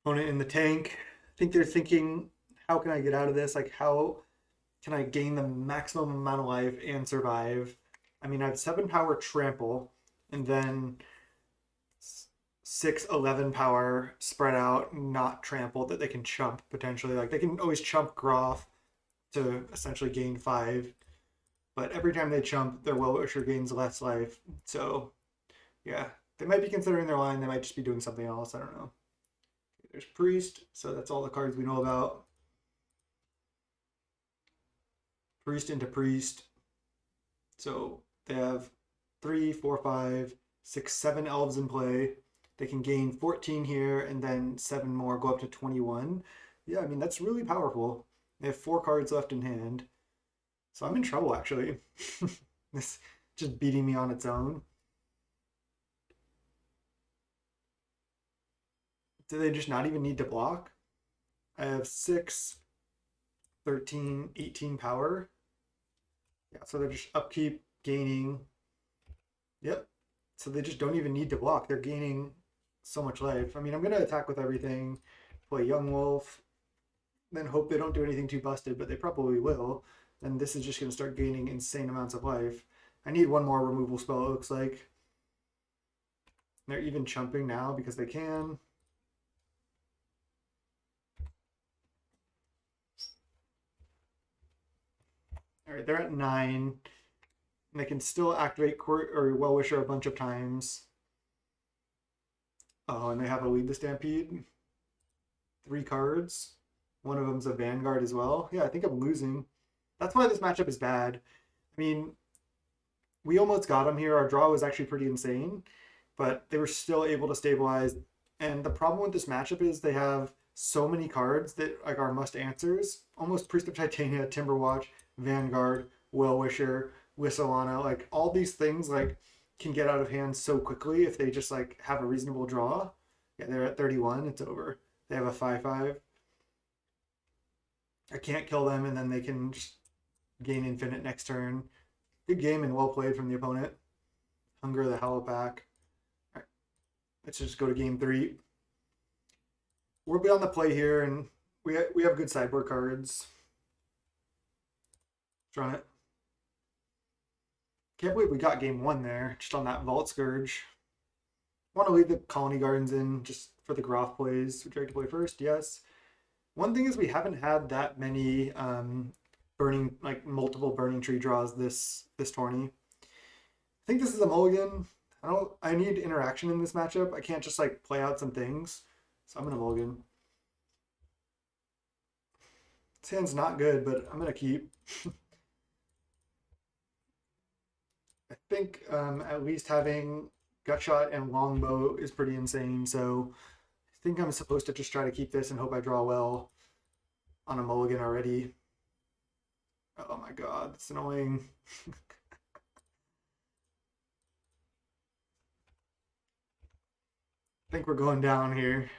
Opponent in the tank. I think they're thinking, how can I get out of this? Like, how can I gain the maximum amount of life and survive? I mean, I have 7 power trample, and then 6, 11 power spread out, not trample, that they can chump potentially. Like, they can always chump Groff to essentially gain 5. But every time they chump, their Well-Wisher gains less life. So, yeah, they might be considering their line. They might just be doing something else. I don't know. There's Priest, so that's all the cards we know about. Priest into Priest. So they have 3, 4, 5, 6, 7 elves in play. They can gain 14 here and then 7 more, go up to 21. Yeah, I mean, that's really powerful. They have 4 cards left in hand. So I'm in trouble, actually. This just beating me on its own. Do they just not even need to block? I have 6, 13, 18 power. Yeah, so they're just upkeep, gaining. Yep. So they just don't even need to block. They're gaining so much life. I mean, I'm going to attack with everything, play Young Wolf, then hope they don't do anything too busted, but they probably will. Then this is just going to start gaining insane amounts of life. I need 1 more removal spell, it looks like. They're even chumping now because they can. All right, they're at 9. And they can still activate or Well-Wisher a bunch of times. Oh, and they have a Lead the Stampede. 3 cards. One of them's a Vanguard as well. Yeah, I think I'm losing. That's why this matchup is bad. I mean, we almost got them here. Our draw was actually pretty insane, but they were still able to stabilize. And the problem with this matchup is they have so many cards that like are must answers. Almost Priest of Titania, Timberwatch, Vanguard, Well Wisher, Whistlana, like all these things like can get out of hand so quickly if they just like have a reasonable draw. Yeah, they're at 31. It's over. They have a 5/5. I can't kill them, and then they can just gain infinite next turn. Good game and well played from the opponent. Hunger the Howl back. All right, let's just go to game 3. We'll be on the play here, and we have good sideboard cards. Run it. Can't believe we got game 1 there, just on that Vault Scourge. Want to leave the Colony Gardens in just for the Groff plays. Would you like to play first? Yes. One thing is we haven't had that many burning, like multiple Burning Tree draws this tourney. I think this is a mulligan. I need interaction in this matchup. I can't just like play out some things. So I'm gonna mulligan. This hand's not good, but I'm gonna keep. I think at least having Gutshot and Longbow is pretty insane, so I think I'm supposed to just try to keep this and hope I draw well on a mulligan already. Oh my god, that's annoying. I think we're going down here.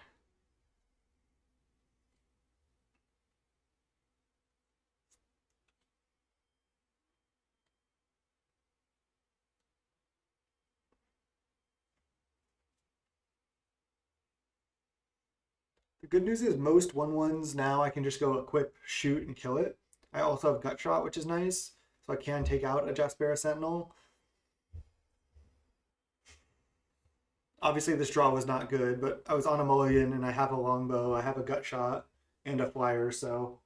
The good news is most 1/1s now I can just go equip, shoot, and kill it. I also have Gut Shot, which is nice, so I can take out a Jaspera Sentinel. Obviously, this draw was not good, but I was on a mulligan, and I have a Longbow, I have a Gut Shot, and a Flyer, so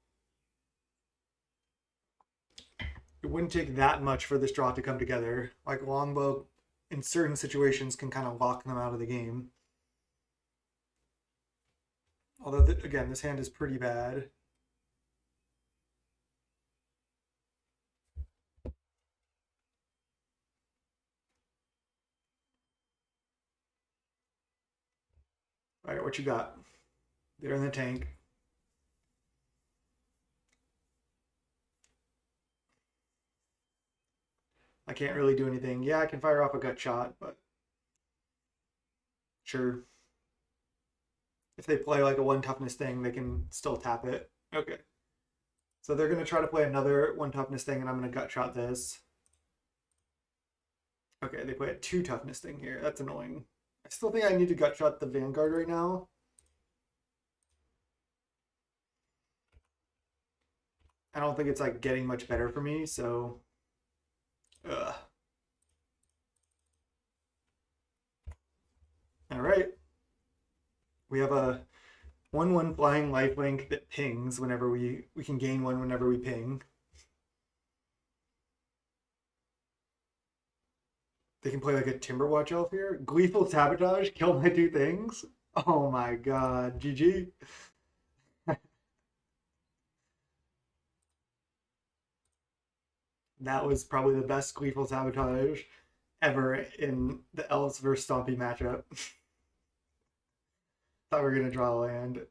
it wouldn't take that much for this draw to come together. Like Longbow, in certain situations, can kind of lock them out of the game. Although, again, this hand is pretty bad. All right, what you got? They're in the tank. I can't really do anything. Yeah, I can fire off a Gut Shot, but sure. If they play like a 1 toughness thing, they can still tap it. Okay. So they're going to try to play another 1 toughness thing, and I'm going to Gut Shot this. Okay, they play a 2 toughness thing here. That's annoying. I still think I need to Gut Shot the Vanguard right now. I don't think it's like getting much better for me, so ugh. All right. We have a 1/1 flying lifelink that pings whenever we can gain 1 whenever we ping. They can play like a Timberwatch Elf here. Gleeful Sabotage, kill my 2 things. Oh my god, GG. That was probably the best Gleeful Sabotage ever in the Elves versus Stompy matchup. Thought we were gonna draw a land.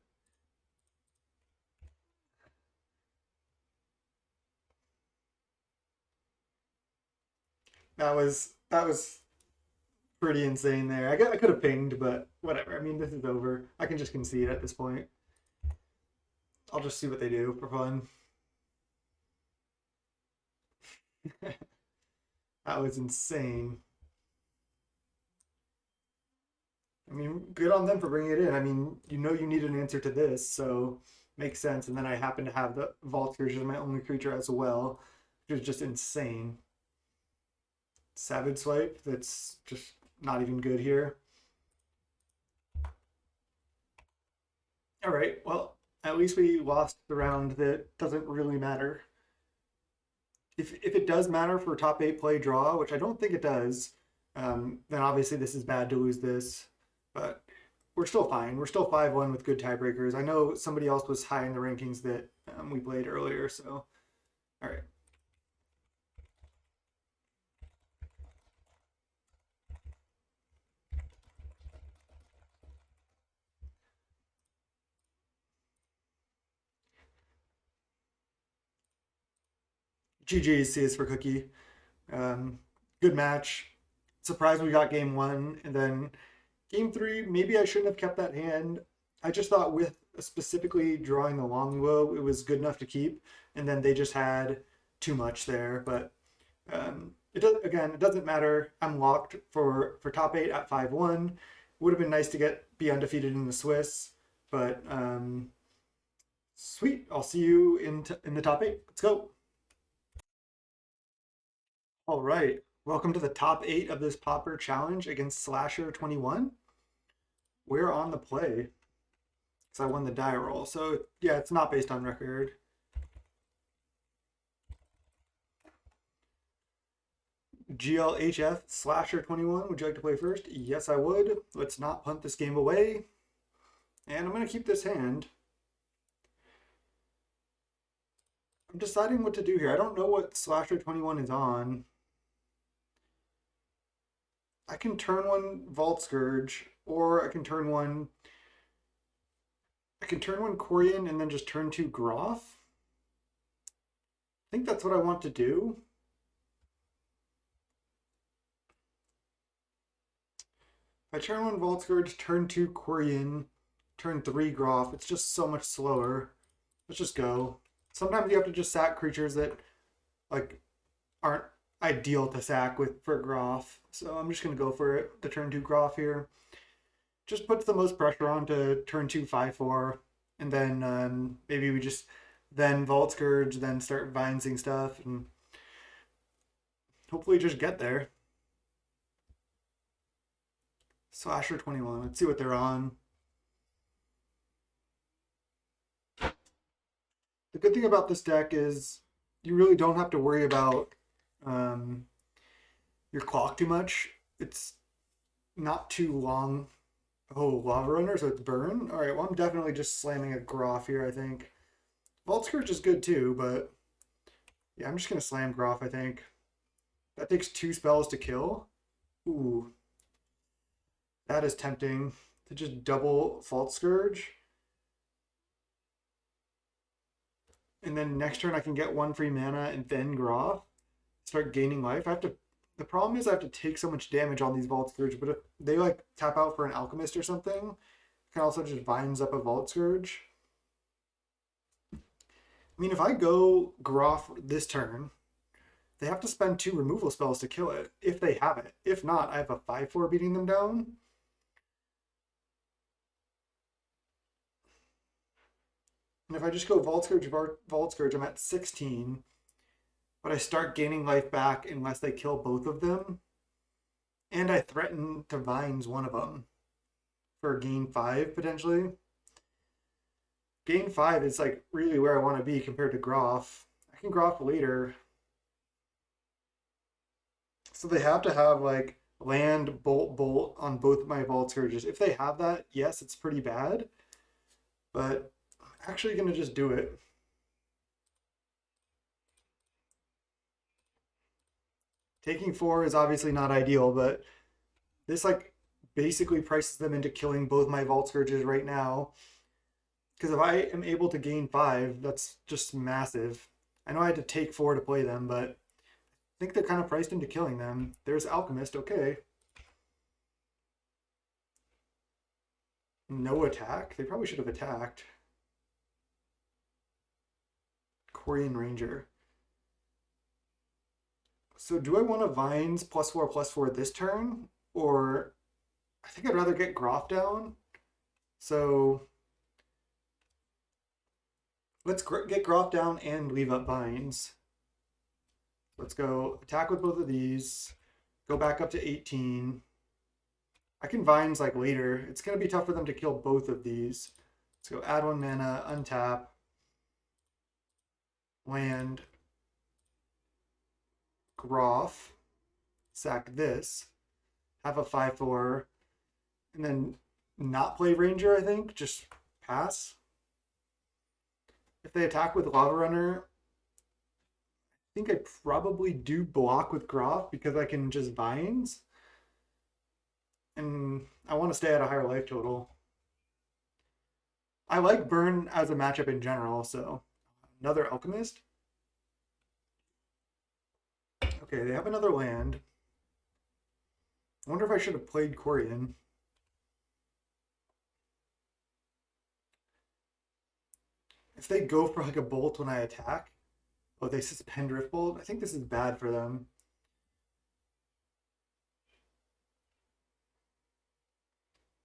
That was pretty insane there. I could have pinged, but whatever. I mean, this is over. I can just concede at this point. I'll just see what they do for fun. That was insane. I mean, good on them for bringing it in. I mean, you know you need an answer to this, so makes sense. And then I happen to have the Vault Scourge as my only creature as well, which is just insane. Savage Swipe, that's just not even good here. All right, well, at least we lost the round that doesn't really matter. If it does matter for top 8 play draw, which I don't think it does, then obviously this is bad to lose this. But we're still fine. We're still 5-1 with good tiebreakers. I know somebody else was high in the rankings that we played earlier, so all right. GG's, C is for Cookie. Um, Good match. Surprised we got game one, and then game three. Maybe I shouldn't have kept that hand. I just thought with specifically drawing the longbow, it was good enough to keep, and then they just had too much there. But it does, again, it doesn't matter. I'm locked for top eight at 5-1. Would have been nice to be undefeated in the Swiss, but sweet. I'll see you in the top eight. Let's go. All right. Welcome to the top eight of this Pauper challenge against Slasher 21. We're on the play because I won the die roll. So yeah, it's not based on record. GLHF Slasher 21. Would you like to play first? Yes, I would. Let's not punt this game away. And I'm going to keep this hand. I'm deciding what to do here. I don't know what Slasher 21 is on. I can turn one Vault Scourge, or I can turn one Corian and then just turn two Groff. I think that's what I want to do. If I turn one Vault Scourge, turn two Corian, turn three Groff, it's just so much slower. Let's just go. Sometimes you have to just sack creatures that like aren't ideal to sack for Groff. So I'm just gonna go for it. The turn two Groff here. Just puts the most pressure on to turn two 5-4. And then maybe we just then Vault Scourge, then start vinesing stuff and hopefully just get there. Slasher 21. Let's see what they're on. The good thing about this deck is you really don't have to worry about your clock too much. It's not too long. Oh, Lava Runner, so it's burn? Alright, well I'm definitely just slamming a Groff here, I think. Vault Scourge is good too, but yeah, I'm just going to slam Groff, I think. That takes 2 spells to kill. Ooh. That is tempting to just double Vault Scourge. And then next turn I can get 1 free mana and then Groff. Start gaining life. The problem is I have to take so much damage on these Vault Scourge, but if they like tap out for an Alchemist or something, I can also just vines up a Vault Scourge. I mean, if I go Groff this turn, they have to spend 2 removal spells to kill it, if they have it. If not, I have a 5-4 beating them down. And if I just go Vault Scourge, I'm at 16. But I start gaining life back unless they kill both of them. And I threaten to vines one of them for gain 5, potentially. Gain 5 is like really where I want to be compared to Groff. I can Groff later. So they have to have like land, bolt on both my Vault Scourges. If they have that, yes, it's pretty bad. But I'm actually going to just do it. Taking 4 is obviously not ideal, but this like basically prices them into killing both my Vault Scourges right now. Because if I am able to gain 5, that's just massive. I know I had to take 4 to play them, but I think they're kind of priced into killing them. There's Alchemist, okay. No attack? They probably should have attacked. Corian Ranger. So do I want to Vines +4/+4 this turn? Or I think I'd rather get Groff down. So let's get Groff down and leave up Vines. Let's go attack with both of these. Go back up to 18. I can Vines like later. It's going to be tough for them to kill both of these. Let's go add 1 mana, untap, land, Groff, sack this, have a 5-4, and then not play Ranger, I think. Just pass. If they attack with Lava Runner, I think I probably do block with Groff because I can just Vines. And I want to stay at a higher life total. I like Burn as a matchup in general, so another Alchemist. Okay, they have another land. I wonder if I should have played Corian. If they go for like a bolt when I attack, oh, they suspend Rift Bolt. I think this is bad for them.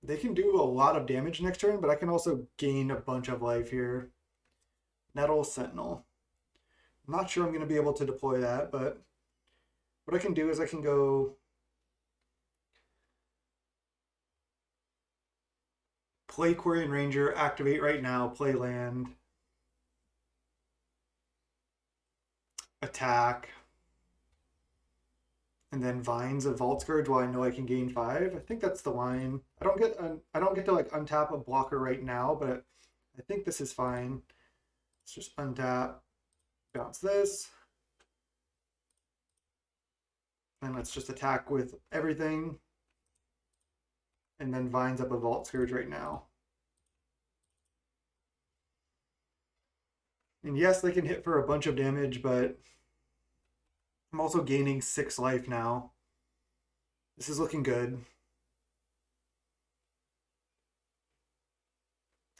They can do a lot of damage next turn, but I can also gain a bunch of life here. Nettle Sentinel. I'm not sure I'm going to be able to deploy that, but what I can do is I can go play Quarian Ranger, activate right now, play land, attack, and then Vines of Vault Scourge while I know I can gain 5. I think that's the line. I don't get to like untap a blocker right now, but I think this is fine. Let's just untap, bounce this. And let's just attack with everything. And then Vines up a Vault Scourge right now. And yes, they can hit for a bunch of damage, but I'm also gaining 6 life now. This is looking good.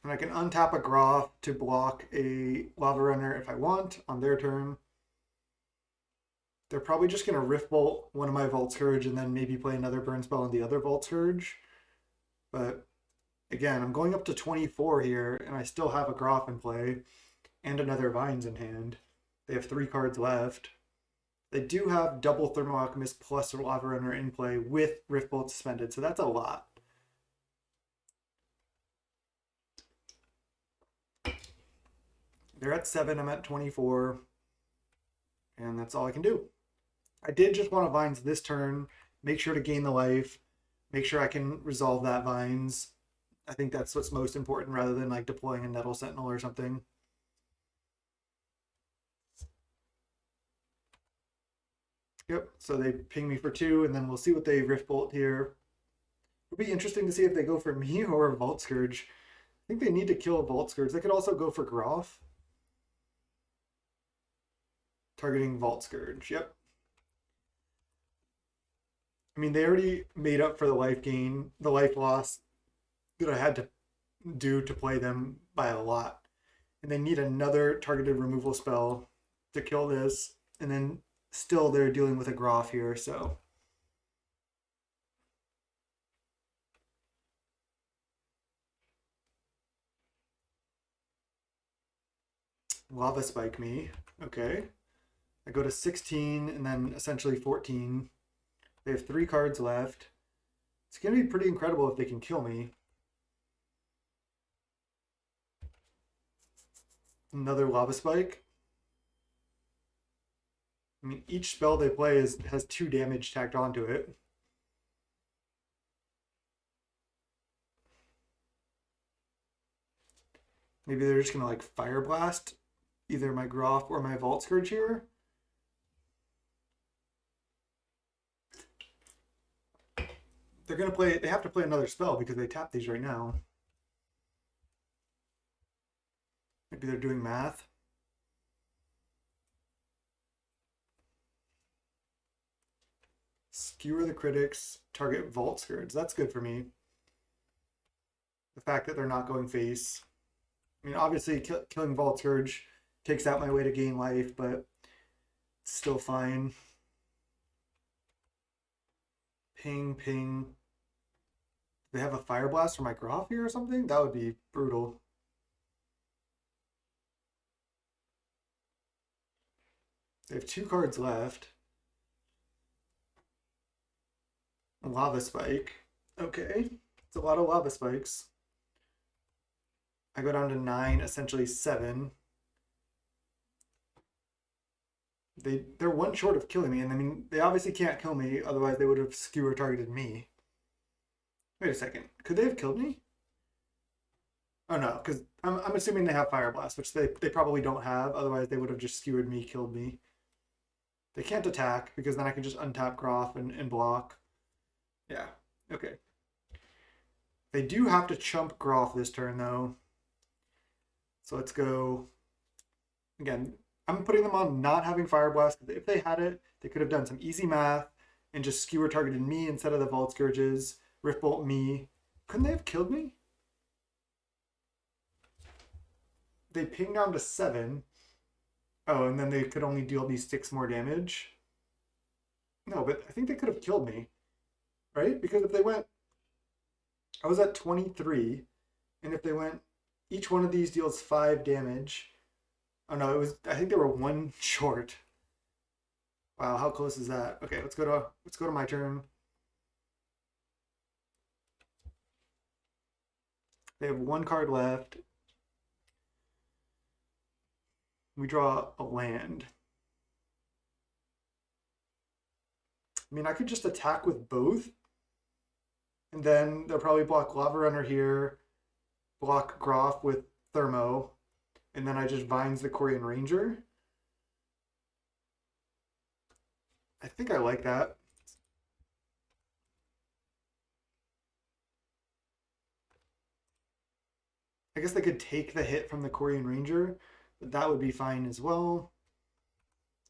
And I can untap a Groff to block a Lava Runner if I want on their turn. They're probably just going to Rift Bolt one of my Vault Scourge and then maybe play another burn spell on the other Vault Scourge. But again, I'm going up to 24 here, and I still have a Groff in play and another Vines in hand. They have 3 cards left. They do have double Thermal Alchemist plus Lava Runner in play with Rift Bolt suspended, so that's a lot. They're at 7, I'm at 24, and that's all I can do. I did just want to Vines this turn, make sure to gain the life, make sure I can resolve that Vines. I think that's what's most important rather than like deploying a Nettle Sentinel or something. Yep, so they ping me for 2, and then we'll see what they Rift Bolt here. It'll be interesting to see if they go for me or a Vault Scourge. I think they need to kill a Vault Scourge. They could also go for Groff. Targeting Vault Scourge, yep. I mean, they already made up for the life gain, the life loss that I had to do to play them by a lot. And they need another targeted removal spell to kill this. And then still they're dealing with a Groff here, so. Lava Spike me, okay. I go to 16 and then essentially 14. They have 3 cards left. It's going to be pretty incredible if they can kill me. Another Lava Spike. I mean, each spell they play has 2 damage tacked onto it. Maybe they're just going to like Fire Blast either my Groff or my Vault Scourge here. They're going to play, they have to play another spell because they tap these right now. Maybe they're doing math. Skewer the critics, target Vault Scourge. That's good for me. The fact that they're not going face. I mean, obviously, killing Vault Scourge takes out my way to gain life, but it's still fine. Ping, ping. Do they have a Fire Blast for my Groff here or something? That would be brutal. They have 2 cards left. Lava Spike. Okay. It's a lot of Lava Spikes. I go down to 9, essentially 7. They're 1 short of killing me, and I mean, they obviously can't kill me, otherwise they would have skewer targeted me. Wait a second. Could they have killed me? Oh no, because I'm assuming they have Fire Blast, which they probably don't have, otherwise they would have just skewered me, killed me. They can't attack, because then I can just untap Groff and block. Yeah, okay. They do have to chump Groff this turn, though. So let's go. Again, I'm putting them on not having Fire Blast. If they had it, They could have done some easy math and just skewer targeted me instead of the Vault Scourges, Rift Bolt me. Couldn't they have killed me? They ping down to 7. Oh, and then they could only deal me 6 more damage. No, but I think they could have killed me, right? Because if they went, I was at 23, and if they went, each one of these deals 5 damage. Oh no, it was, I think they were 1 short. Wow, how close is that? Okay, let's go to my turn. They have 1 card left. We draw a land. I mean, I could just attack with both. And then they'll probably block Lava Runner here, block Groff with Thermo, and then I just Vines the Quarian Ranger. I think I like that. I guess they could take the hit from the Quarian Ranger, but that would be fine as well.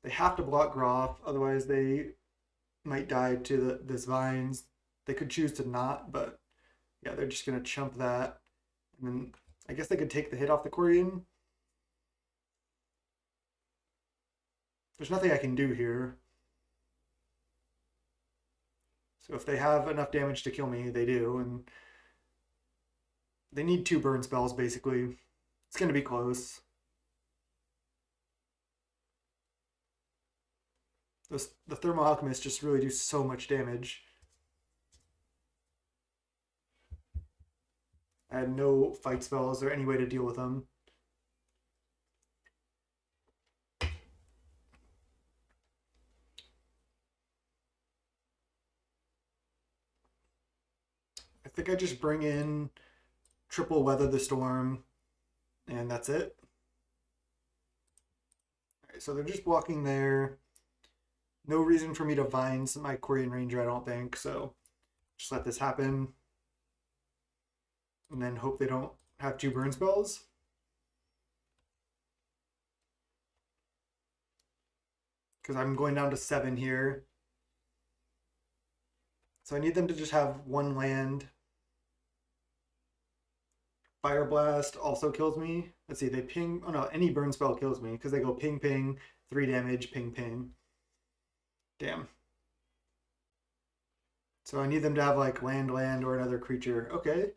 They have to block Groff, otherwise they might die to this Vines. They could choose to not, but yeah, they're just going to chump that. And then I guess they could take the hit off the Quarian. There's nothing I can do here. So if they have enough damage to kill me, they do. And they need 2 burn spells, basically. It's going to be close. The Thermal Alchemists just really do so much damage. I had no fight spells or any way to deal with them. I think I just bring in triple Weather the Storm, and that's it. All right, so they're just blocking there. No reason for me to Vines my Quarian Ranger, I don't think, so just let this happen. And then hope they don't have 2 burn spells. Because I'm going down to 7 here. So I need them to just have 1 land. Fire Blast also kills me. Let's see, they ping. Oh no, any burn spell kills me because they go ping, ping, 3 damage, ping, ping. Damn. So I need them to have like land, land, or another creature. Okay.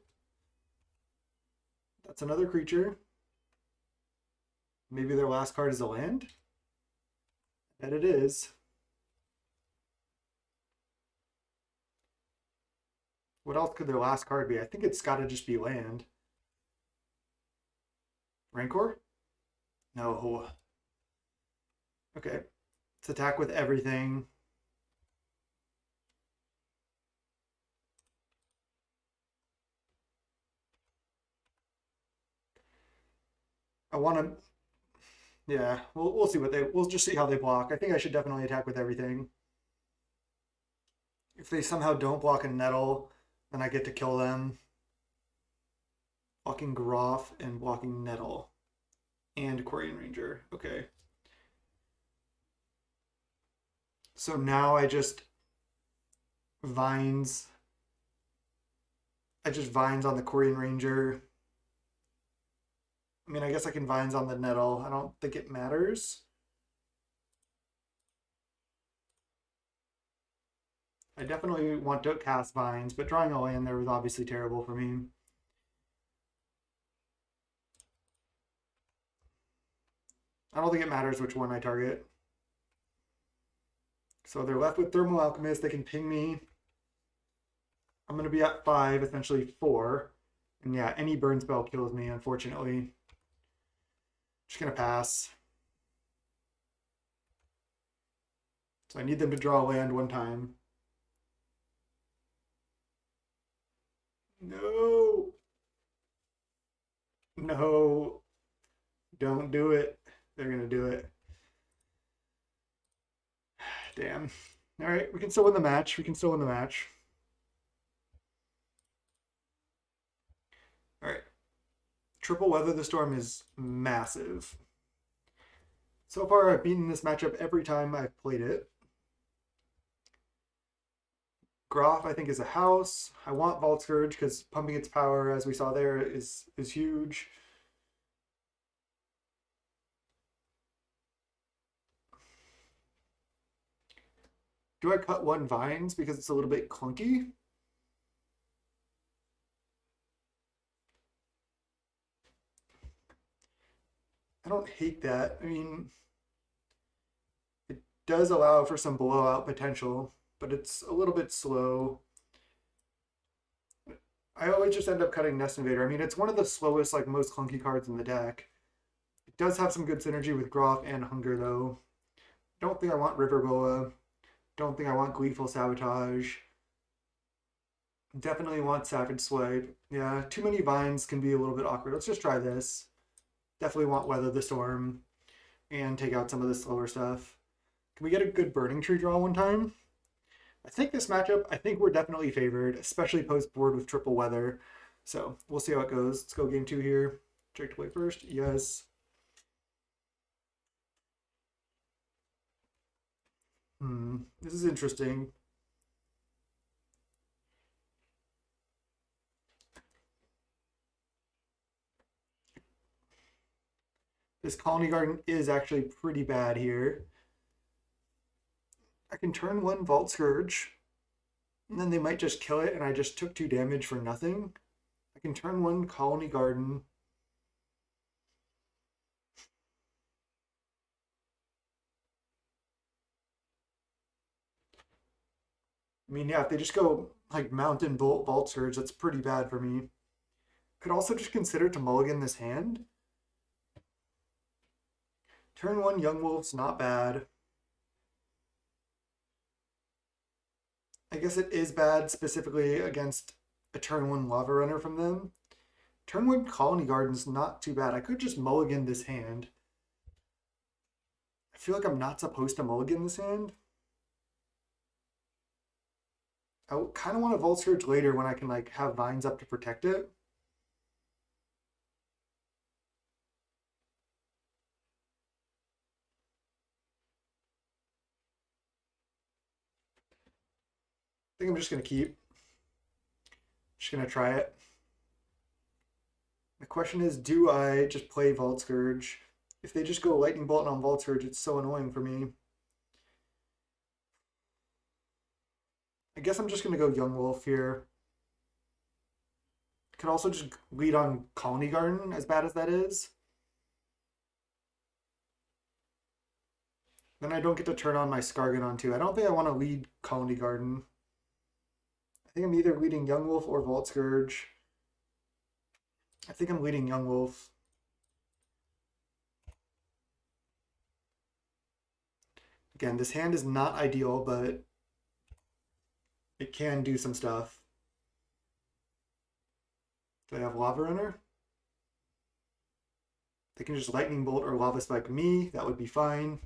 That's another creature. Maybe their last card is a land? And it is. What else could their last card be? I think it's got to just be land. Rancor? No. Okay. Let's attack with everything. I want to... Yeah, we'll see what they... We'll just see how they block. I think I should definitely attack with everything. If they somehow don't block a Nettle, then I get to kill them. Blocking Groff and blocking Nettle. And Quarian Ranger. Okay. So now I just Vines. I just Vines on the Quarian Ranger. I mean, I guess I can Vines on the Nettle. I don't think it matters. I definitely want to cast Vines, but drawing a land there was obviously terrible for me. I don't think it matters which one I target. So they're left with Thermal Alchemist. They can ping me. I'm going to be at 5, essentially 4. And yeah, any burn spell kills me, unfortunately. Just going to pass. So I need them to draw land 1 time. No. No. Don't do it. They're going to do it. Damn. All right, we can still win the match. We can still win the match. All right. Triple Weather the Storm is massive. So far, I've beaten this matchup every time I've played it. Groff, I think, is a house. I want Vault Scourge because pumping its power, as we saw there, is huge. Do I cut one Vines because it's a little bit clunky? I don't hate that. I mean, it does allow for some blowout potential, but it's a little bit slow. I always just end up cutting Nest Invader. I mean, it's one of the slowest, like, most clunky cards in the deck. It does have some good synergy with Groff and Hunger, though. Don't think I want River Boa. Don't think I want Gleeful Sabotage. Definitely want Savage Swipe. Yeah, too many vines can be a little bit awkward. Let's just try this. Definitely want Weather the Storm and take out some of the slower stuff. Can we get a good Burning Tree draw one time? I think this matchup, I think we're definitely favored, especially post board with triple weather. So we'll see how it goes. Let's go game 2 here. Check to play first. Yes. This is interesting. This Colony Garden is actually pretty bad here. I can turn one Vault Scourge, and then they might just kill it, and I just took 2 damage for nothing. I can turn one Colony Garden. I mean, yeah, if they just go like Mountain Bolt Vault Surge, that's pretty bad for me. Could also just consider to mulligan this hand. Turn 1 Young Wolf's not bad. I guess it is bad specifically against a turn 1 Lava Runner from them. Turn 1 Colony Garden's not too bad. I could just mulligan this hand. I feel like I'm not supposed to mulligan this hand. I kind of want to Vault Surge later when I can like have vines up to protect it. I think I'm just gonna keep. Just gonna try it. The question is, do I just play Vault Scourge? If they just go Lightning Bolt on Vault Scourge, it's so annoying for me. I guess I'm just gonna go Young Wolf here. Could also just lead on Colony Garden, as bad as that is. Then I don't get to turn on my Scargadon too. I don't think I want to lead Colony Garden. I think I'm either leading Young Wolf or Vault Scourge. I think I'm leading Young Wolf. Again, this hand is not ideal, but it can do some stuff. Do I have Lava Runner? They can just Lightning Bolt or Lava Spike me. That would be fine.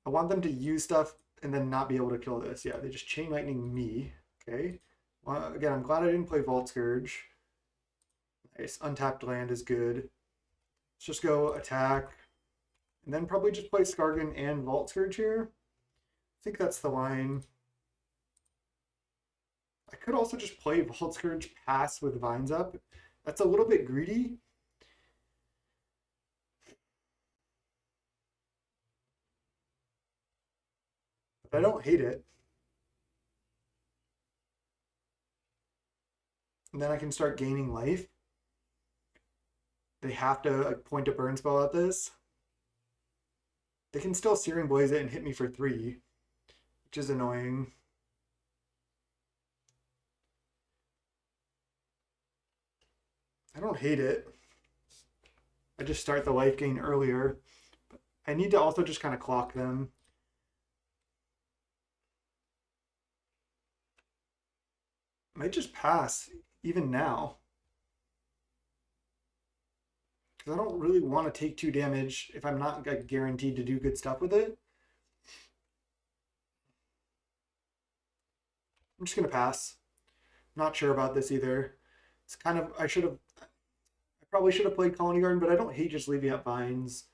I want them to use stuff and then not be able to kill this. Yeah, they just Chain Lightning me. Okay. Well, again, I'm glad I didn't play Vault Scourge. Nice. Untapped land is good. Let's just go attack. And then probably just play Scargan and Vault Scourge here. I think that's the line. I could also just play Vault Scourge pass with Vines up. That's a little bit greedy. But I don't hate it. And then I can start gaining life. They have to point a burn spell at this. They can still Searing Blaze it and hit me for 3, which is annoying. I don't hate it. I just start the life gain earlier. But I need to also just kind of clock them. I might just pass even now. Because I don't really want to take 2 damage if I'm not like, guaranteed to do good stuff with it. I'm just going to pass. Not sure about this either. It's kind of, I probably should have played Colony Garden, but I don't hate just leaving up Vines.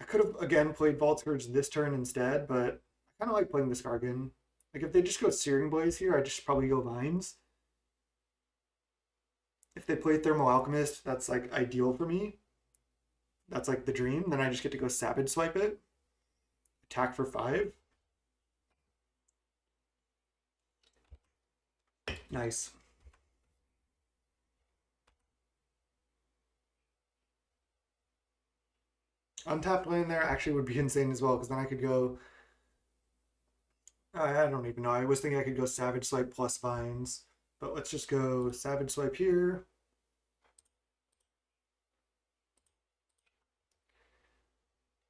I could have, again, played Vault Scourge this turn instead, but I kind of like playing the Scargan. Like if they just go Searing Blaze here, I just probably go Vines. If they play Thermal Alchemist, that's like ideal for me. That's like the dream. Then I just get to go Savage Swipe it. Attack for 5. Nice. Untapped land there actually would be insane as well, because then I could go. I don't even know. I was thinking I could go Savage Swipe plus Vines, but let's just go Savage Swipe here.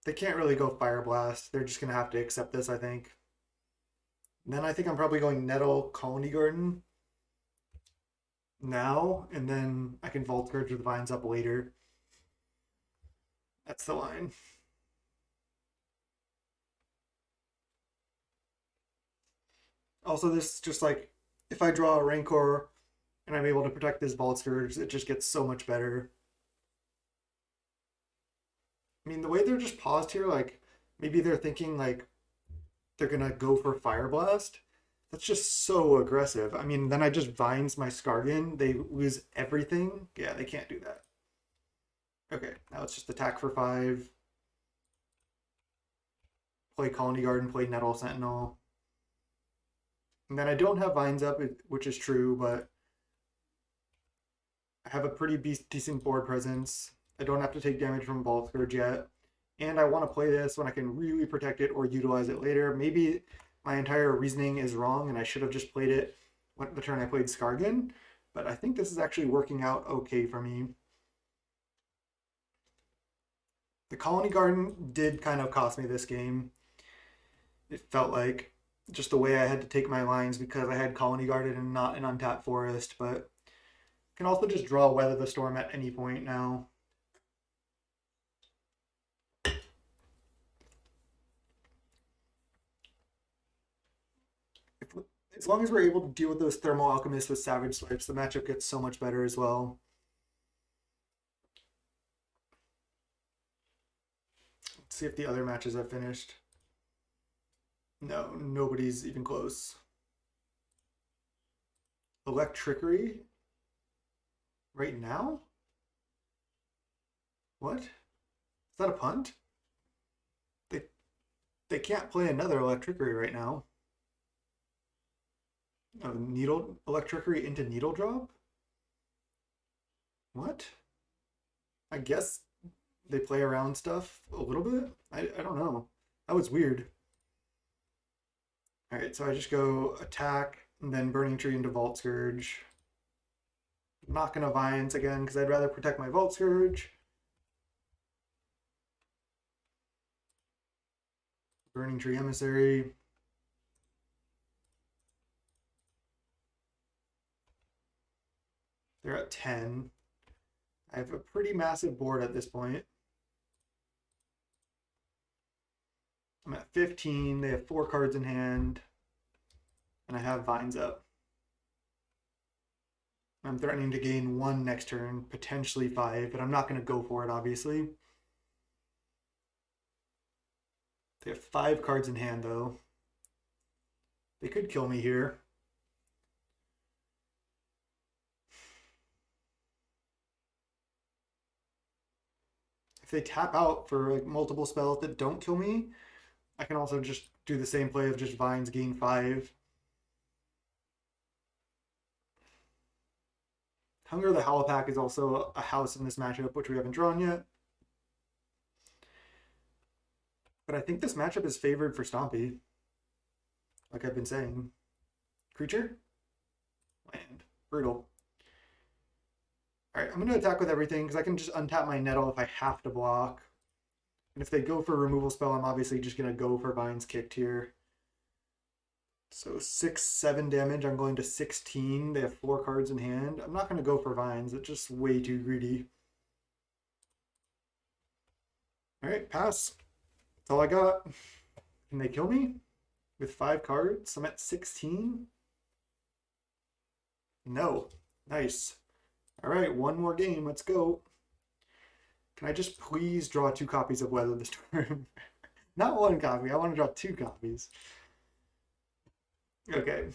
They can't really go Fire Blast. They're just gonna have to accept this, I think. And then I think I'm probably going Nettle Colony Garden now, and then I can Vault Scourge with Vines up later. That's the line. Also, this just like if I draw a Rancor and I'm able to protect this Vault Scourge, it just gets so much better. I mean, the way they're just paused here, like maybe they're thinking like they're gonna go for Fire Blast. That's just so aggressive. I mean, then I just Vines my Skargan. They lose everything. Yeah, they can't do that. Okay, now it's just attack for 5. Play Colony Garden, play Nettle Sentinel. And then I don't have Vines up, which is true, but I have a pretty decent board presence. I don't have to take damage from Vault Scourge yet. And I want to play this when I can really protect it or utilize it later. Maybe my entire reasoning is wrong and I should have just played it the turn I played Skargan. But I think this is actually working out okay for me. The Colony Garden did kind of cost me this game. It felt like just the way I had to take my lines because I had Colony Garden and not an untapped forest, but I can also just draw Weather the Storm at any point now. As long as we're able to deal with those Thermal Alchemists with Savage Swipes, the matchup gets so much better as well. Let's see if the other matches have finished. No, nobody's even close. Electrickery? Right now? What? Is that a punt? They they can't play another Electrickery right now. Oh, Needle Electrickery into Needle Drop? What? I guess they play around stuff a little bit? I don't know. That was weird. Alright, so I just go attack and then Burning Tree into Vault Scourge. I'm not gonna Vines again because I'd rather protect my Vault Scourge. Burning Tree Emissary. They're at 10. I have a pretty massive board at this point. I'm at 15. They have 4 cards in hand. And I have Vines up. I'm threatening to gain 1 next turn, potentially 5, but I'm not going to go for it, obviously. They have 5 cards in hand, though. They could kill me here. If they tap out for like multiple spells that don't kill me, I can also just do the same play of just Vines gain 5. Hunger the Howlpack is also a house in this matchup, which we haven't drawn yet. But I think this matchup is favored for Stompy. Like I've been saying. Creature? Land. Brutal. Alright, I'm going to attack with everything because I can just untap my Nettle if I have to block. And if they go for a removal spell, I'm obviously just going to go for Vines Kicked here. So 6, 7 damage. I'm going to 16. They have 4 cards in hand. I'm not going to go for Vines. It's just way too greedy. Alright, pass. That's all I got. Can they kill me with 5 cards? I'm at 16. No. Nice. All right, one more game. Let's go. Can I just please draw 2 copies of Weather the Storm? Not 1 copy. I want to draw 2 copies. Okay.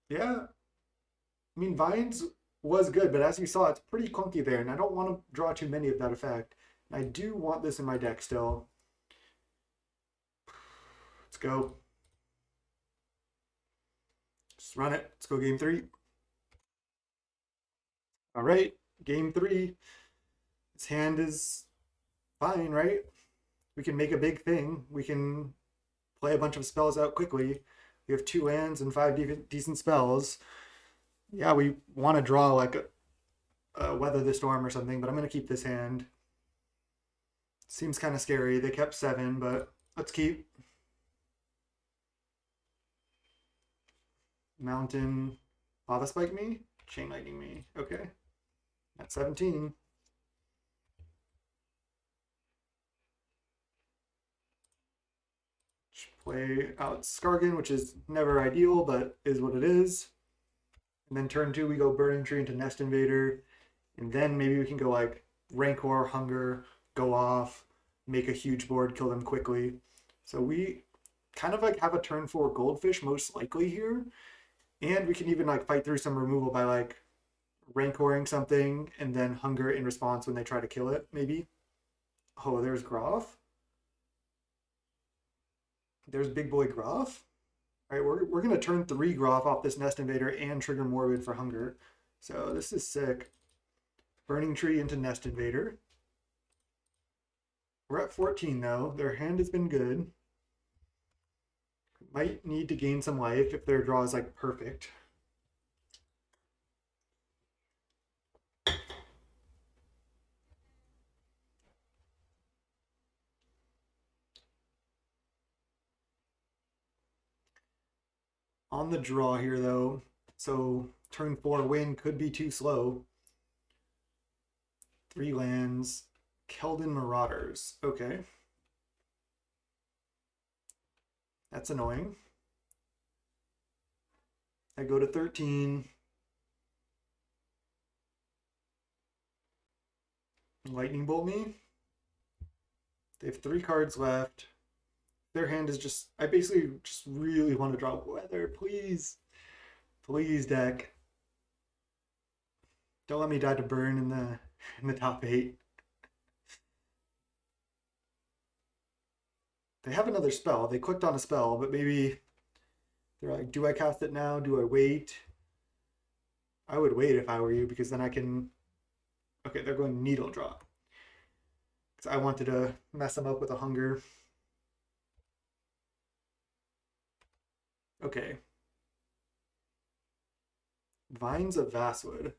Yeah. I mean, Vines was good, but as you saw, it's pretty clunky there, and I don't want to draw too many of that effect. And I do want this in my deck still. Let's go. Just run it. Let's go game three. All right, game three. This hand is fine, right? We can make a big thing. We can play a bunch of spells out quickly. We have two lands and five decent spells. Yeah, we want to draw like a Weather the Storm or something, but I'm going to keep this hand. Seems kind of scary. They kept seven, but let's keep. Mountain. Lava Spike me? Chain Lightning me. Okay. At 17. Play out Skargan, which is never ideal, but is what it is. And then turn two, we go Burning Tree into Nest Invader. And then maybe we can go like Rancor, Hunger, go off, make a huge board, kill them quickly. So we kind of like have a turn four Goldfish most likely here. And we can even like fight through some removal by like Rancoring something and then Hunger in response when they try to kill it, maybe. Oh, there's Groff. There's Big Boy Groff. All right, we're going to turn three Groff off this Nest Invader and trigger Morbid for Hunger. So this is sick. Burning Tree into Nest Invader. We're at 14 though. Their hand has been good. Might need to gain some life if their draw is like perfect. On the draw here though, so turn four win could be too slow. Three lands, Keldon Marauders. Okay. That's annoying. I go to 13. Lightning Bolt me. They have three cards left. Their hand is just, I basically just really want to draw Weather. Please. Please, deck. Don't let me die to burn in the top eight. They have another spell. They clicked on a spell, but maybe they're like, do I cast it now? Do I wait? I would wait if I were you because then I can. Okay, they're going Needle Drop. Because I wanted to mess them up with a Hunger. Okay. Vines of Vastwood.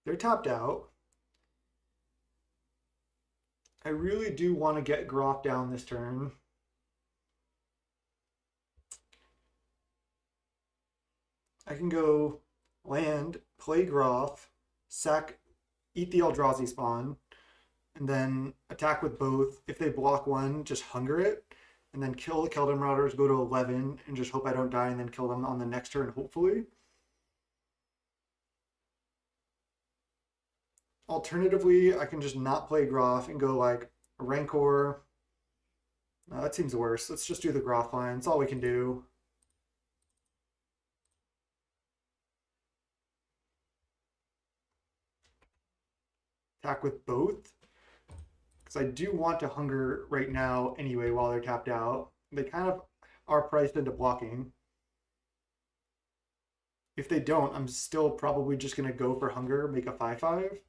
They're tapped out. I really do want to get Groff down this turn. I can go land, play Groff, sack, eat the Eldrazi spawn, and then attack with both. If they block one, just Hunger it, and then kill the Keldon Marauders, go to 11, and just hope I don't die, and then kill them on the next turn, hopefully. Alternatively, I can just not play Groff and go like Rancor. No, that seems worse. Let's just do the Groff line. That's all we can do. Attack with both. Because I do want to Hunger right now anyway while they're tapped out. They kind of are priced into blocking. If they don't, I'm still probably just going to go for Hunger, make a 5/5.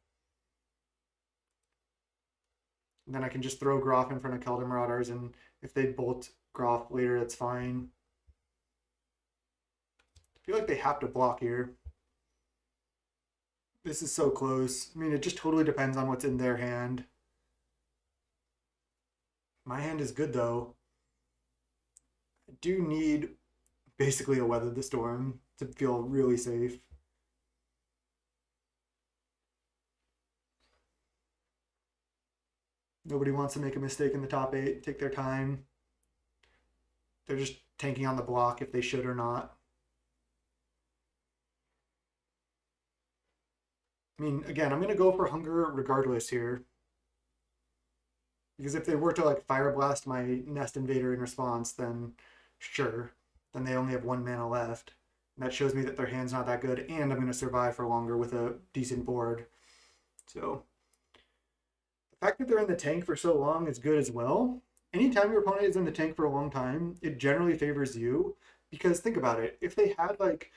And then I can just throw Groff in front of Keldon Marauders, and if they bolt Groff later, that's fine. I feel like they have to block here. This is so close. I mean, it just totally depends on what's in their hand. My hand is good, though. I do need basically a Weather the Storm to feel really safe. Nobody wants to make a mistake in the top eight. Take their time. They're just tanking on the block if they should or not. I mean, again, I'm going to go for Hunger regardless here. Because if they were to like Fire Blast my Nest Invader in response, then sure. Then they only have 1 mana left. And that shows me that their hand's not that good, and I'm going to survive for longer with a decent board. So the fact that they're in the tank for so long is good as well. Anytime your opponent is in the tank for a long time, it generally favors you. Because think about it, if they had like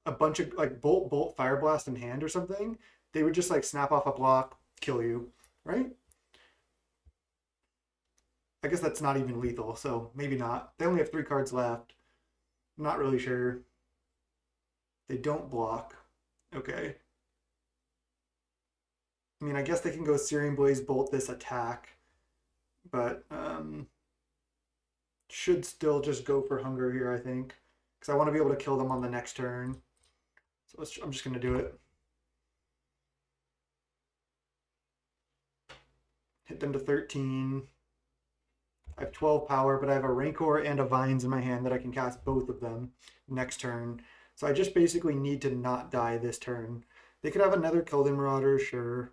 a bunch of like bolt, fire blast in hand or something, they would just like snap off a block, kill you, right? I guess that's not even lethal, so maybe not. They only have 3 cards left. I'm not really sure. They don't block. Okay. I mean, I guess they can go Searing Blaze, bolt this attack, but should still just go for Hunger here, I think, because I want to be able to kill them on the next turn. So I'm just going to do it. Hit them to 13. I have 12 power, but I have a Rancor and a Vines in my hand that I can cast both of them next turn. So I just basically need to not die this turn. They could have another Keldon Marauder, sure.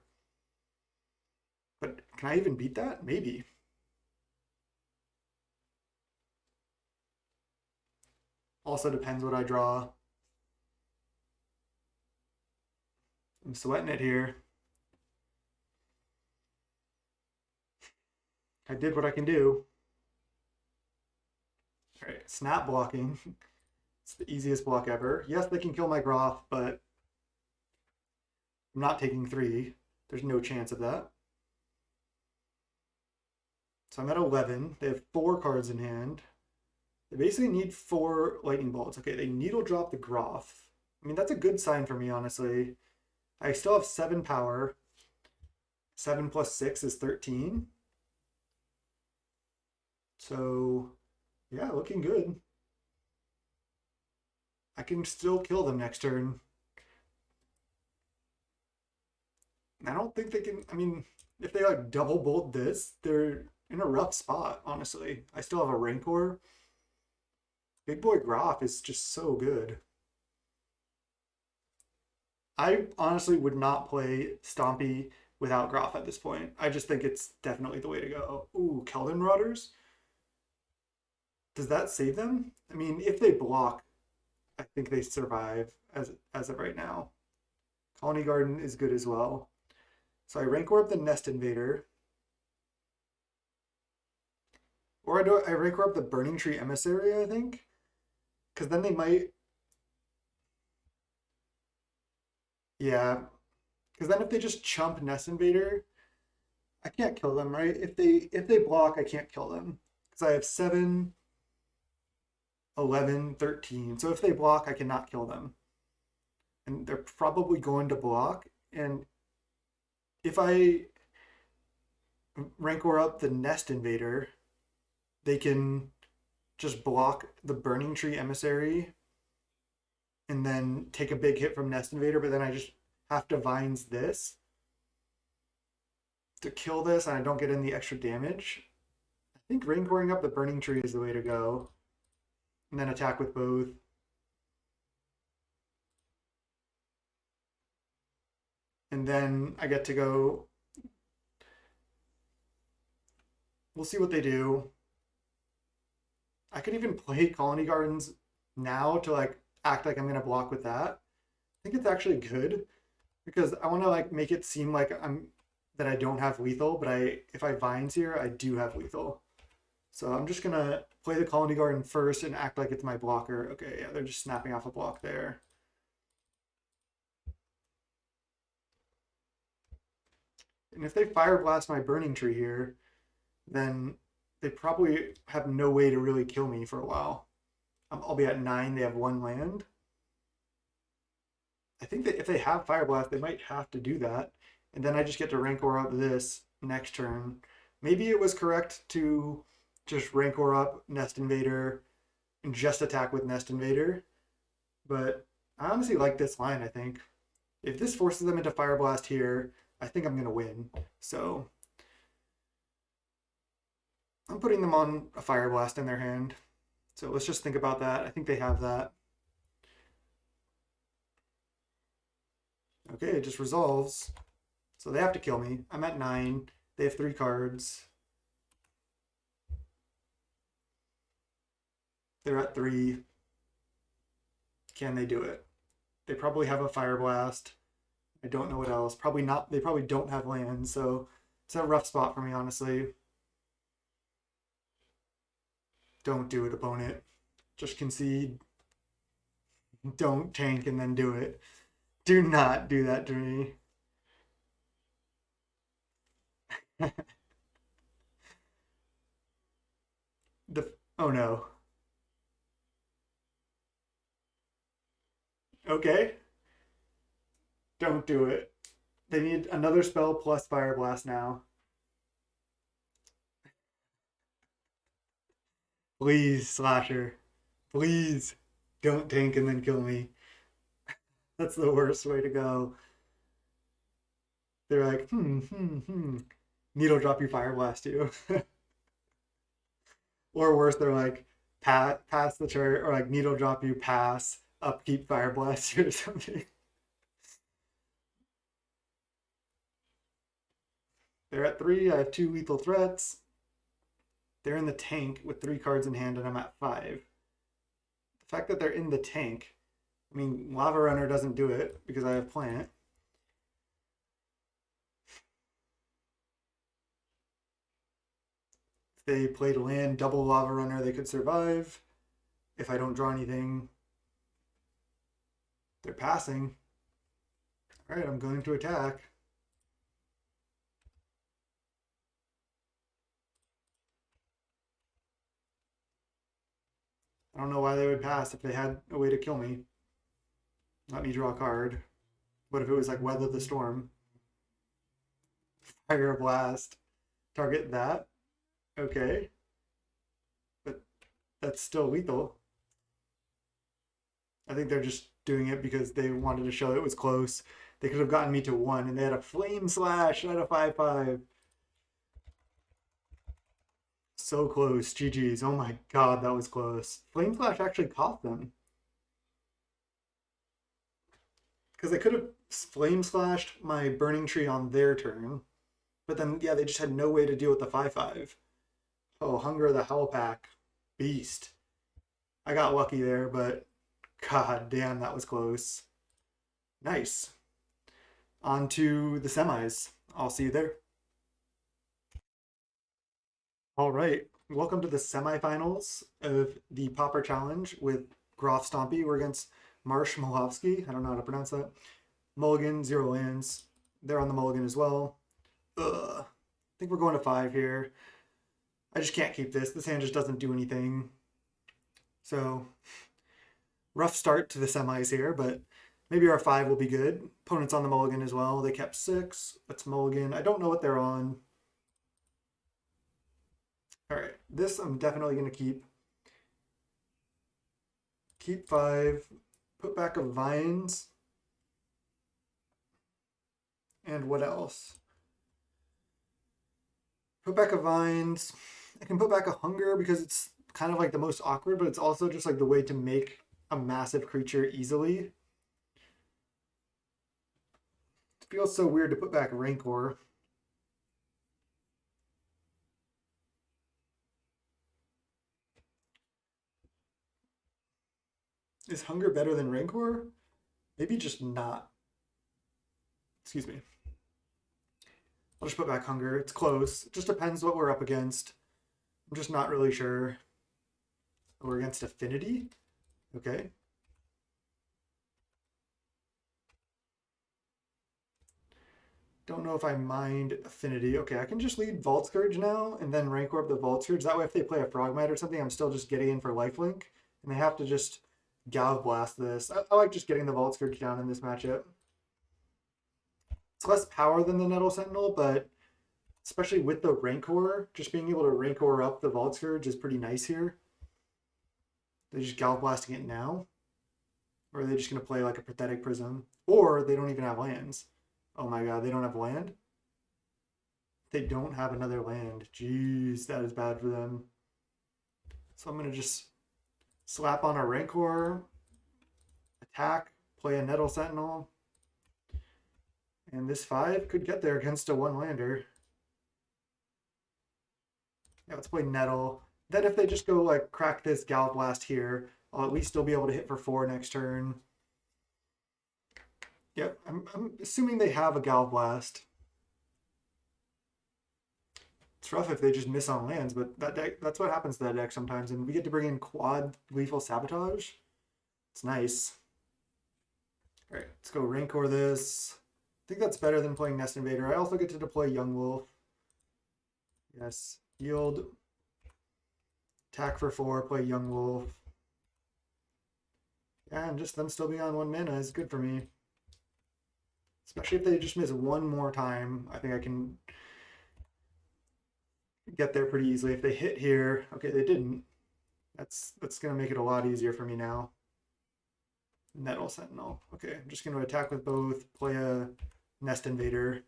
But can I even beat that? Maybe. Also depends what I draw. I'm sweating it here. I did what I can do. All right, snap blocking. It's the easiest block ever. Yes, they can kill my Groff, but I'm not taking 3. There's no chance of that. So I'm at 11. They have 4 cards in hand. They basically need 4 lightning bolts. Okay, they needle drop the Groff. I mean, that's a good sign for me, honestly. I still have 7 power. 7 plus 6 is 13. So, yeah, looking good. I can still kill them next turn. I don't think they can. I mean, if they like double bolt this, they're in a rough spot, honestly. I still have a Rancor. Big Boy Groff is just so good. I honestly would not play Stompy without Groff at this point. I just think it's definitely the way to go. Ooh, Keldon Marauders? Does that save them? I mean, if they block, I think they survive as of right now. Colony Garden is good as well. So I Rancor up the Nest Invader. Or I Rancor up the Burning Tree Emissary, I think. Because then they might... Yeah. Because then if they just chump Nest Invader, I can't kill them, right? If they block, I can't kill them. Because I have 7, 11, 13. So if they block, I cannot kill them. And they're probably going to block. And if I Rancor up the Nest Invader, they can just block the Burning Tree Emissary and then take a big hit from Nest Invader, but then I just have to Vines this to kill this and I don't get in the extra damage. I think Rancoring up the Burning Tree is the way to go. And then attack with both. And then I get to go. We'll see what they do. I could even play Colony Gardens now to like act like I'm gonna block with that. I think it's actually good because I want to like make it seem like I don't have lethal, but if I Vines here, I do have lethal. So I'm just gonna play the Colony Garden first and act like it's my blocker. Okay, yeah, they're just snapping off a block there. And if they Fire Blast my Burning Tree here, then they probably have no way to really kill me for a while. I'll be at 9, they have 1 land. I think that if they have Fire Blast, they might have to do that. And then I just get to Rancor up this next turn. Maybe it was correct to just Rancor up Nest Invader and just attack with Nest Invader. But I honestly like this line, I think. If this forces them into Fire Blast here, I think I'm going to win. So I'm putting them on a Fire Blast in their hand. So let's just think about that. I think they have that. Okay, it just resolves. So they have to kill me. I'm at 9. They have 3 cards. They're at 3. Can they do it? They probably have a Fire Blast. I don't know what else. Probably not. They probably don't have land, so it's a rough spot for me, honestly. Don't do it, opponent. Just concede. Don't tank and then do it. Do not do that to me. Oh no. Okay. Don't do it. They need another spell plus Fire Blast now. Please, Slasher. Please. Don't tank and then kill me. That's the worst way to go. They're like, Needle drop you, Fire Blast you. Or worse, they're like, pass the turret, or like needle drop you, pass, upkeep, Fire Blast you or something. They're at 3. I have 2 lethal threats. They're in the tank with 3 cards in hand, and I'm at 5. The fact that they're in the tank, I mean, Lava Runner doesn't do it because I have Plant. If they played land, double Lava Runner, they could survive. If I don't draw anything, they're passing. All right, I'm going to attack. I don't know why they would pass if they had a way to kill me. Let me draw a card. What if it was like Weather the Storm? Fire Blast. Target that. Okay. But that's still lethal. I think they're just doing it because they wanted to show it was close. They could have gotten me to 1, and they had a Flame Slash at a 5/5. So close. GG's. Oh my god, that was close. Flame Slash actually caught them. Because they could have Flame Slashed my Burning Tree on their turn. But then, yeah, they just had no way to deal with the 5/5. Oh, Hunger of the Howl Pack. Beast. I got lucky there, but god damn, that was close. Nice. On to the semis. I'll see you there. All right. Welcome to the semifinals of the Pauper Challenge with Groff Stompy. We're against Marsh Malowski. I don't know how to pronounce that. Mulligan, 0 lands. They're on the mulligan as well. Ugh. I think we're going to 5 here. I just can't keep this. This hand just doesn't do anything. So, rough start to the semis here, but maybe our 5 will be good. Opponent's on the mulligan as well. They kept 6. That's mulligan. I don't know what they're on. All right, this I'm definitely going to keep. Keep 5. Put back a Vines. And what else? Put back a Vines. I can put back a Hunger because it's kind of like the most awkward, but it's also just like the way to make a massive creature easily. It feels so weird to put back Rancor. Is Hunger better than Rancor? Maybe just not. Excuse me. I'll just put back Hunger. It's close. It just depends what we're up against. I'm just not really sure. We're against Affinity? Okay. Don't know if I mind Affinity. Okay, I can just lead Vault Scourge now and then Rancor up the Vault Scourge. That way if they play a Frogmite or something, I'm still just getting in for lifelink. And they have to just Galv Blast this. I like just getting the Vault Scourge down in this matchup. It's less power than the Nettle Sentinel, but especially with the Rancor, just being able to Rancor up the Vault Scourge is pretty nice here. They're just Galv Blasting it now? Or are they just going to play like a Pathetic Prism? Or they don't even have lands. Oh my god, they don't have land? They don't have another land. Jeez, that is bad for them. So I'm going to just slap on a Rancor, attack, play a Nettle Sentinel, and this 5 could get there against a 1-lander. Yeah, let's play Nettle. Then if they just go like crack this Gal Blast here, I'll at least still be able to hit for 4 next turn. Yep, I'm assuming they have a Gal Blast. It's rough if they just miss on lands, but that deck, that's what happens to that deck sometimes. And we get to bring in quad Lethal Sabotage. It's nice. All right, let's go Rancor this. I think that's better than playing Nest Invader. I also get to deploy Young Wolf. Yes, yield. Attack for 4, play Young Wolf. Yeah, and just them still being on 1 mana is good for me. Especially if they just miss one more time. I think I can get there pretty easily. If they hit here, okay, they didn't. That's gonna make it a lot easier for me now. Nettle Sentinel. Okay, I'm just gonna attack with both, play a Nest Invader,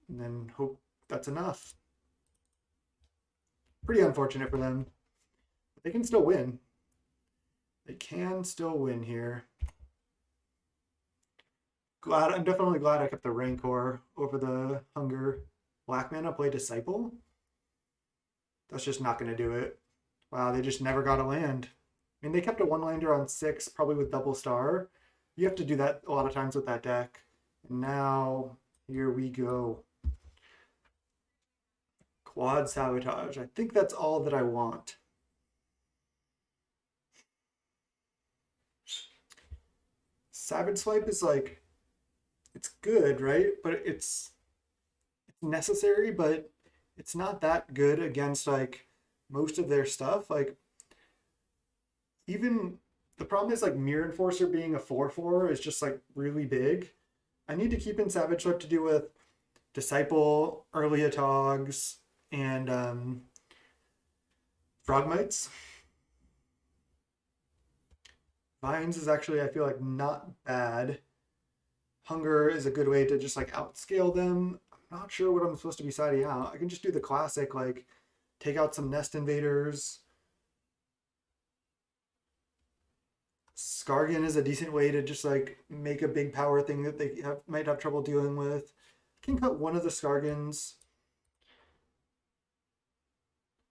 and then hope that's enough. Pretty unfortunate for them. But they can still win. They can still win here. I'm definitely glad I kept the Rancor over the Hunger. Black mana, play Disciple. That's just not going to do it. Wow, they just never got a land. I mean, they kept a 1-lander on 6, probably with double star. You have to do that a lot of times with that deck. And now, here we go. Quad Sabotage. I think that's all that I want. Savage Swipe is like, it's good, right? But it's necessary, but it's not that good against like most of their stuff. Like even the problem is like Mirror Enforcer being a 4/4 is just like really big. I need to keep in Savage Swipe to do with Disciple, early Atogs, and Frogmites. Vines is actually, I feel like, not bad. Hunger is a good way to just like outscale them. I'm not sure what I'm supposed to be siding out. I can just do the classic, like take out some Nest Invaders. Skargan is a decent way to just like make a big power thing that they might have trouble dealing with. I can cut one of the Skargans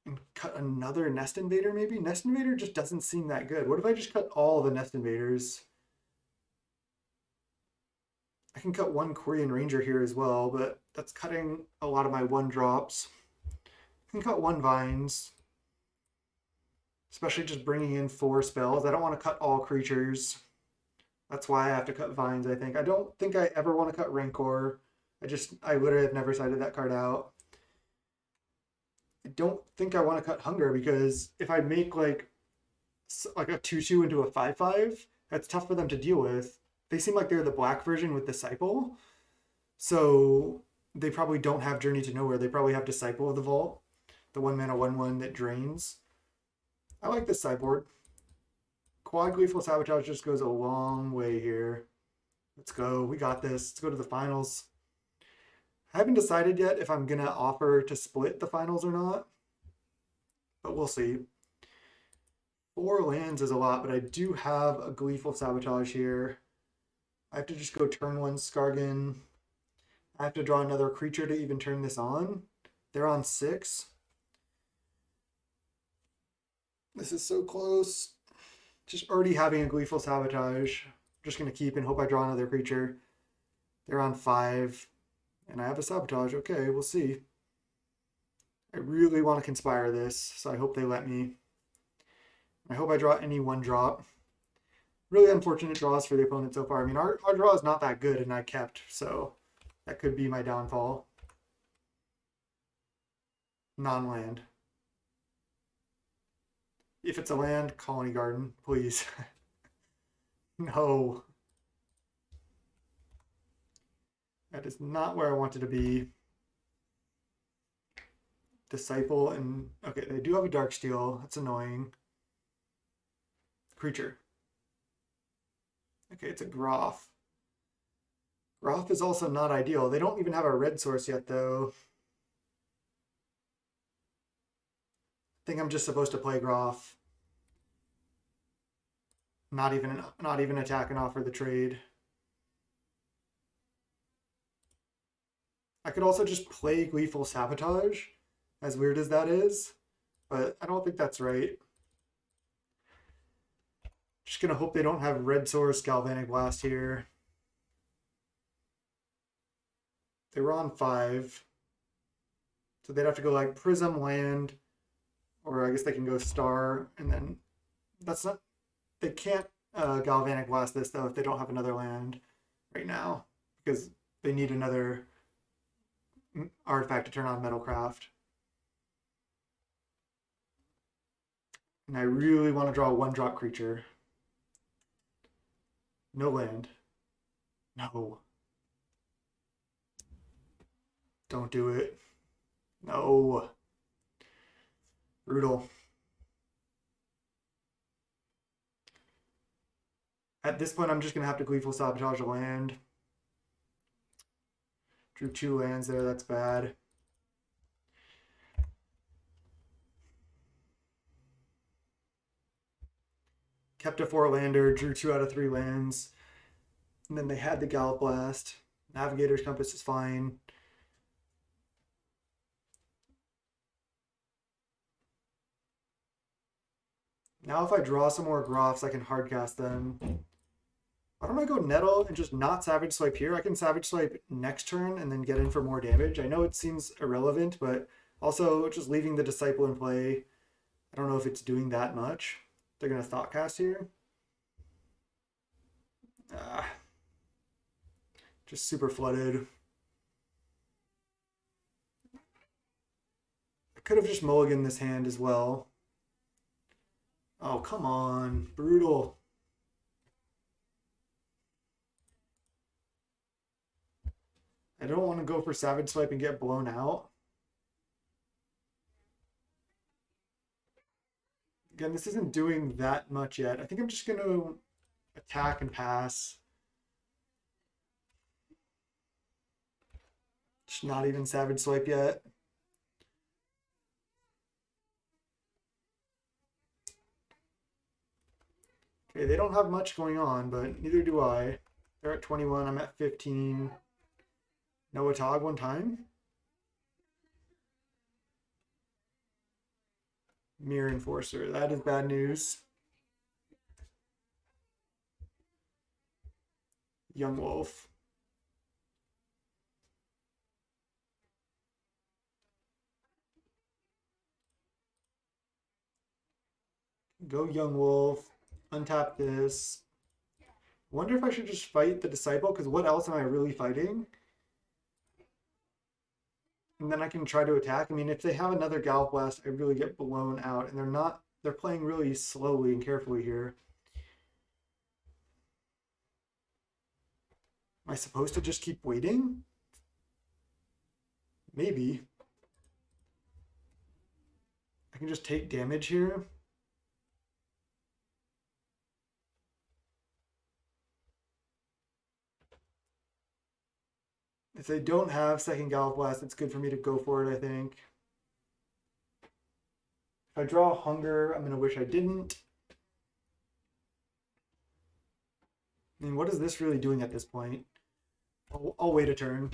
and cut another Nest Invader maybe? Nest Invader just doesn't seem that good. What if I just cut all the Nest Invaders? I can cut one Korean Ranger here as well, but that's cutting a lot of my 1-drops. I can cut 1 Vines, especially just bringing in 4 spells. I don't want to cut all creatures. That's why I have to cut Vines, I think. I don't think I ever want to cut Rancor. I literally have never sided that card out. I don't think I want to cut Hunger because if I make like a 2/2 into a 5/5, that's tough for them to deal with. They seem like they're the black version with Disciple. So they probably don't have Journey to Nowhere. They probably have Disciple of the Vault, the 1-mana 1/1 that drains. I like this sideboard. Quad Gleeful Sabotage just goes a long way here. Let's go. We got this. Let's go to the finals. I haven't decided yet if I'm going to offer to split the finals or not, but we'll see. 4 lands is a lot, but I do have a Gleeful Sabotage here. I have to just go turn 1 Skargan. I have to draw another creature to even turn this on. They're on 6. This is so close. Just already having a Gleeful Sabotage. I'm just going to keep and hope I draw another creature. They're on 5. And I have a Sabotage. Okay, we'll see. I really want to Conspire this, so I hope they let me. I hope I draw any 1-drop. Really unfortunate draws for the opponent so far. I mean, our draw is not that good, and I kept, so that could be my downfall. Non-land. If it's a land, Colony Garden, please. No. That is not where I wanted to be. Disciple and... Okay, they do have a Darksteel. That's annoying. Creature. Okay, it's a Groff. Groff is also not ideal. They don't even have a red source yet, though. I think I'm just supposed to play Groff. Not even attack and offer the trade. I could also just play Gleeful Sabotage, as weird as that is. but I don't think that's right. Just gonna hope they don't have red source Galvanic Blast here. They were on 5. So they'd have to go like Prism, Land, or I guess they can go Star, and then that's not, they can't Galvanic Blast this though if they don't have another land right now, because they need another artifact to turn on Metalcraft. And I really want to draw a 1-drop creature. No land. No. Don't do it. No. Brutal. At this point, I'm just going to have to Gleeful Sabotage a land. Drew 2 lands there. That's bad. Kept a 4-lander. Drew 2 out of 3 lands. And then they had the Gallop Blast. Navigator's Compass is fine. Now if I draw some more Groffs, I can hardcast them. Why don't I go Nettle and just not Savage Swipe here? I can Savage Swipe next turn and then get in for more damage. I know it seems irrelevant, but also just leaving the Disciple in play, I don't know if it's doing that much. They're going to Thoughtcast here. Just super flooded. I could have just mulliganed this hand as well. Oh, come on. Brutal. I don't want to go for Savage Swipe and get blown out. Again, this isn't doing that much yet. I think I'm just going to attack and pass. Just not even Savage Swipe yet. Okay, they don't have much going on, but neither do I. They're at 21, I'm at 15. No Atog one time. Mirror Enforcer, that is bad news. Young Wolf. Go Young Wolf. Untap this. Wonder if I should just fight the Disciple, because what else am I really fighting? And then I can try to attack. I mean, if they have another Gallop Blast, I really get blown out. And they're playing really slowly and carefully here. Am I supposed to just keep waiting? Maybe. I can just take damage here. If they don't have second Gallop Blast, it's good for me to go for it, I think. If I draw Hunger, I'm going to wish I didn't. I mean, what is this really doing at this point? I'll wait a turn.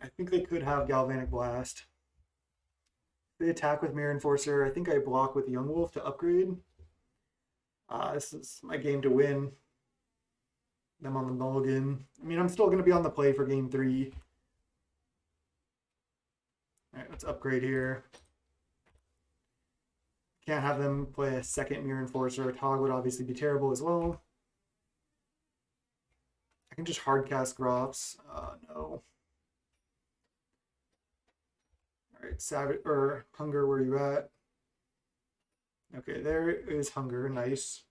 I think they could have Galvanic Blast. They attack with Mirror Enforcer. I think I block with Young Wolf to upgrade. This is my game to win. Them on the mulligan. I mean, I'm still going to be on the play for game 3. All right, let's upgrade here. Can't have them play a second Mirror Enforcer. Tog would obviously be terrible as well. I can just hardcast Groffs. No. All right, Savage or Hunger, where are you at? Okay, there is Hunger. Nice.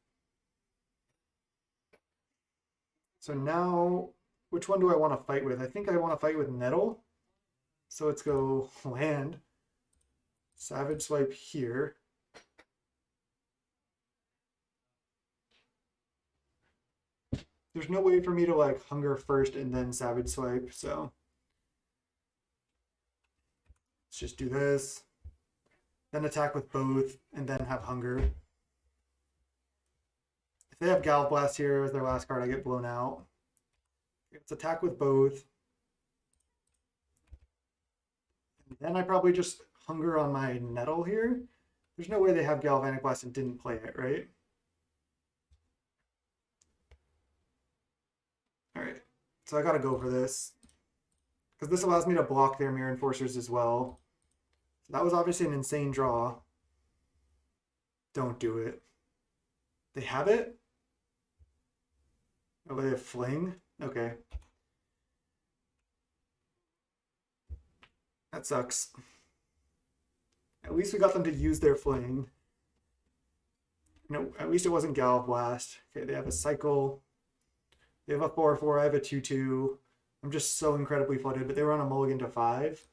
So now, which one do I want to fight with? I think I want to fight with Nettle. So let's go land. Savage Swipe here. There's no way for me to like Hunger first and then Savage Swipe, so let's just do this. Then attack with both and then have Hunger. If they have Gallop Blast here as their last card, I get blown out. Let's attack with both. And then I probably just hunger on my nettle here. There's no way they have Galvanic Blast and didn't play it, right? All right, so I gotta go for this because this allows me to block their Mirror Enforcers as well. So that was obviously an insane draw. Don't do it. They have it? Oh, they have Fling? Okay. That sucks. At least we got them to use their Fling. No, at least it wasn't Gal Blast. Okay, they have a Cycle. They have a 4/4. I have a 2/2. I'm just so incredibly flooded, but they were on a mulligan to 5.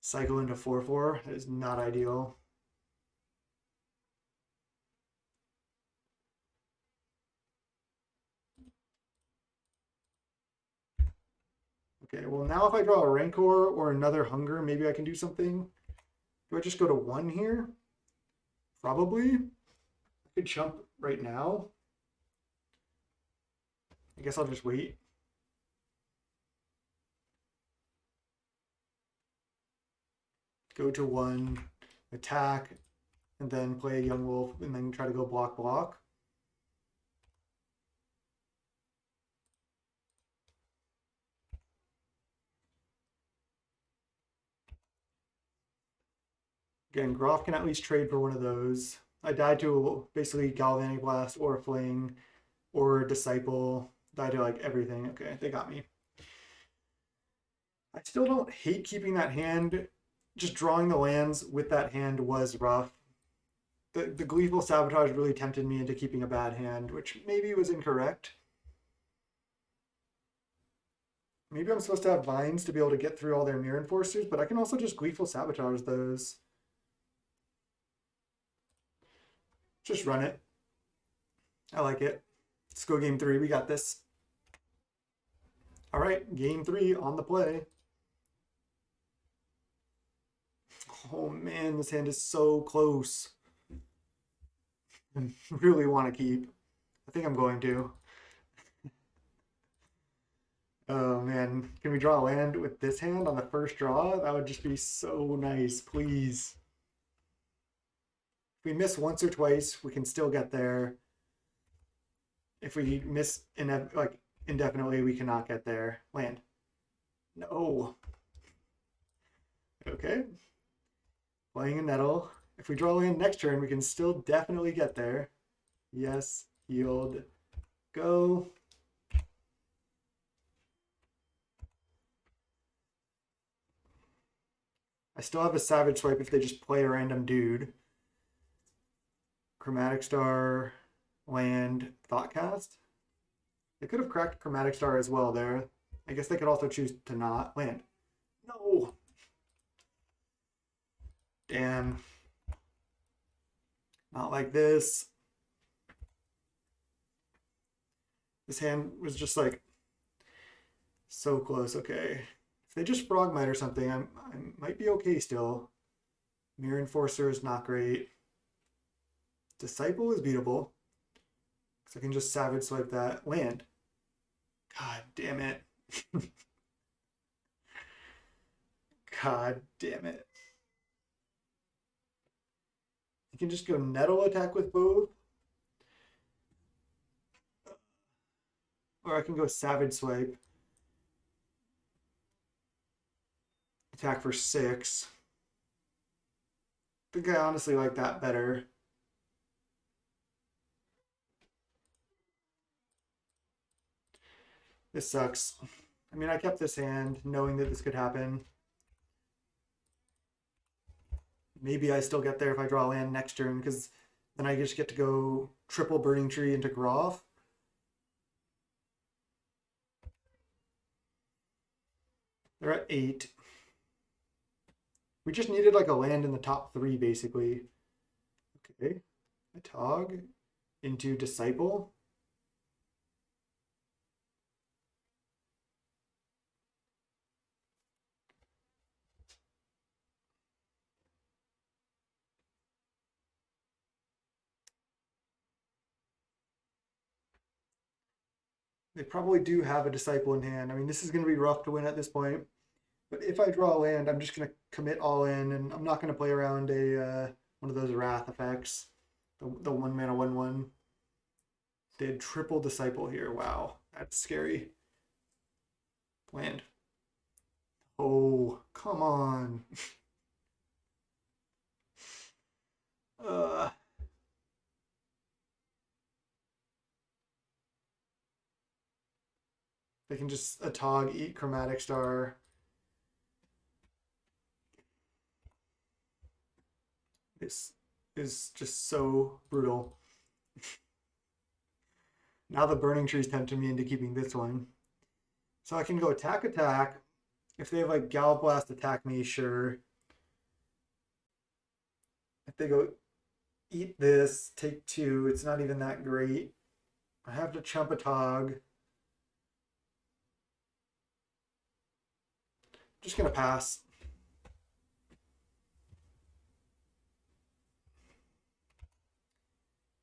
Cycle into 4/4. That is not ideal. Okay, well now if I draw a Rancor or another Hunger, maybe I can do something. Do I just go to 1 here? Probably. I could jump right now. I guess I'll just wait. Go to 1, attack, and then play a Young Wolf, and then try to go block block. Again, Groff can at least trade for one of those. I died to basically Galvanic Blast or Fling or Disciple. Died to like everything. Okay, they got me. I still don't hate keeping that hand. Just drawing the lands with that hand was rough. The Gleeful Sabotage really tempted me into keeping a bad hand, which maybe was incorrect. Maybe I'm supposed to have Vines to be able to get through all their Mirror Enforcers, but I can also just Gleeful Sabotage those. Just run it. I like it. Let's go game 3. We got this. All right, game 3 on the play. Oh man, this hand is so close. I really want to keep. I think I'm going to. Oh man, can we draw a land with this hand on the first draw? That would just be so nice, please. If we miss once or twice, we can still get there. If we miss indefinitely, we cannot get there. Land. No. Okay. Playing a nettle. If we draw land next turn, we can still definitely get there. Yes, yield, go. I still have a Savage Swipe if they just play a random dude. Chromatic Star, land, Thoughtcast. They could have cracked Chromatic Star as well there. I guess they could also choose to not land. No. Damn. Not like this. This hand was just like so close. Okay. If they just Frogmite or something, I might be okay still. Mirror Enforcer is not great. Disciple is beatable. So I can just Savage Swipe that. Land. God damn it. God damn it. You can just go Nettle attack with both. Or I can go Savage Swipe. Attack for 6. I think I honestly like that better. This sucks. I mean, I kept this hand knowing that this could happen. Maybe I still get there if I draw land next turn, because then I just get to go triple Burning Tree into Groff. They're at 8. We just needed like a land in the top 3, basically. Okay. A Tog into Disciple. They probably do have a Disciple in hand. I mean, this is going to be rough to win at this point. But if I draw a land, I'm just gonna commit all in, and I'm not gonna play around a one of those wrath effects. The 1 mana 1/1. They had triple disciple here. Wow, that's scary. Land. Oh, come on. uh, they can just Atog, eat Chromatic Star. This is just so brutal. Now the Burning Tree's tempting me into keeping this one. So I can go attack, attack. If they have like Gallop Blast attack me, sure. If they go eat this, take 2, it's not even that great. I have to chump a Tog. Just gonna pass.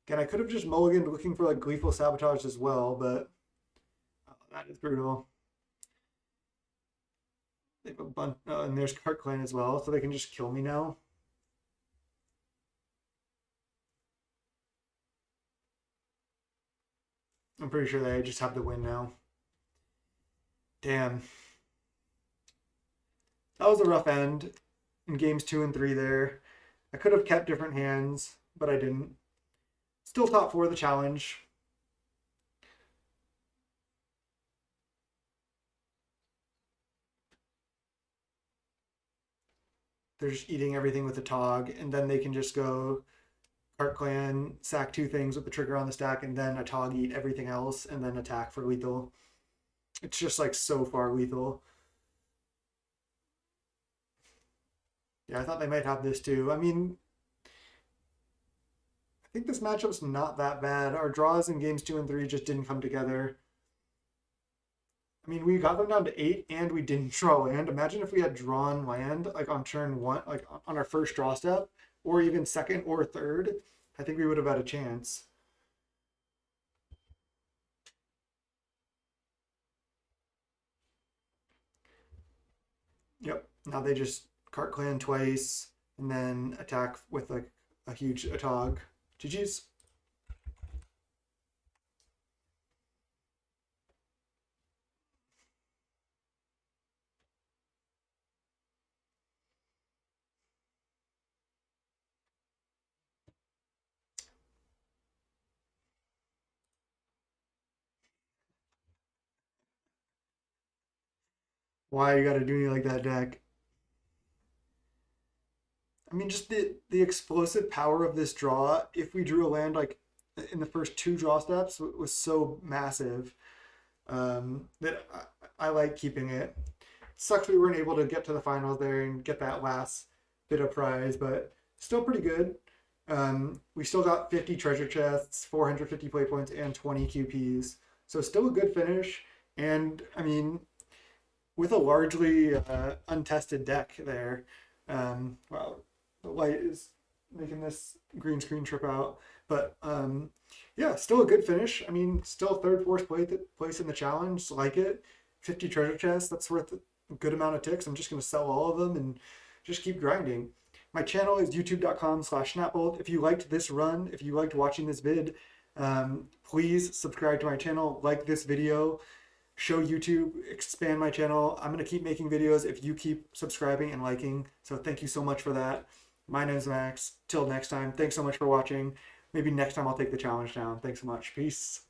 Again, I could have just mulliganed looking for like Gleeful Sabotage as well, but that is brutal. They have a bunch, and there's Cart Clan as well, so they can just kill me now. I'm pretty sure they just have the win now. Damn. That was a rough end in games 2 and 3 there. I could have kept different hands, but I didn't. Still top 4 of the challenge. They're just eating everything with the Tog, and then they can just go Cart Clan, sack 2 things with the trigger on the stack, and then a Tog eat everything else, and then attack for lethal. It's just like so far lethal. Yeah, I thought they might have this too. I mean, I think this matchup's not that bad. Our draws in games 2 and 3 just didn't come together. I mean, we got them down to 8 and we didn't draw land. Imagine if we had drawn land like on turn 1, like on our first draw step, or even second or third. I think we would have had a chance. Yep. Now they just Cart Clan twice and then attack with like a huge Atog. GG's. Why you gotta do me like that, deck? I mean, just the explosive power of this draw. If we drew a land like in the first 2 draw steps, was so massive that I like keeping it. Sucks we weren't able to get to the finals there and get that last bit of prize, but still pretty good. We still got 50 treasure chests, 450 play points, and 20 QPs. So still a good finish. And I mean, with a largely untested deck there. Wow, the light is making this green screen trip out. But yeah, still a good finish. I mean, still third, fourth place in the challenge. Like it. 50 treasure chests. That's worth a good amount of ticks. I'm just going to sell all of them and just keep grinding. My channel is youtube.com/snapbolt. If you liked this run, if you liked watching this vid, please subscribe to my channel, like this video, show YouTube, expand my channel. I'm going to keep making videos if you keep subscribing and liking. So thank you so much for that. My name's Max. Till next time, thanks so much for watching. Maybe next time I'll take the challenge down. Thanks so much. Peace.